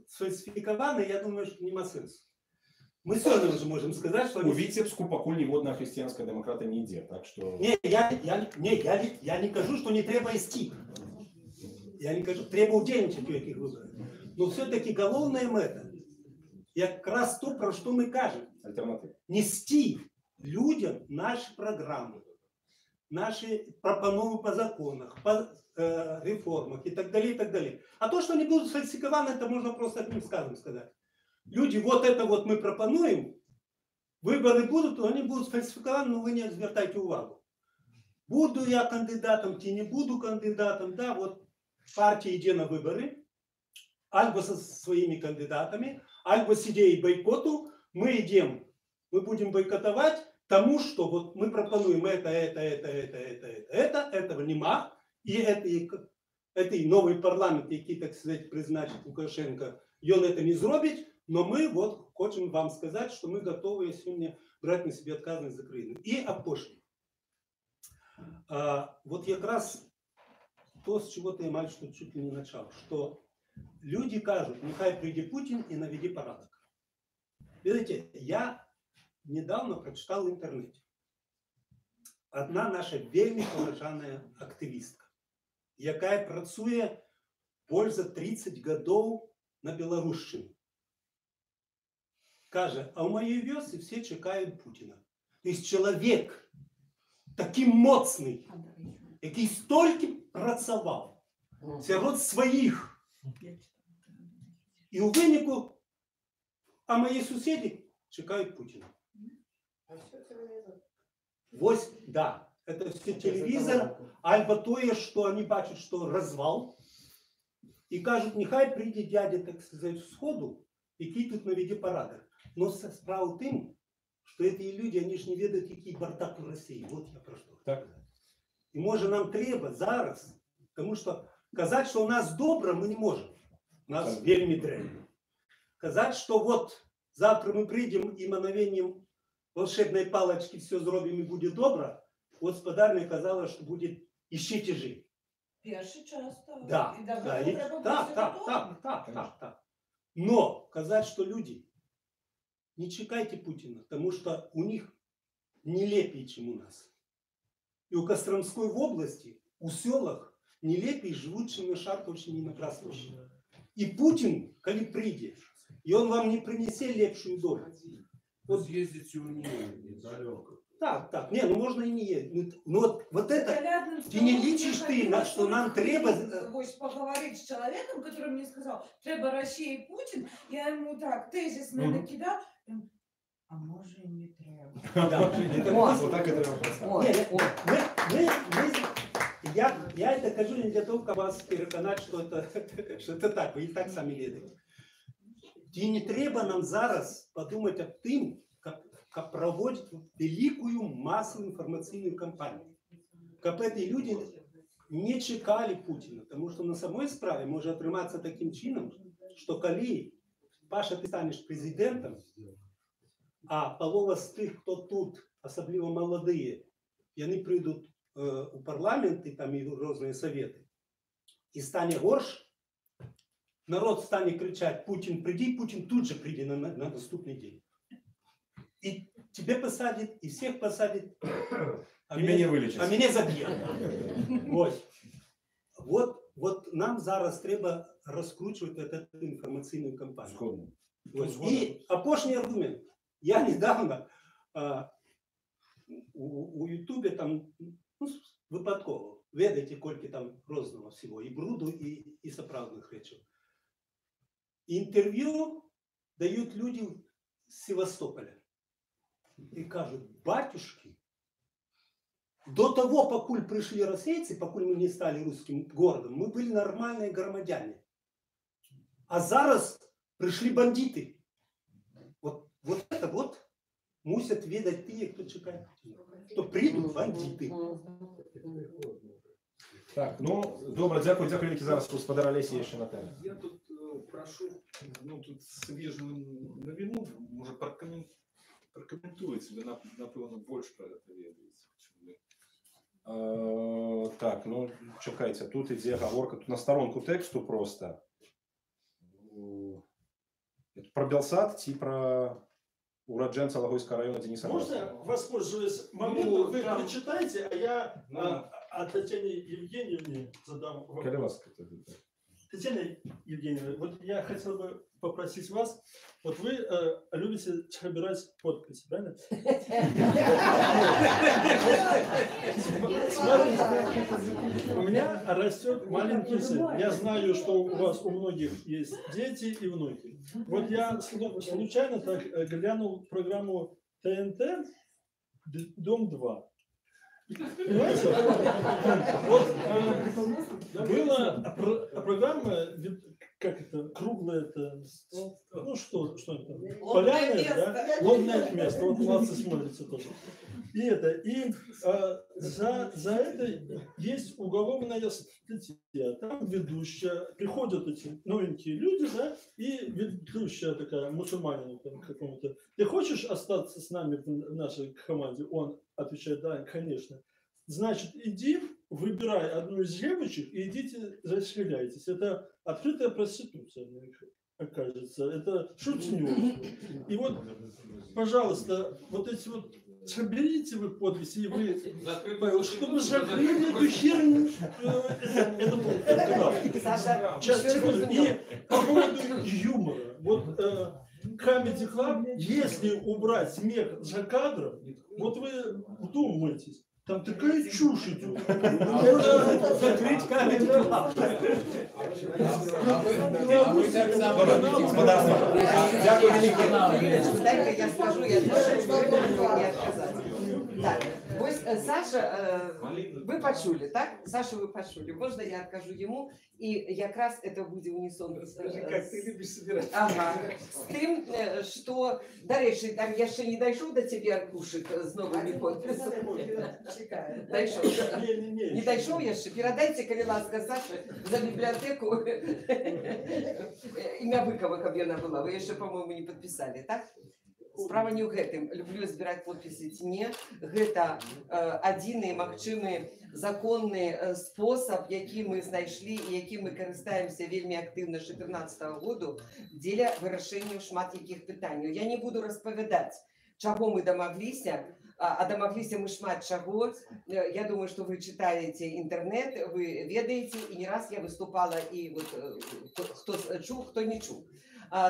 сфальсификованы, я думаю, что нема сенсу. Мы сегодня уже можем сказать, что... У Витебску покуль ніводна християнська демократа не йде, так что... Я не кажу, что не треба идти. Я не кажу, треба удельничать у этих выборах. Но все-таки головная мета, как раз то, про что мы кажем. Альтернатива. Нести людям наши программы, наши пропановы по законах, по реформах и так далее, и так далее. А то, что они будут сфальсификованы, это можно просто одним сказом сказать. Люди, вот это вот мы пропонуем, выборы будут, но они будут сфальсификованы, но вы не звертайте увагу. Буду я кандидатом, чи не буду кандидатом, да, вот партия идет на выборы, альбо со своими кандидатами, альбо с идеей бойкоту, мы идем, мы будем бойкотовать тому, что вот мы пропонуем этого нема, и этой новый парламент, який, так сказать, призначит Лукашенко, и он это не зробить. Но мы вот хотим вам сказать, что мы готовы сегодня брать на себя ответственность за Украину. И опошли. Вот как раз то, с чего ты, мальчик, чуть ли не начал, что люди кажут, нехай приди Путин и наведи порядок. Видите, я недавно прочитал в интернете. Одна наша вельми поважана активістка, яка працює більше за 30 годов на Білорусщині. Каже, а в моей вёсці все чекають Путіна. Тобто чоловік такий моцний, який стільки працював серед своїх. І у винику, а мої сусіди чекають Путіна. Вот, да, это все телевизор, альбо то, что они бачат, что развал, и кажут, нехай прийде дядя, так сказать, сходу, який тут наведе порядок. Но справа в тем, что эти люди, они же не ведают, який бардак в России. Вот я про что. Так. И может нам треба зараз, потому что казать, что у нас добро, мы не можем. У нас вельми древно. Казать, что вот завтра мы придем и мановением волшебной палочки все зробим и будет добро, вот Спадарня казала, что будет еще тяжелее. Перший час, так. Да, І так. Но казать, что люди, не чекайте Путина, потому что у них нелепее, чем у нас. И у Костромской в области, у селах нелепее живут, чем на Шарковщине и на Красновщине. И Путин, коли придет, и он вам не принесет лепшую долю. Вот съездите у нее недалеко. Так, не, ну можно и не ездить. Ну вот это, ты не лечишь ты, на что нам треба... Поговорить с человеком, который мне сказал, треба Россия и Путин, я ему так тезисно накидал, а может и не треба. Вот так это Я это кажу не для того, чтобы вас переконать, что это так, вы и так сами ведаете. І не треба нам зараз подумати об тим, проводить великую массовую информационную кампанию. Как эти люди не чекали Путина, потому что на самой справе может отриматься таким чином, что коли, Паша, ты станешь президентом, а полова з тих, хто тут, особливо молодые, и они придут у парламент и там и разные советы, и станет горш, народ станет кричать: Путин, приди, Путин тут же приди на наступный день. И тебе посадят, и всех посадят, И меня вылечат. А меня забьют. Вот нам зараз треба раскручивать эту информационную кампанию. И опошний аргумент. Я недавно у Ютубе там випадково, ведаете, кольки там розного всего, и бруду, и соправдных речей. Интервью дают люди с Севастополя. И кажут: батюшки, до того, покуль пришли российцы, покуль мы не стали русским городом, мы были нормальные громадяне. А зараз пришли бандиты. Вот это вот мусят ведать те, кто чекает, что придут бандиты. Так, ну, добре, дякую, велике. Зараз господар Олесі є ще на темі. Я тут прошу, ну, тут свіжу новину, може прокоментуйте, ви, напевно, більше про це ведаєте. Так, ну, чекайте, тут іде оговорка, тут на сторонку тексту просто. Это про Белсад, про уродженца Логойского района Дениса Можно я воспользуюсь моментом, вы прочитайте, а я от Татьяне Евгеньевне задам вопрос. Татьяна Евгеньевна, вот я хотел бы попросить вас, вот вы любите собирать подписи, правильно? Смотрите, у меня растет маленький сын. Я знаю, что у вас у многих есть дети и внуки. Вот я случайно так глянул программу ТНТ «Дом-2». Понимаете? Вот была программа, как это, круглое это, ну что это? Полярное, да? Лобное место. Вот молодцы, смотрится тоже. И за это есть уголовная статья. Там ведущая, приходят эти новенькие люди, да, и ведущая такая, мусульманин там какому-то: ты хочешь остаться с нами в нашей команде? Он отвечает: да, конечно. Значит, иди, выбирай одну из девочек и идите расширяйтесь. Это открытая проституция, мне кажется. Это шутнёв. И вот, пожалуйста, вот эти вот, соберите вы подписи, и вы, чтобы закрыли эту херню. И по поводу юмора. Вот Comedy Club, если убрать смех за кадром, вот вы вдумайтесь. Там такая чушь идет. Закрыть камеру. Дай-ка я скажу, я не отказать. Так, ось Саша, ви почули, так? Сашу ви почули. Можна я откажу йому, і якраз це буде унісон. Як ти любиш собирати. Ага. З тим, що, до речі, там я ще не дійшов до тебе, Аркушик, з новими підписами. Дійшов. Не дійшов я ще. Передайте, коли ласка, Саші, за бібліотеку ім'я Быкова, каб яна була. Ви ще, по-моєму, не підписали, так? Справа не ў гэтым. Люблю збіраць подпісы ці не. Гэта адзіны магчымы законны спосаб, які мы знайшлі і які мы карыстаемся вельмі актыўна з 2014 году дзеля вырашэння шмат якіх пытанняў. Я не буду распавядаць, чаго мы дамагліся, а дамагліся мы шмат чаго. Я думаю, что вы читаете интернет, вы ведаеце, і не раз я выступала, і вот хто чуў, хто не чуў.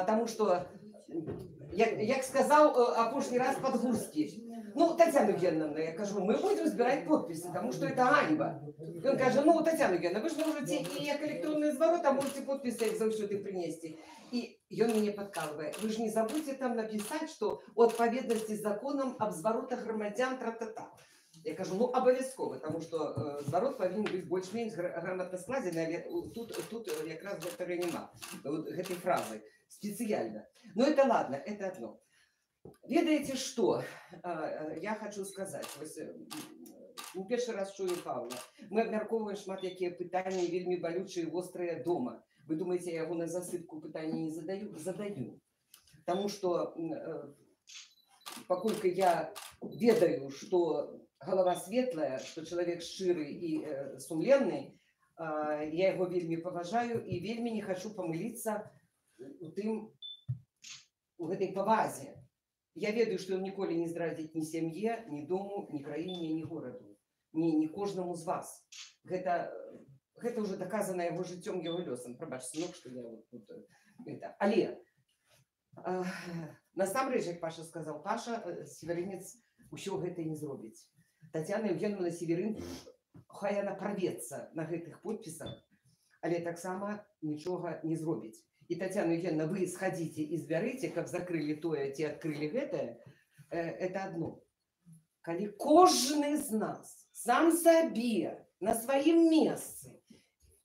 Таму што як сказав опошній раз Подгурський: ну, Тетяна Євгенівна, я кажу, ми будемо збирати підписи, тому що це ганьба. Він каже: ну, Тетяна Євгенівна, ви ж можете і як електронний зворот, а можете підписи, як завжди, принести. И он меня подкалывает: вы же не забудьте там написать, что у відповідності з законом об зворотах громадян тра-та-та. Я кажу: ну, обов'язково, тому що зворот повинен бути більш-менш грамотно складений, але тут якраз вектора нема. Вот этой фразы специально. Но это ладно, это одно. Ведаеце што, я хочу сказаць, у першы раз чую Павла. Мы абмяркоўваем шмат якія пытанні вельмі балючыя і вострыя дома. Вы думаеце, я яго на засыпку пытанні не задаю? Задаю. Таму што паколькі я ведаю, што галава светлая, што чалавек шчыры і сумленны, я яго вельмі паважаю і вельмі не хочу памыліцца у гэтай павазе. Я ведаю, што ён ніколі не здрадзіць ні сям'е, ні дому, ні краіне, ні гораду, ні кожнаму з вас. Гэта ўжо даказана яго жыццём, яго лёсам. Прабач, сынок, што я тут гэта. Але насамрэч, як Паша сказаў, Паша Северынец усё гэта не зробіць. Тацяна Евгеньевна Северын, хай яна правецца на гэтых подпісах, але таксама нічога не зробіць. И, Татьяна Евгеньевна, вы сходите и збярыце, как закрыли тое, ці открыли гэтае, это одно. Калі кожны з нас сам сабе на сваім месцы,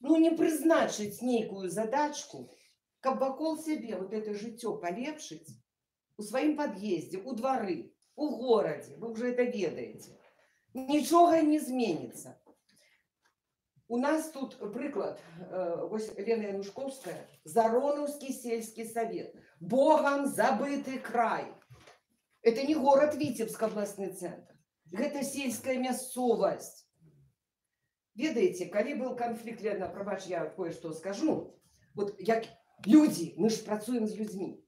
не прызначыць нейкую задачку, каб вакол сябе вот это жыццё палепшыць у сваім пад'ездзе, у двары, у горадзе, вы уже это ведаеце, нічога не зменіцца. У нас тут прыклад, вось Лена Янушковская, Зароновский сельский совет, богом забытый край. Это не город Витебск, областный центр, это сельская мясцовасць. Ведаеце, калі был конфликт, Лена, прабач, я кое-что скажу, вот як люди, мы ж працуем з людьми.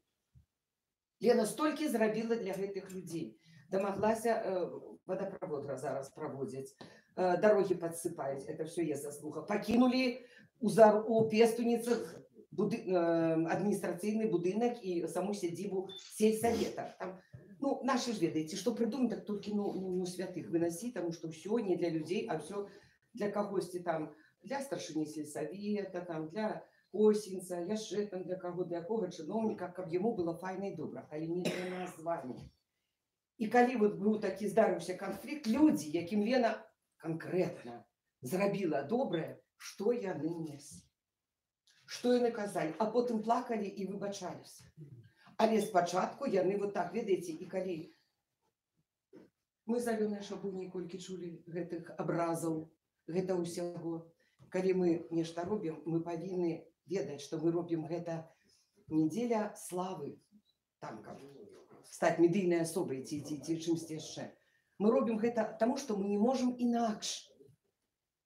Лена столькі зрабіла для гэтых людей, дамаглася водопровод зараз праводзіць. Дороги подсыпают, это все есть заслуга. Покинули у Пестуницах административный будинок и саму сядзібу сельсовета. Там, наши ж ведаете, что придумать, так только святых выносить, потому что все не для людей, а все для когось там, для старшини сельсовета, там, для Косинца, яшчэ там для кого чиновника, каб ему было файна и добра, але не для нас с вами. И калі вот быў такі здарыўся конфликт, люди, яким Лена конкретно зрабіла добрае, што яны неслі, што яны казалі, а потым плакалі і выбачаліся. Але спачатку яны вот так, ведаеце, і калі мы з Алёнай Шабуней колькі чулі гэтых абразаў, гэта ўсяго, калі мы нешта робім, мы павінны ведаць, што мы робім гэта не дзеля славы, там, каб стаць медыйнай асобай ці чымсьці яшчэ. Мы робим это потому, что мы не можем инакше.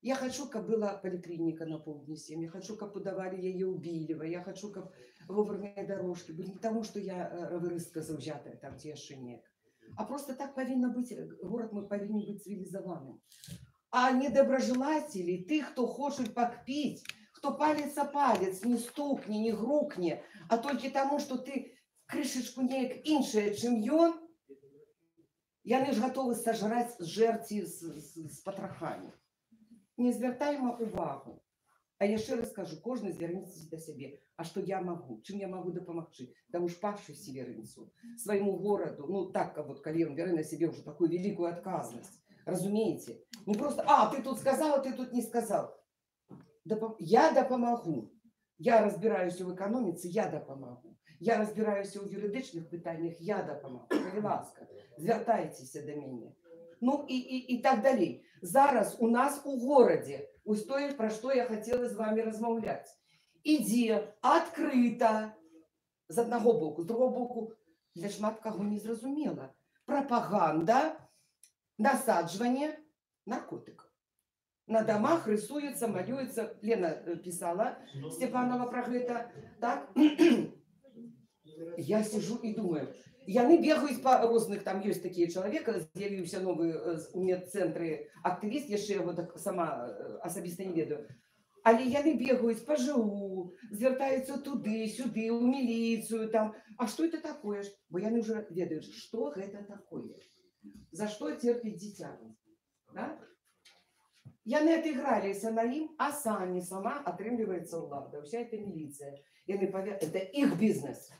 Я хочу, как была поликлиника на Полдні 7, я хочу, как подавали ее у Билева, я хочу, как выборные дорожки были. Не потому, что я роверистка завзятая, там те шинек. А просто так повинно быть, город мы повинен быть цивилизованным. А недоброжелатели, ты, кто хочет покпить, кто палец о палец, не стукни, не грукни, а только тому, что ты крышечку неяк іншая, чым ён, яны ж готовы сожрать жерці з патрахамі. Не звяртайма увагу. А яшчэ раз скажу, кожны звярніцца да сябе. А што я магу? Чым я магу дапамагчы? Таму ж Пашу Северынцу, свайму гораду, так, вот, калі ён бярэ на сябе ўжо такую великую адказнасць. Разумееце? Не просто, ты тут сказал, ты тут не сказал. Я дапамагу. Я разбираюсь в экономице, я дапамагу. Я разбираюсь в юридичных пытаниях, я дапамагу. Калі ласка, звяртайцеся да мяне. И так далее. Зараз у нас у городе, ось тое, про что я хотела з вами размаўляць, ідзе адкрыта з аднаго боку, з другого боку, для шмат каго незразумела. Пропаганда насаджвання наркотиков. На домах рисуется, малюется. Лена писала, Степанова про гэта. Так? Я сижу и думаю, яны бегают по розных, там есть такие человека, з'явіўся новый у медцэнтры актывіст, яшчэ яго так сама асабіста не ведаю. Але яны бегают по ЖУ, звяртаюцца туды, сюды, у милицию там. А что это такое? Бо яны уже ведают, что это такое. За что терпит дитя. Да? Яны отыграліся на ім, а самі сама атрымліваецца ўлада. Вся эта милиция. Это их бизнес.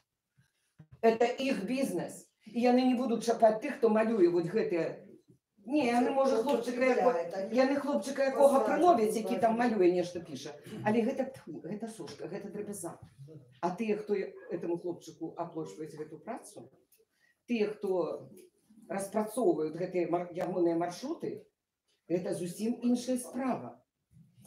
Это их бизнес. И яны не будут чапать тых, кто малюе вот гэтыя. Не, яны, можа, хлопчика якога прыловяць, які там малюе нешта піша. Але гэта сушка, гэта драбяза. А тыя, хто этому хлопчику аплачваюць гэту працу, те, кто распрацоўваюць гэтыя ягоныя маршруты, гэта зусім іншая справа.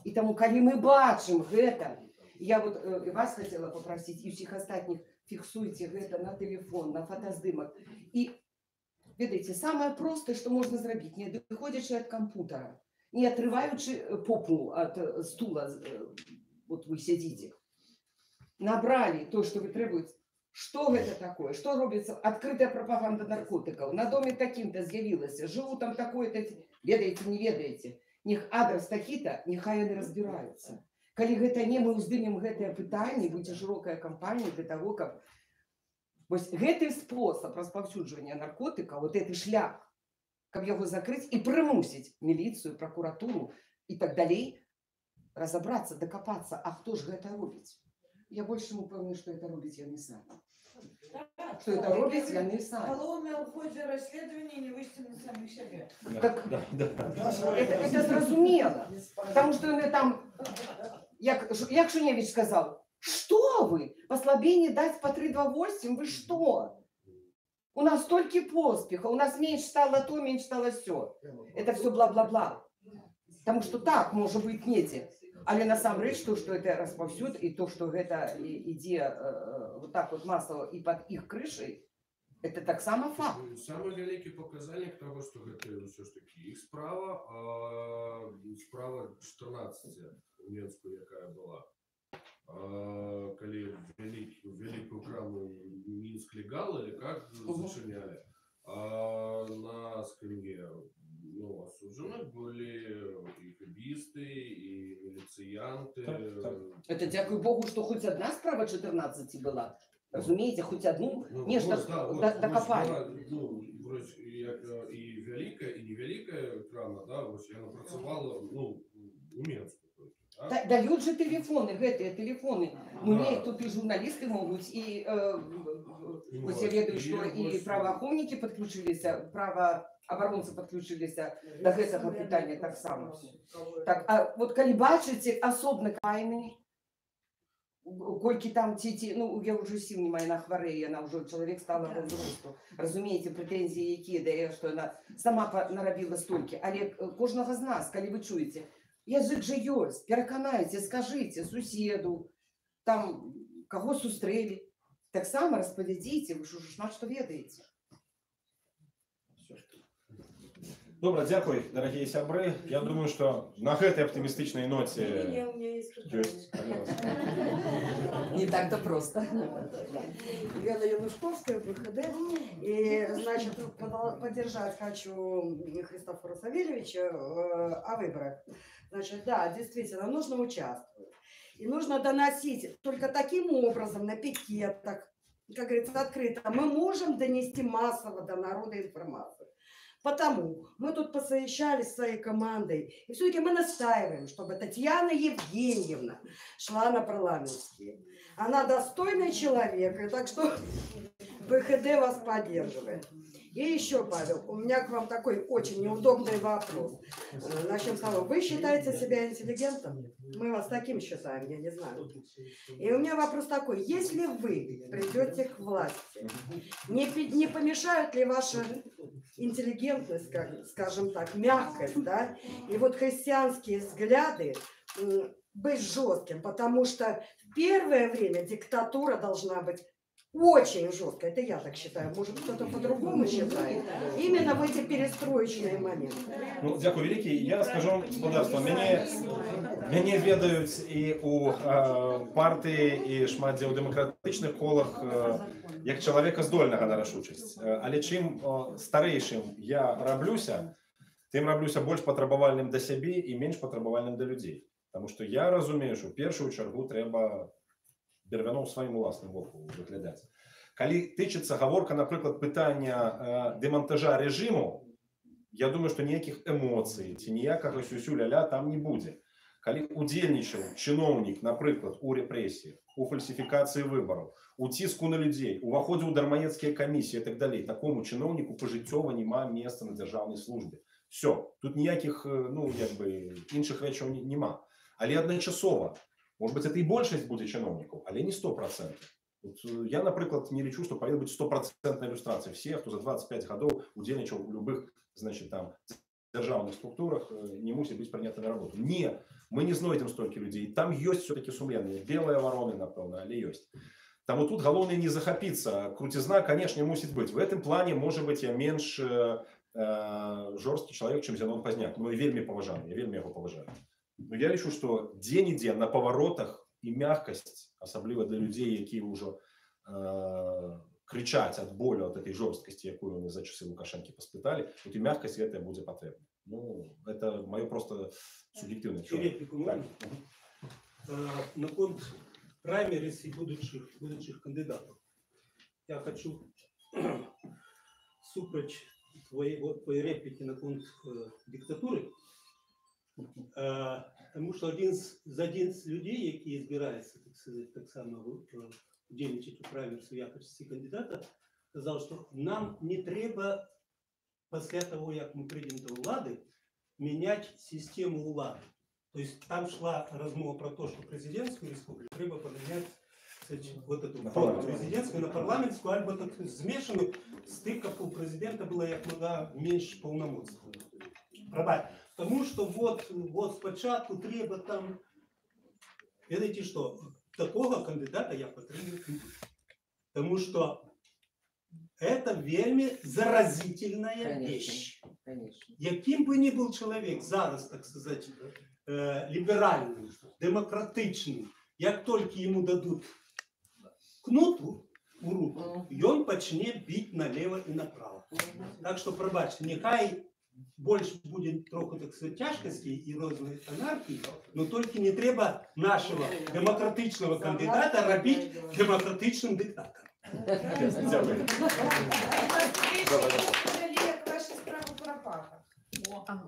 І таму, калі мы бачым гэта, я вот вас хотела попросить, и всех остальных, фиксуйте это на телефон, на фотоздымок. И, видите, самое простое, что можно сделать, не доходячи от компьютера, не отрываючи попу от стула, вот вы сидите, набрали то, что вы требуете. Что это такое? Что робится? Открытая пропаганда наркотиков. На доме таким-то з'явилось. Живу там такое-то. Ведаете, не ведаете. Них адрес такі-то, нехай яны разбираются. Калі гэта не, мы ўздымем гэтае пытанне, будзе шырокая кампанія для того, каб вось гэты спосаб распаўсюджвання наркотыкаў, вот гэты шлях, каб яго закрыць і прымусіць міліцыю, пракуратуру і так далей разобраться, докопаться, а хто ж гэта робіць? Я больше упэўнена, что это робіць яны самі. Что это робіць яны самі. Головне у ході розслідування не вийти на самих себе. Так, это зразумела. Потому что он там, як Шуневич сказал, что вы? Послабление дать по 3,28? Вы что? У нас столько поспеха, у нас меньше стало то, меньше стало все. Это все бла-бла-бла. Потому что так, может быть, нете. Але насамрэч, то, что это распаўсюд, и то, что это ідзе вот так вот массово и под их крышей, это таксама факт. Самый великий показальник того, что это все ж таки их справа, а справа 14 немецкую, якая была. Коли великую краму Минск легал, или как зачиняли, на скамье осужденных были и хабисты, и милициянты. Это, дякую Богу, что хоть одна справа 14 была. Разумеете, хоть одну нечто докопали. И великая, и невеликая крама, да, вот я напрацевала, у Минску. Дают же телефоны, гэтые телефоны. Ну, не, тут и журналисты могут, и вот я ведаю, что и правоохранники подключились, правооборонцы подключились до гэтага питания так само. Так, а вот коли бачите особно войны, кольки там ці, ну, я уже сил не маю, на хварэе, она уже человек стала по возрасту. Разумеете, претензии якія дае, что она сама наробила столькі. Але кожнага з нас, коли вы чуете, язык же ёсць, пераканайце, скажите суседу, там, кого сустрэлі. Так само распавядзіце, вы ж ужо шмат што ведаеце. Добра, дзякуй, дарагія сябры. Я думаю, что на гэтай аптымістычнай ноце... Не так-то просто. Елена Янушковская, ПХД. И, значит, поддержать хочу Христофора Савельевича о выборах. Значит, да, действительно, нужно участвовать. И нужно доносить только таким образом, на пикетах, как говорится, открыто. Мы можем донести массово до народа информацию. Потому мы тут посовещались с своей командой, и все-таки мы настаиваем, чтобы Татьяна Евгеньевна шла на парламентские. Она достойный человек, и так что ПХД вас поддерживает. И еще, Павел, у меня к вам такой очень неудобный вопрос. Начнем с того, вы считаете себя интеллигентом? Мы вас таким считаем, я не знаю. И у меня вопрос такой, если вы придете к власти, не помешают ли ваша интеллигентность, скажем так, мягкость, да, и вот христианские взгляды быть жестким, потому что в первое время диктатура должна быть очень жестко, это я так считаю, может кто-то по-другому считает, именно в эти перестроечные моменты. Ну, дякую великий. Я скажу господарство, мяне ведаюць і у партыі і шмат дзе ў дэмакратычных колах як чалавека здольнага на рашучасць. Але чым старэйшым я раблюся, тым раблюся больш патрабавальным да сябе і менш патрабавальным да людзей. Таму што я разумею, што ў першую чаргу трэба бервяном сваім уласным боку выглядаць. Калі тычыцца гаворка, напрыклад, пытання дэмантажа рэжыму, я думаю, што ніякіх эмоцый ці ніякага сюсю-ля-ля там не будзе. Калі удзельнічаў чыноўнік, напрыклад, у рэпрэсіях, у фальсіфікацыі выбараў, у ціску на людзей, уваходзе ў дармаецкія камісіі і так далей, такому чыноўніку пажыццёва няма месца на дзяржаўнай службе. Все, тут ніякіх, ну, як бы, іншых рэчаў нема. Але адначасова, может быть, это и большасць будзе чыноўнікаў, але не 100%. Вот я, например, не лічу, что повинна быть 100% иллюстрация. Все, кто за 25 годов удельничал в любых, значит, там, державных структурах, не мусит быть приняты на работу. Не, мы не знойдем столько людей. Там есть все-таки сумленные. Белые вороны, напевно, але есть. Там вот тут головне не захопиться. Крутизна, конечно, мусит быть. В этом плане, может быть, я меньш жорсткі человек, чем Зенон Позняк. Но я вельми поважаю, я вельми его поважаю. Но я лічу, что дзе-нідзе на поворотах и мягкость, особливо для людей, які уже кричать от болю, от этой жорсткости, якую они за часы Лукашенки поспитали, вот и мягкость это будет потребна. Ну, это мое просто субъективное чувство. На конт праймерис и будущих кандидатов. Я хочу супроч твоей реплики на конт диктатуры, тому що один з людей, які збираються, так сказати, так само удільничати у праймерсі в якості кандидата, сказав, що нам не треба після того, як ми прийдемо до влади, міняти систему влади. Тобто там йшла розмова про те, що президентську республіку треба поміняти вот эту президентскую на парламентскую, або так змешанную, з тих, як у президента було як можна менше повномочий. Потому что вот спочатку треба там, видите что, такого кандидата я подтримую. Потому что это вельми заразительная вещь. Яким бы ни был человек зараз, так сказать, либеральный, демократичный, як только ему дадут кнуту у руку, и он почне бить налево и направо. Так что, пробачьте, нехай больше будет трохи, так сказать, тяжкостей и розной анархии, но только не треба нашего демократичного кандидата робить демократичным диктатором.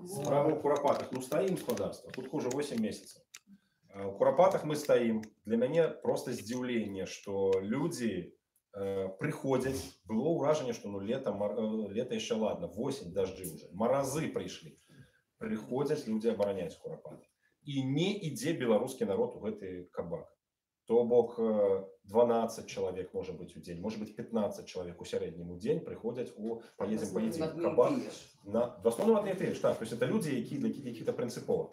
Справа у Куропатах. Ну, стоим, господарство. Тут уже 8 месяцев. У Куропатах мы стоим. Для меня просто здивление, что люди приходят. Было уражение, что ну, лето еще ладно, 8 дожди уже. Морозы пришли. Приходят люди оборонять Куропаты. И не иде белорусский народ в этот кабак. То бок 12 человек, может быть, в день, может быть, 15 человек у среднему день приходят у поедем в кабак. В основном одни и те же, так. То есть это люди, для каких-то принципов.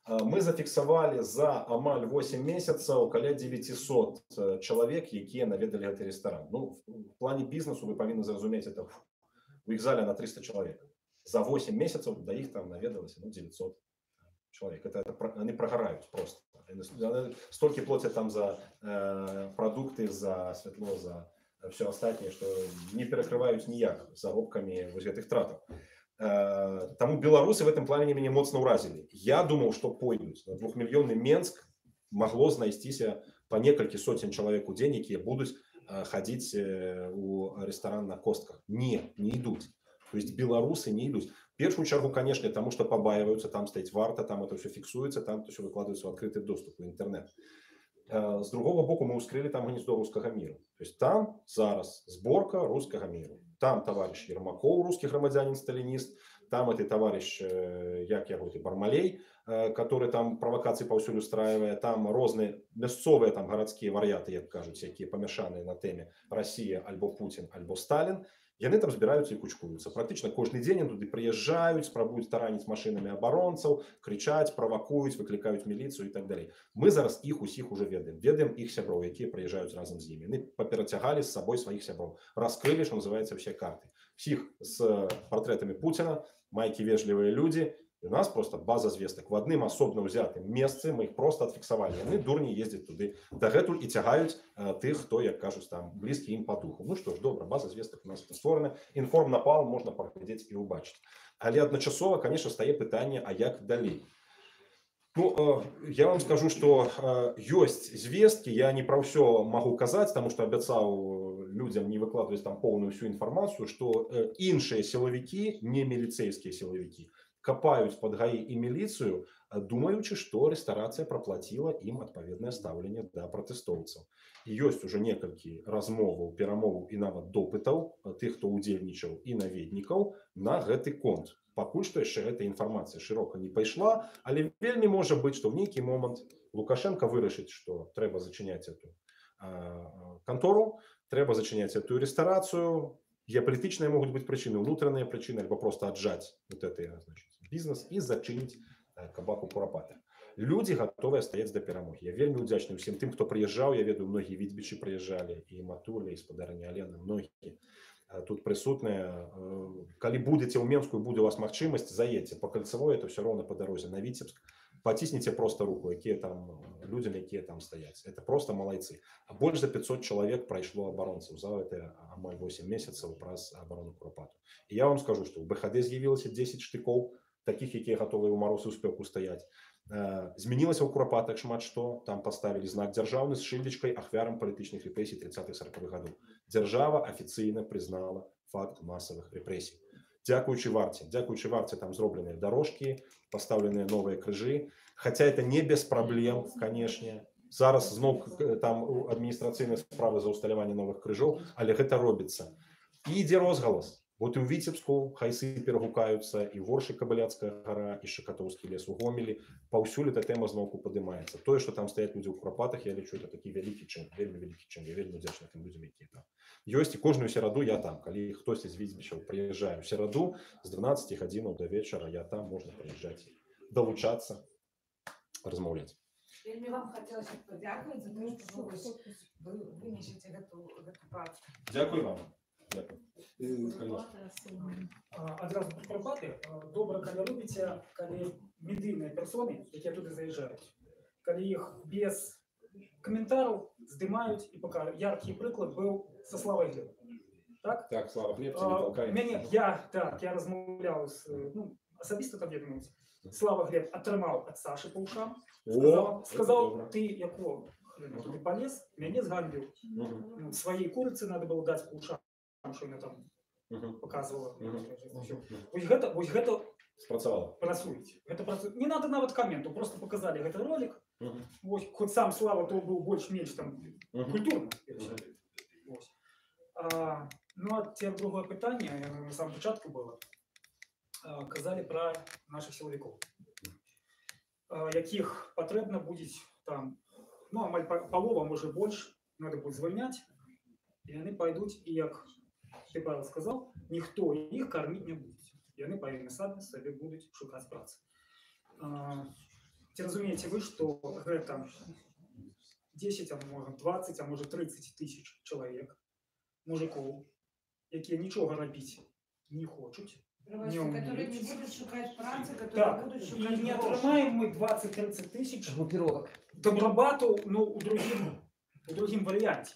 Мы зафиксовали за амаль 8 месяцев около 900 человек, которые наведали этот ресторан. Ну, в плане бизнесу вы повинны зразуметь это в их зале на 300 человек. За 8 месяцев до их там наведалось 900 человек. Они прогорают просто. Они столько платят там за продукты, за светло, за все остальное, что не перекрывают никак заробками вот этих тратов. Тому белорусы в этом плане меня моцно уразили. Я думал, что пойдут. На 2-миллионный Менск могло знайстися по несколько сотен человек у день, которые будут ходить у ресторан на костках. Не идут. То есть белорусы не идут. В первую чергу, конечно, потому что побаиваются, там стоит варта, там это все фиксуется, там это все выкладывается в открытый доступ, в интернет. С другого боку мы ускрыли там гнездо русского мира. То есть там зараз сборка русского мира. Там товарищ Ермаков, русский громадянин-сталинист, там это товарищ, як яго, Бармалей, который там провокации повсюду устраивает, там разные мясцовые там городские варьяты, як кажуть, якія помешанные на теме Россия, альбо Путин, альбо Сталин. Яны там збираюцца і кучкуюцца. Практычна кожны дзень туды прыязджаюць, спрабуюць тараніць машинамі абаронцаў, крычаць, правакуюць, выклікаюць міліцыю і так далей. Мы зараз іх усіх уже ведаем. Ведаем іх сяброў, якія прыязджаюць разам з імі. Яны паперацягалі з сабой сваіх сяброў. Раскрылі, што называецца, все карты. Всіх з партрэтамі Пуціна, майкі вежлівыя людзі. У нас просто база звестак. В одном особно взятым месте мы их просто отфиксовали. Они, дурни, ездят туда. Дагэтуль и тягают тых, кто, як кажуть, там, близкий им по духу. Ну что ж, добре, база звестак у нас створена. Інформнапал можна поглядеть і убачити. Але одночасово, конечно, стає питання, а як далі? Ну, я вам скажу, что есть звестки, я не про все могу казать, потому что обещал людям не выкладывать там полную всю информацию, что іншие силовики, не милицейские силовики, копаюць под ГАИ и милицию, думаючи, что ресторация проплатила им отповедное ставление для протестовцев. И есть уже некалькі размоваў, перамоваў и нават допытаў тых, кто удзельнічаў и наведнікаў на гэты конт. Пакуль што яшчэ эта информация широко не пайшла, але вельмі можа быть, что в нейкі момант Лукашенко вырашыць, что трэба зачыняць эту кантору, трэба зачыняць эту рэстарацыю. Геапалітычныя могуць быць прычыны, унутраныя прычыны, альбо просто аджаць вот гэты бізнес і зачыніць кабак у курапатах. Людзі гатовыя стаяць да перамогі. Я вельмі удзячны ўсім тым, хто прыязджаў. Я ведаю, многія віцебічы прыязджалі, і Матуля, і спадарыня Алена, многія тут прысутныя. Калі будзеце ў Менску, будзе у вас магчымасць, заедьце па Кальцавой, это все роўна па дарозе на Віцебск. Пацісніце просто руку, якія там людзям, якія там стаяць. Это просто малайцы. А больш за 500 чалавек прайшло абаронцаў за гэта амаль 8 месяцаў праз абарону курапату. І я вам скажу, што ў БХД з'явілася 10 штыкоў, такіх, якія гатовыя ў мароз і ў спёку стаяць. Змянілася ў курапатах шмат што. Там поставілі знак дзяржаўны з шыльдзічкай ахвярам палітычных рэпрэсій 30-40-х гадоў. Дзяржава афіцыйна прызнала факт масавых рэпрэсій. Дзякуючы варце там зробленыя дорожкі, поставленыя новыя крыжы. Хаця это не без праблем, канешне. Зараз зноў там адміністрацыйныя справы за ўсталяванне новых крыжоў, але гэта робіцца. І ідзе розгалас. Вот і ў Віцебску хайсы перагукаюцца, і Воршы, Кабыляцкая гара, і Шакатоўскі лес у Гомелі. Паўсюль эта тэма зноўку падымаецца. Тое, што там стаяць людзі ў курапатах, я лічу, это такі вялікі чын, вельмі вялікі чын. Я вельмі удзячны тым людзям, якія там ёсць. І кожную сераду я там. Калі хтосьці з Віцебічаў прыязджае ў сераду з 12 гадзінаў до вечара, я там, можна прыязджаць, далучацца, размаўляць. Вельмі вам хацелася падзякаваць за тое, што вы вынесеце гэту працу. Дзякуй вам. Адразу пра курапаты. Добра, калі робіце, калі медыйныя персоны, якія туды заязджаюць, калі іх без каментараў здымаюць і пакажуць. Яркі прыклад быў са Славай Глеб. Так? Так, Слава Глеб, не толкай. Я размаўляў з, асабіста там ведаюць. Слава Глеб атрымаў ад Сашы па ушам. Сказаў, ты якого хрена туды палез, мяне зганьбіў. Сваёй курыцы надо было даць па ушам, што яна там показывала. Вось гэта спрацавала. Працуеце. Не надо нават каменту, просто показали гэты ролик. Хоть сам Слава то быў больш-менш там культурны. Ну а цяпер другое пытанне, на самом пачатку было. Казалі пра наших сілавікоў, якіх патрэбна будзе там, амаль палова, можа больш, надо будзе звальняць, і яны пойдуць, і як ты, Павел, сказаў, ніхто іх карміць не будзе. Яны павінны самі сабе будуць шукаць працы. Ці разумееце вы, што гэта 10, а можа 20, а можа 30 тысяч чалавек, мужикоў, якія нічога рабіць не хочуць, которые не будут шукать працы, которые будут шукать. И не отрываем мы 20-30 тысяч группировок добробату, у другим варианте.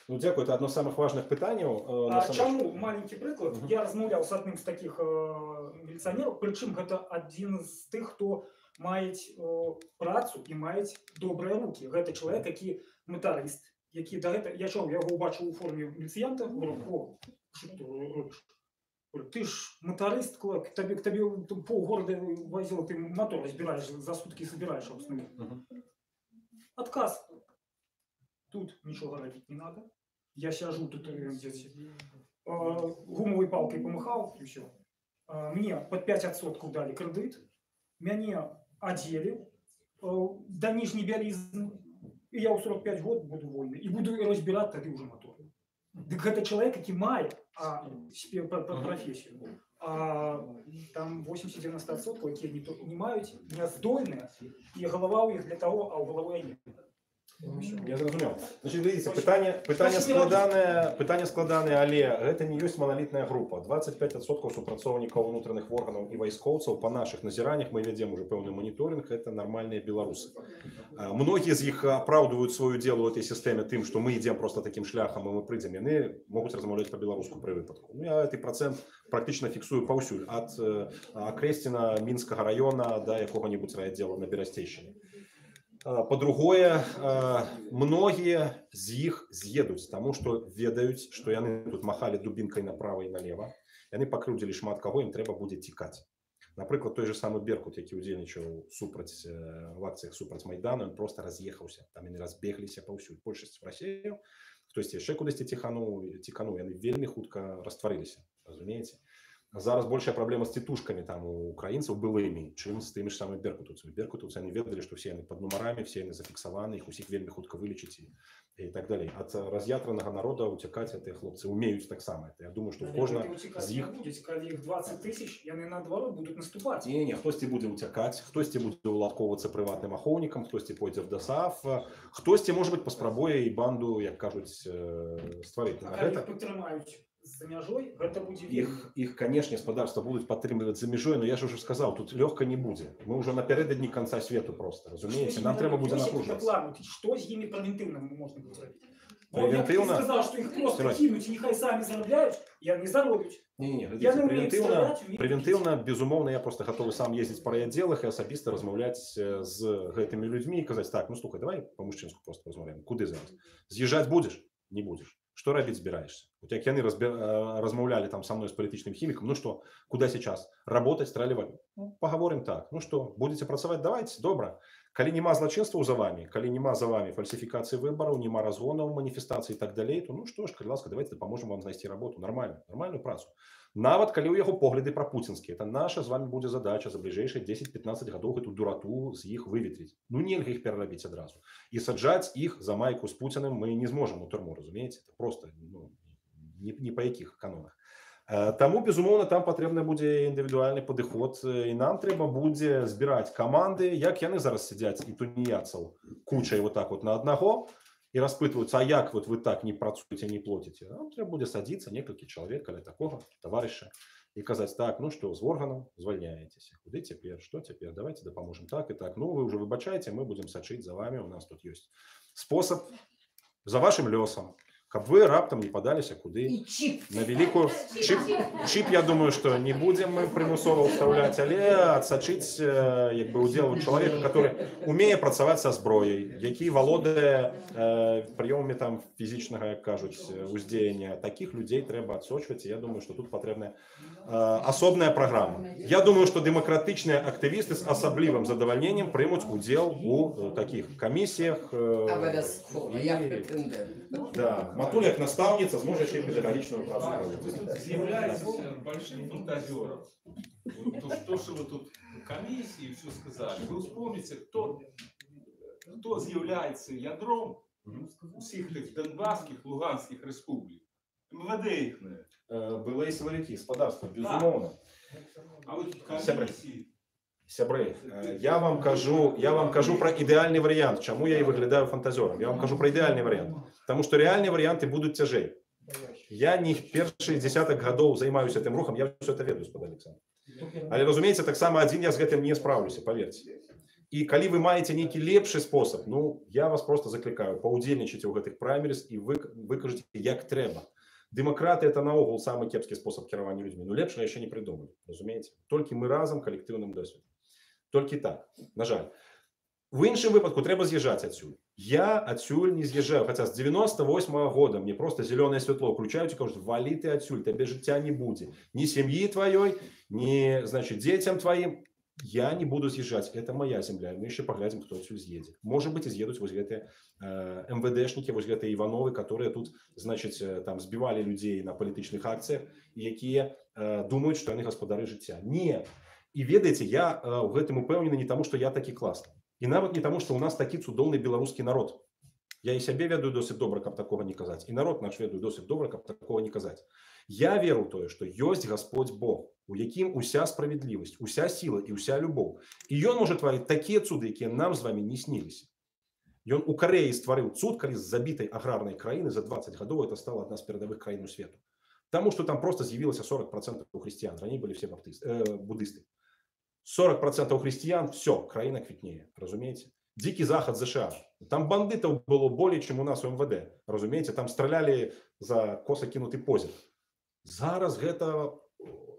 Ну, дякую, это одно з самых важных пытанняў. Чаму? Маленький прыклад. Я размаўляў з адным з таких міліцыянераў, прычым гэта адзін з тых, хто маюць працу і маюць добрыя рукі. Гэта чалавек, які металіст, які да гэта, я яго убачыў у форме міліцыянта, говорю, що ти робиш? Ты ж моторист, к тебе полгорода возил, ты мотор разбираешь, за сутки собираешь. Отказ. Тут ничего робить не надо. Я сижу тут здесь, гумовой палкой помахал, и все. Мне под 5% дали кредит, меня одели до нижней белизны, и я у 45 год буду вольный, и буду разбирать тогда уже мотор. Так это человек, який має професію, а там 80-90%, які не мають, не здольні, і голова у них для того, а у голови ні. Я зрозумів. Значить, дивіться, питання складане, але гэта не ёсць монолітная група. 25% супрацоўнікаў унутраных органаў і вайскоўцаў па нашых назіраннях, мы вядзем уже пэўны моніторинг, это нормальные беларусы. Многие з іх апраўдваюць свою делу в этой системе тым, што мы ідзем просто таким шляхам, і мы прыйдзем, яны могуць размаўляць па-беларуску пры выпадку. Ну, я гэты процент практычна фіксую паўсюль, ад Акрэсціна, Мінскага района да якога-небудзь райаддзела на Берасцейшчыне. По-другое, многие з іх з'едуць, таму што ведаюць, што яны тут махалі дубінкай направо і налево, яны пакрыўдзілі шмат каго, ім трэба будзе цікаць. Напрыклад, той же самы Беркут, які ўдзельнічаў в акцыях супраць Майдану, ён просто раз'ехаўся, там яны разбегліся паўсюль, большасць расеяў, хтосьці яшчэ кудысьці цікануў, яны вельмі хутка растварыліся, разумееце? зараз большая праблема з цітушкамі там у украінцаў былымі, чым з тымі ж самымі беркутаўцамі. Беркутаўцы яны ведалі, што все яны пад нумарамі, все яны зафіксаваны, іх усіх вельмі хутка вылечыць і так далей. Ад раз'ятранага народа уцякаць гэтыя хлопцы умеюць таксама. Я думаю, што кожна з іх... Калі іх 20 тысяч, яны наадварот будуць наступаць. Не, хтосьці будзе уцякаць, хтосьці будзе уладкоўвацца прыватным ахоўнікам, хтосьці пойдзе в ДОСААФ, хтосьці, можа быць, паспрабуе і банду, як кажуць, стварыць. А калі іх падтрымаюць за мяжой, гэта будзе іх, канешне, гаспадарства будуць падтрымліваць за мяжой, но я ж уже сказаў, тут лёгка не будзе. Мы ўжо напярэдадні канца свету просто, разумееце? Нам трэба будзе напружвацца. Што з імі прэвентыўна можна будзе рабіць? Превентивно. Я сказал, что их просто кинуть, и нехай сами заробляют, я не заробить. Не, превентивно, безумоўна, я просто готовы сам ездить по райотделах и особисто размаўляць з гэтымі людьми и казаць, так, ну слухай, давай по-мужчынску просто размаўляем. Куды зараз? З'язджаць будешь? Не будешь. Что робить збираешься? Вот як яны размаўлялі там со мной с политичным химиком, ну что, куда сейчас? Работать, страливать? Ну, поговорим так. Ну что, будете працаваць? Давайте, добра. Калі нема злачынстваў за вами, калі нема за вами фальсификации выборов, нема разгонов, манифестаций и так далее, то ну что ж, калі ласка, давайте допоможем вам знайсці работу, нормальную працу. Нават калі ў яго погляды прапуцінскія, это наша з вами будзе задача за бліжэйшыя 10-15 гадоў эту дурату з іх выветрыць. Ну нельга іх перарабіць адразу. І саджаць іх за майку з Пуціным мы не зможам у турму, разумееце? Это просто не па якіх канонах. Таму, безумоўна, там патрэбны будзе індывідуальны падыход, і нам трэба будзе збіраць каманды, як яны зараз сядзяць і туніяцаў кучай вот так вот на аднаго, и распытываются, а як вот вы так не працуете, не платите. Нам треба будет садиться некалькі человек, каля такого товарища, и казать, так, ну что, с органом звольняетесь. Куды теперь, что теперь, давайте допоможем так и так. Ну, вы уже выбачаете, мы будем сочить за вами, у нас тут есть способ за вашим лесом, каб вы раптом не подались, куды на великую чип, я думаю, что не будем мы примусово вставлять, але отсочить як бы удел человека, который умеет працаваць со зброей, які володае приемами там физичного, як кажуть, уздзеяння. Таких людей треба отсочивать, и я думаю, что тут потребна особная программа. Я думаю, что демократичные активисты с особливым задовольнением примут удел у таких комиссиях. Да. Матуля, як наставница, зможет ще педагогічну працю проводити. З'являється большим фантазером. То, что вы тут в комиссии все сказали, вы вспомните, кто з'являється ядром всіх тих Донбасских, Луганских республік. МВД їх не. Були і силовики, господарство, безумовно. А вот комиссии... Сябры, я вам кажу про ідеальний варіант, чому я і виглядаю фантазером. Я вам кажу про ідеальний варіант. Тому що реальні варіанти будуть тяжей. Я не перші десяток гадоў займаюся тим рухом, я все це ведаю, господа Александр. Але, розумієте, так само один я з гэтым не справлюся, поверьте. І калі ви маєте нейкі лепший спосіб, ну, я вас просто закликаю, паудзельнічайце ў гэтых праймерис і выкажыце, як трэба. Демократы – это наогул самый кепский способ кіравання людьми. Но лепшего еще не придумали, разумеете? Только мы разом коллективным досвідом. Только так, на жаль. В іншым выпадку трэба з'язджаць адсюль. Я адсюль не з'язджаю, хотя с 98-го года мне просто зеленое светло включают и кажут, вали ты отсюль, тебе життя не будет. Ни семьи твоей, ни, значит, детям твоим. Я не буду з'язджаць, это моя земля. Мы еще поглядим, кто отсюль з'едет. Может быть, изъедут вот гэтые МВДшники, вот гэтые Ивановы, которые тут, значит, там сбивали людей на политичных акциях, и якія думают, что они гаспадары жыцця. Не. И ведаете, я в гэтым упэўнены не тому, что я такі классный. И нават не тому, что у нас такі цудоўны беларускі народ. Я и себе ведаю досыць добра, каб такого не казаць. И народ наш ведаю досыць добра, каб такого не казаць. Я веру в тое, что ёсць Господь Бог, у якім уся справедлівасць, уся сила и уся любоў. И ён можа тварыць такія цуды, якія нам з вами не сніліся. Ён у Кореі стварыў цуд, калі з забітай аграрнай краіны за 20 гадоў это стала одна з перадавых краін у свету. Потому что там просто з'явілася 40% христиан, раней были все буддисты. 40% христиан, все, краина квітнее, разумеете? Дикий заход США. Там бандитов было более, чем у нас у МВД, разумеете? Там стреляли за косо кинутый позір. Зараз гэта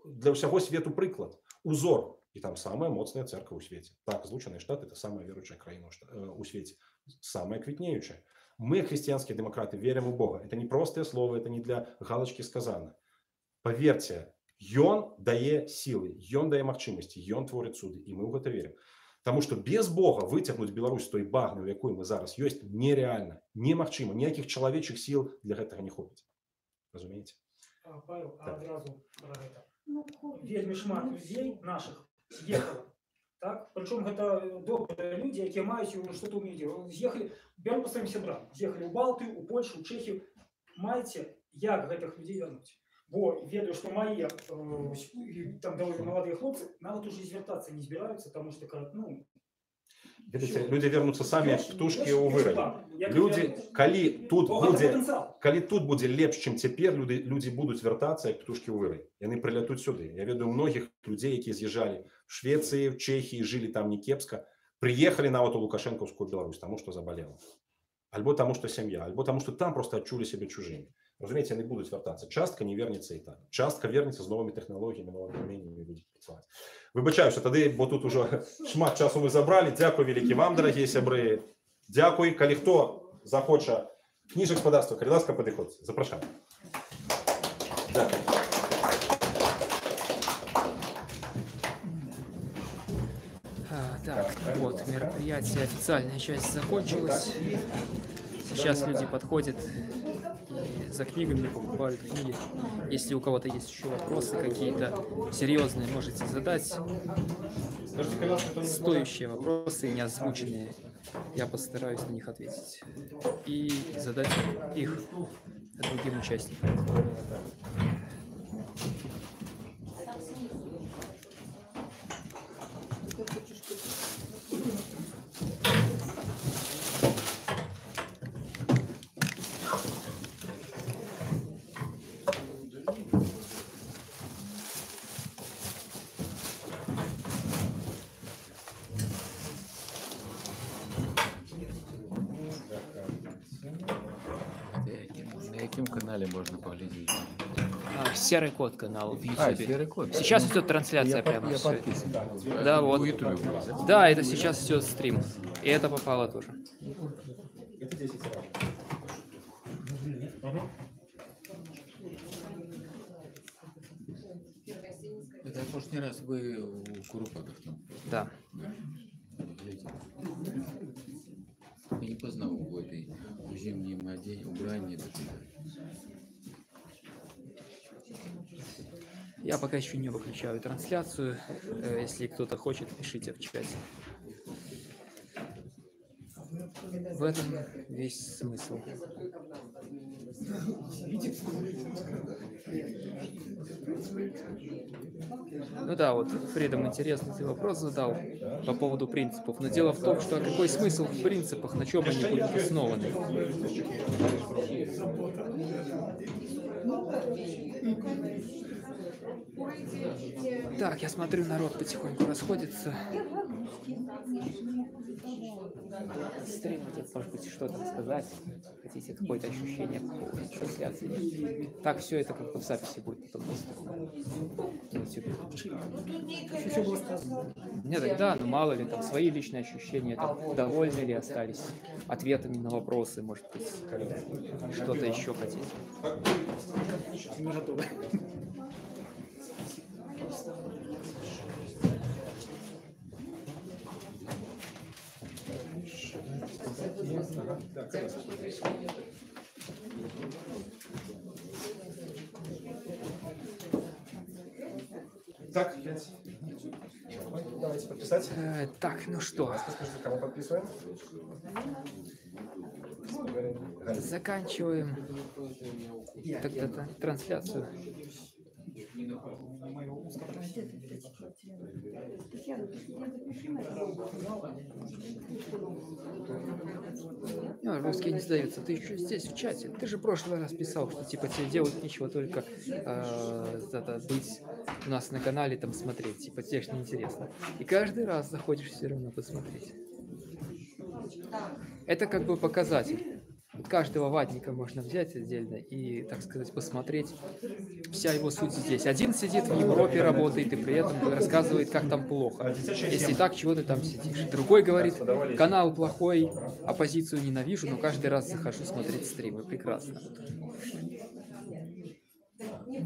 для ўсяго свету прыклад, узор. И там самая моцная церковь у свете. Так, Злучаныя Штаты – это самая верующая краина у свете, самая квітнеючая. Мы, христианские демократы, верим в Бога. Это не простые слова, это не для галочки сказано. Поверьте, ён дае силы, ён дае магчымасці, ён творит цуды, и мы в это верим. Потому что без Бога вытягнуть Беларусь з той багны, у якой мы зараз ёсць, нереально, немагчыма, ніякіх чалавечых сил для гэтага не хопіць. Разумеете? Павел, а Так. одразу про гэта. Вельмі шмат людзей наших з'ехала. Так? Причому гэта добрыя людзі, якія маюць што-то ўмець. З'ехалі, бяру па сваім сябрам, з'ехалі ў Балтыю, у Польшу, у Чэхію. Маеце, як гэтых людзей вярнуць? Бо ведаю, што мае там даволі маладыя хлопцы нават уже звяртацца не збіраюцца, таму што ну, Видите, люди вернутся сами, як птушки у вырай. Люди, калі тут будзе лепш, чым цяпер, люди будуць вяртацца, як птушки у вырай. Яны прылятуць сюды. Я ведаю многіх людзей, якія з'язджалі в Швеции, в Чехии, жили там не кепска, приехали нават у Лукашенковскую Беларусь, тому что заболела. Альбо тому, что семья, альбо тому, что там просто отчули себя чужими. Разумеете, они будут вертаться. Частка не вернется и так. Частка вернется з новыми технологиями, новыми умениями будуть працювати. Вибачаюся тоді, бо тут уже шмат часу ми забрали. Дякую велике вам, дорогі сябри. Дякую. Коли хто захоче книжек господарства, будь ласка, підходьте. Запрошую. Дякую. Так, вот, мероприятие, официальная часть закончилась. Сейчас люди подходят и за книгами покупают книги. Если у кого-то есть еще вопросы какие-то серьезные, можете задать. Стоящие вопросы, не озвученные, я постараюсь на них ответить. И задать их другим участникам. На каком канале можно поглядеть? Серый кот канал в YouTube. А, Серый кот. Сейчас идет трансляция прямо. Я подписан. Да, вот. В YouTube. Да, это сейчас идет стрим. И это попало тоже. Это 10 раз. Это в прошлый раз вы у Куропатов там? Да. Я не познал в этой зимнем убрании. Я пока еще не выключаю трансляцию. Если кто-то хочет, пишите в чате. В этом весь смысл. Ну да, вот Фридом интересный ты вопрос задал по поводу принципов. Но дело в том, что какой смысл в принципах, на чем они будут основаны? Так, я смотрю, народ потихоньку расходится. Стрим, тут, может быть, что-то сказать. Хотите какое-то ощущение по поводу трансляции. Так, все это как-то в записи будет потом доступно. Нет, так да, ну мало ли, там свои личные ощущения, там, довольны ли остались ответами на вопросы, может быть, что-то еще хотите. Не готовы. Так, давайте подписать. Так, ну что? Скажите, кому подписываем? Заканчиваем тогда трансляцию. Ну, русские не сдаются. Ты еще здесь в чате. Ты же в прошлый раз писал, что типа тебе делать нечего, только быть у нас на канале, там смотреть. Типа тебе ж неинтересно. И каждый раз заходишь все равно посмотреть. Это как бы показатель. Каждого ватника можно взять отдельно и, так сказать, посмотреть. Вся его суть здесь. Один сидит в Европе, работает и при этом рассказывает, как там плохо. Если так, чего ты там сидишь. Другой говорит, канал плохой, оппозицию ненавижу, но каждый раз захожу смотреть стримы. Прекрасно. Мне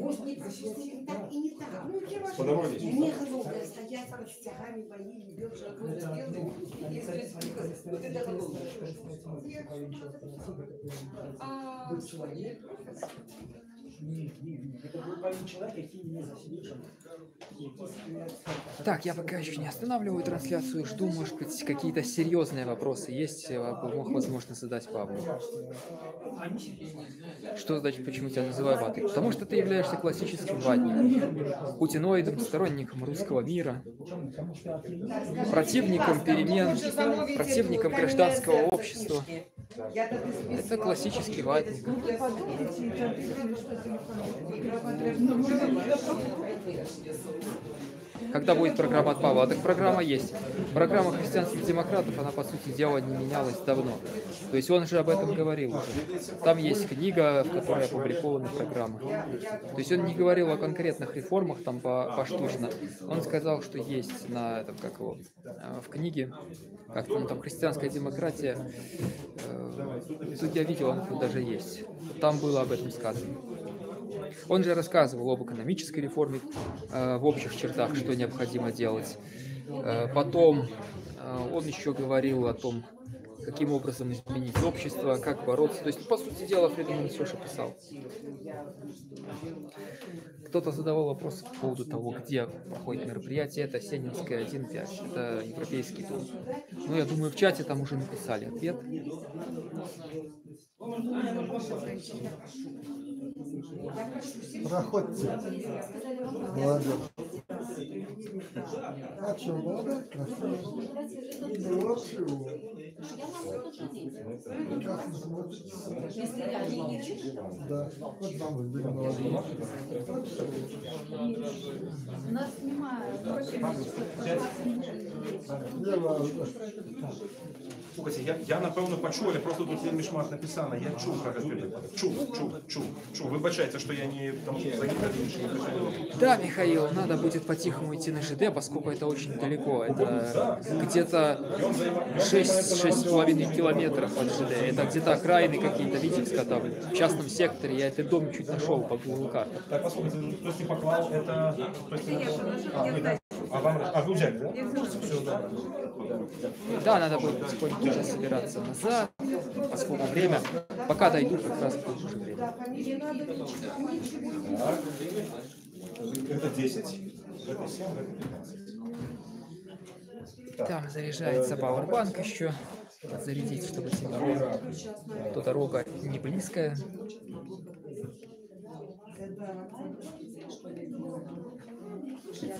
голодная стоять под стягами, бои, бежать, Нет. Это был поймет человек, який не засвідчив. Так, я пока еще не останавливаю трансляцию, жду, может быть, какие-то серьезные вопросы есть, я бы мог, возможно, задать Павлу. Что значит, почему тебя называю ватой? Потому что ты являешься классическим ватником, путиноидом, сторонником русского мира, противником перемен, противником гражданского общества. Это классический ватник. Когда будет программа от Павла? А так программа есть. Программа христианских демократов, она, по сути дела, не менялась давно. То есть он же об этом говорил уже. Там есть книга, в которой опубликованы программы. То есть он не говорил о конкретных реформах там поштучно. Он сказал, что есть на этом, как его, в книге, как там христианская демократия. Тут я видел, она тут даже есть. Там было об этом сказано. Он же рассказывал об экономической реформе в общих чертах, что необходимо делать. Потом он еще говорил о том, каким образом изменить общество, как бороться. То есть, по сути дела, Фридман Шоша писал. Кто-то задавал вопрос по поводу того, где проходит мероприятие. Это Сенинская 1.5, это европейский дом. Ну, я думаю, в чате там уже написали ответ. Проходьте. Молодец. А что, молодец? Да, вот там вы были молодец. Нас снимают. Слухайте, я напевно почув, але просто тут вельми шмат написано. Я чув, как это. Чув. Вибачайте, что я не там Да, Михаил, надо будет по-тихому идти на ЖД, поскольку это очень далеко. Это где-то 6,5 километров от ЖД. Это где-то окраины какие-то, Витебска там, в частном секторе. Я этот дом чуть нашел по Google картам. Так, послушайте, кто не поклал, это... А вы взяли, да? Все, да. Да, надо будет потихоньку уже собираться назад, поскольку время, пока дойду, как раз будет уже время. Это 10, это 7, это 15. Там заряжается пауэрбанк еще, зарядить, чтобы телефон, то дорога не близкая.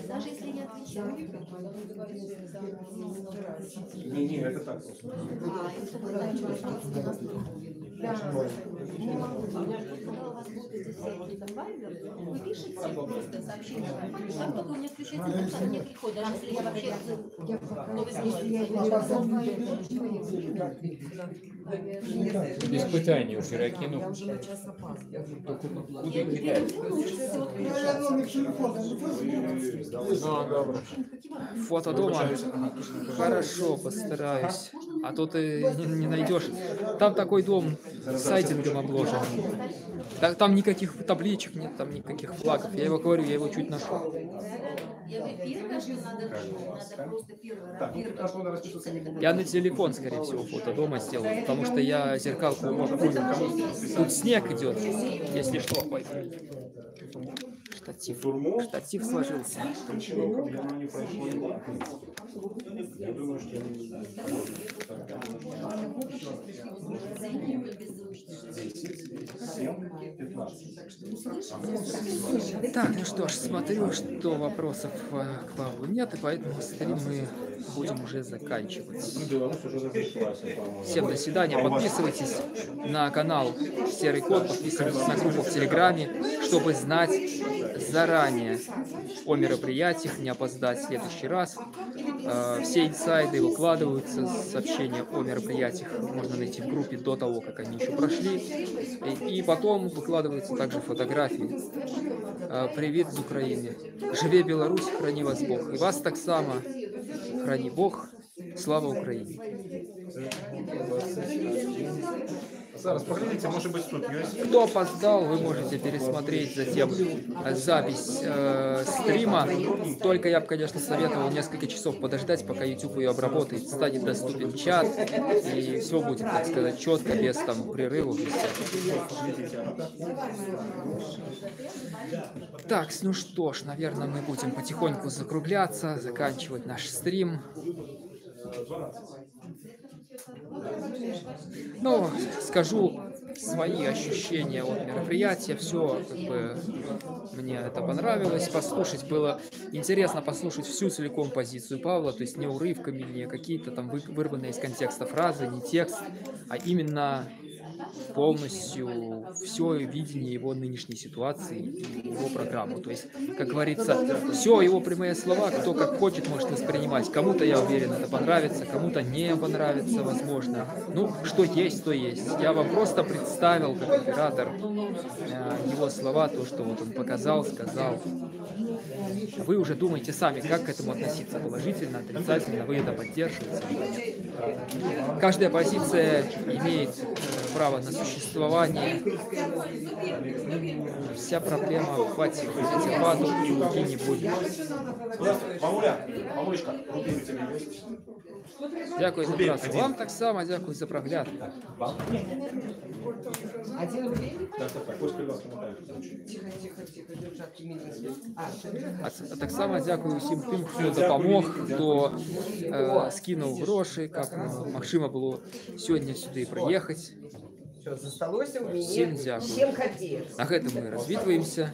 Даже если я отвечаю, Не, это так. Вы пишете просто сообщение, как только у меня включается компьютер, мне приходит, даже если я вообще Испытание уже Ракину. Куда кидать? Фото дома? Хорошо, постараюсь. А то ты не найдешь. Там такой дом сайдингом обложен. Там никаких табличек нет, там никаких флагов. Я его говорю, я его чуть нашел. Я на телефон, скорее всего, фото дома сделаю, потому что я зеркалку могу. Тут снег идет, если что. Ой. Штатив сложился. Я думаю, что Так, ну что ж, смотрю, что вопросов к Павлу нет, и поэтому стрим мы будем уже заканчивать. Всем до свидания, подписывайтесь на канал Серый Кот, подписывайтесь на группу в Телеграме, чтобы знать заранее о мероприятиях, не опоздать в следующий раз. Все инсайды выкладываются, сообщения о мероприятиях можно найти в группе до того, как они еще прошли. И потом выкладываются также фотографии. Привет из Украины. Живе Беларусь, храни вас Бог. И вас так само храни Бог. Слава Украине. Зараз поглядите, может быть, тут есть. Кто опоздал, вы можете пересмотреть затем запись стрима. Только я бы, конечно, советовал несколько часов подождать, пока YouTube ее обработает, станет доступен чат, и все будет, так сказать, четко, без там прерывов. Так, ну что ж, наверное, мы будем потихоньку закругляться, заканчивать наш стрим. Ну, скажу свои ощущения от мероприятия. Все, как бы, мне это понравилось. Послушать было интересно, послушать всю целиком позицию Павла, то есть не урывками, не какие-то там вырванные из контекста фразы, не текст, а именно полностью все видение его нынешней ситуации и его программу. То есть, как говорится, все его прямые слова, кто как хочет, может воспринимать. Кому-то, я уверен, это понравится, кому-то не понравится, возможно. Ну, что есть, то есть. Я вам просто представил, как оператор, его слова, то, что вот он показал, сказал. Вы уже думаете сами, как к этому относиться, положительно, отрицательно, вы это поддерживаете. Каждая позиция имеет право на существование. Вся проблема в хватит вату и руки не будет. Дякую за працю. Вам так само дякую за прогляд. Так само дякую всім тим, хто допомог, хто скинув гроші, як Максима було сьогодні сюди приїхати. Засталося у Всім мяне дякую. чем хотеть. На гэтым мы развітваемся.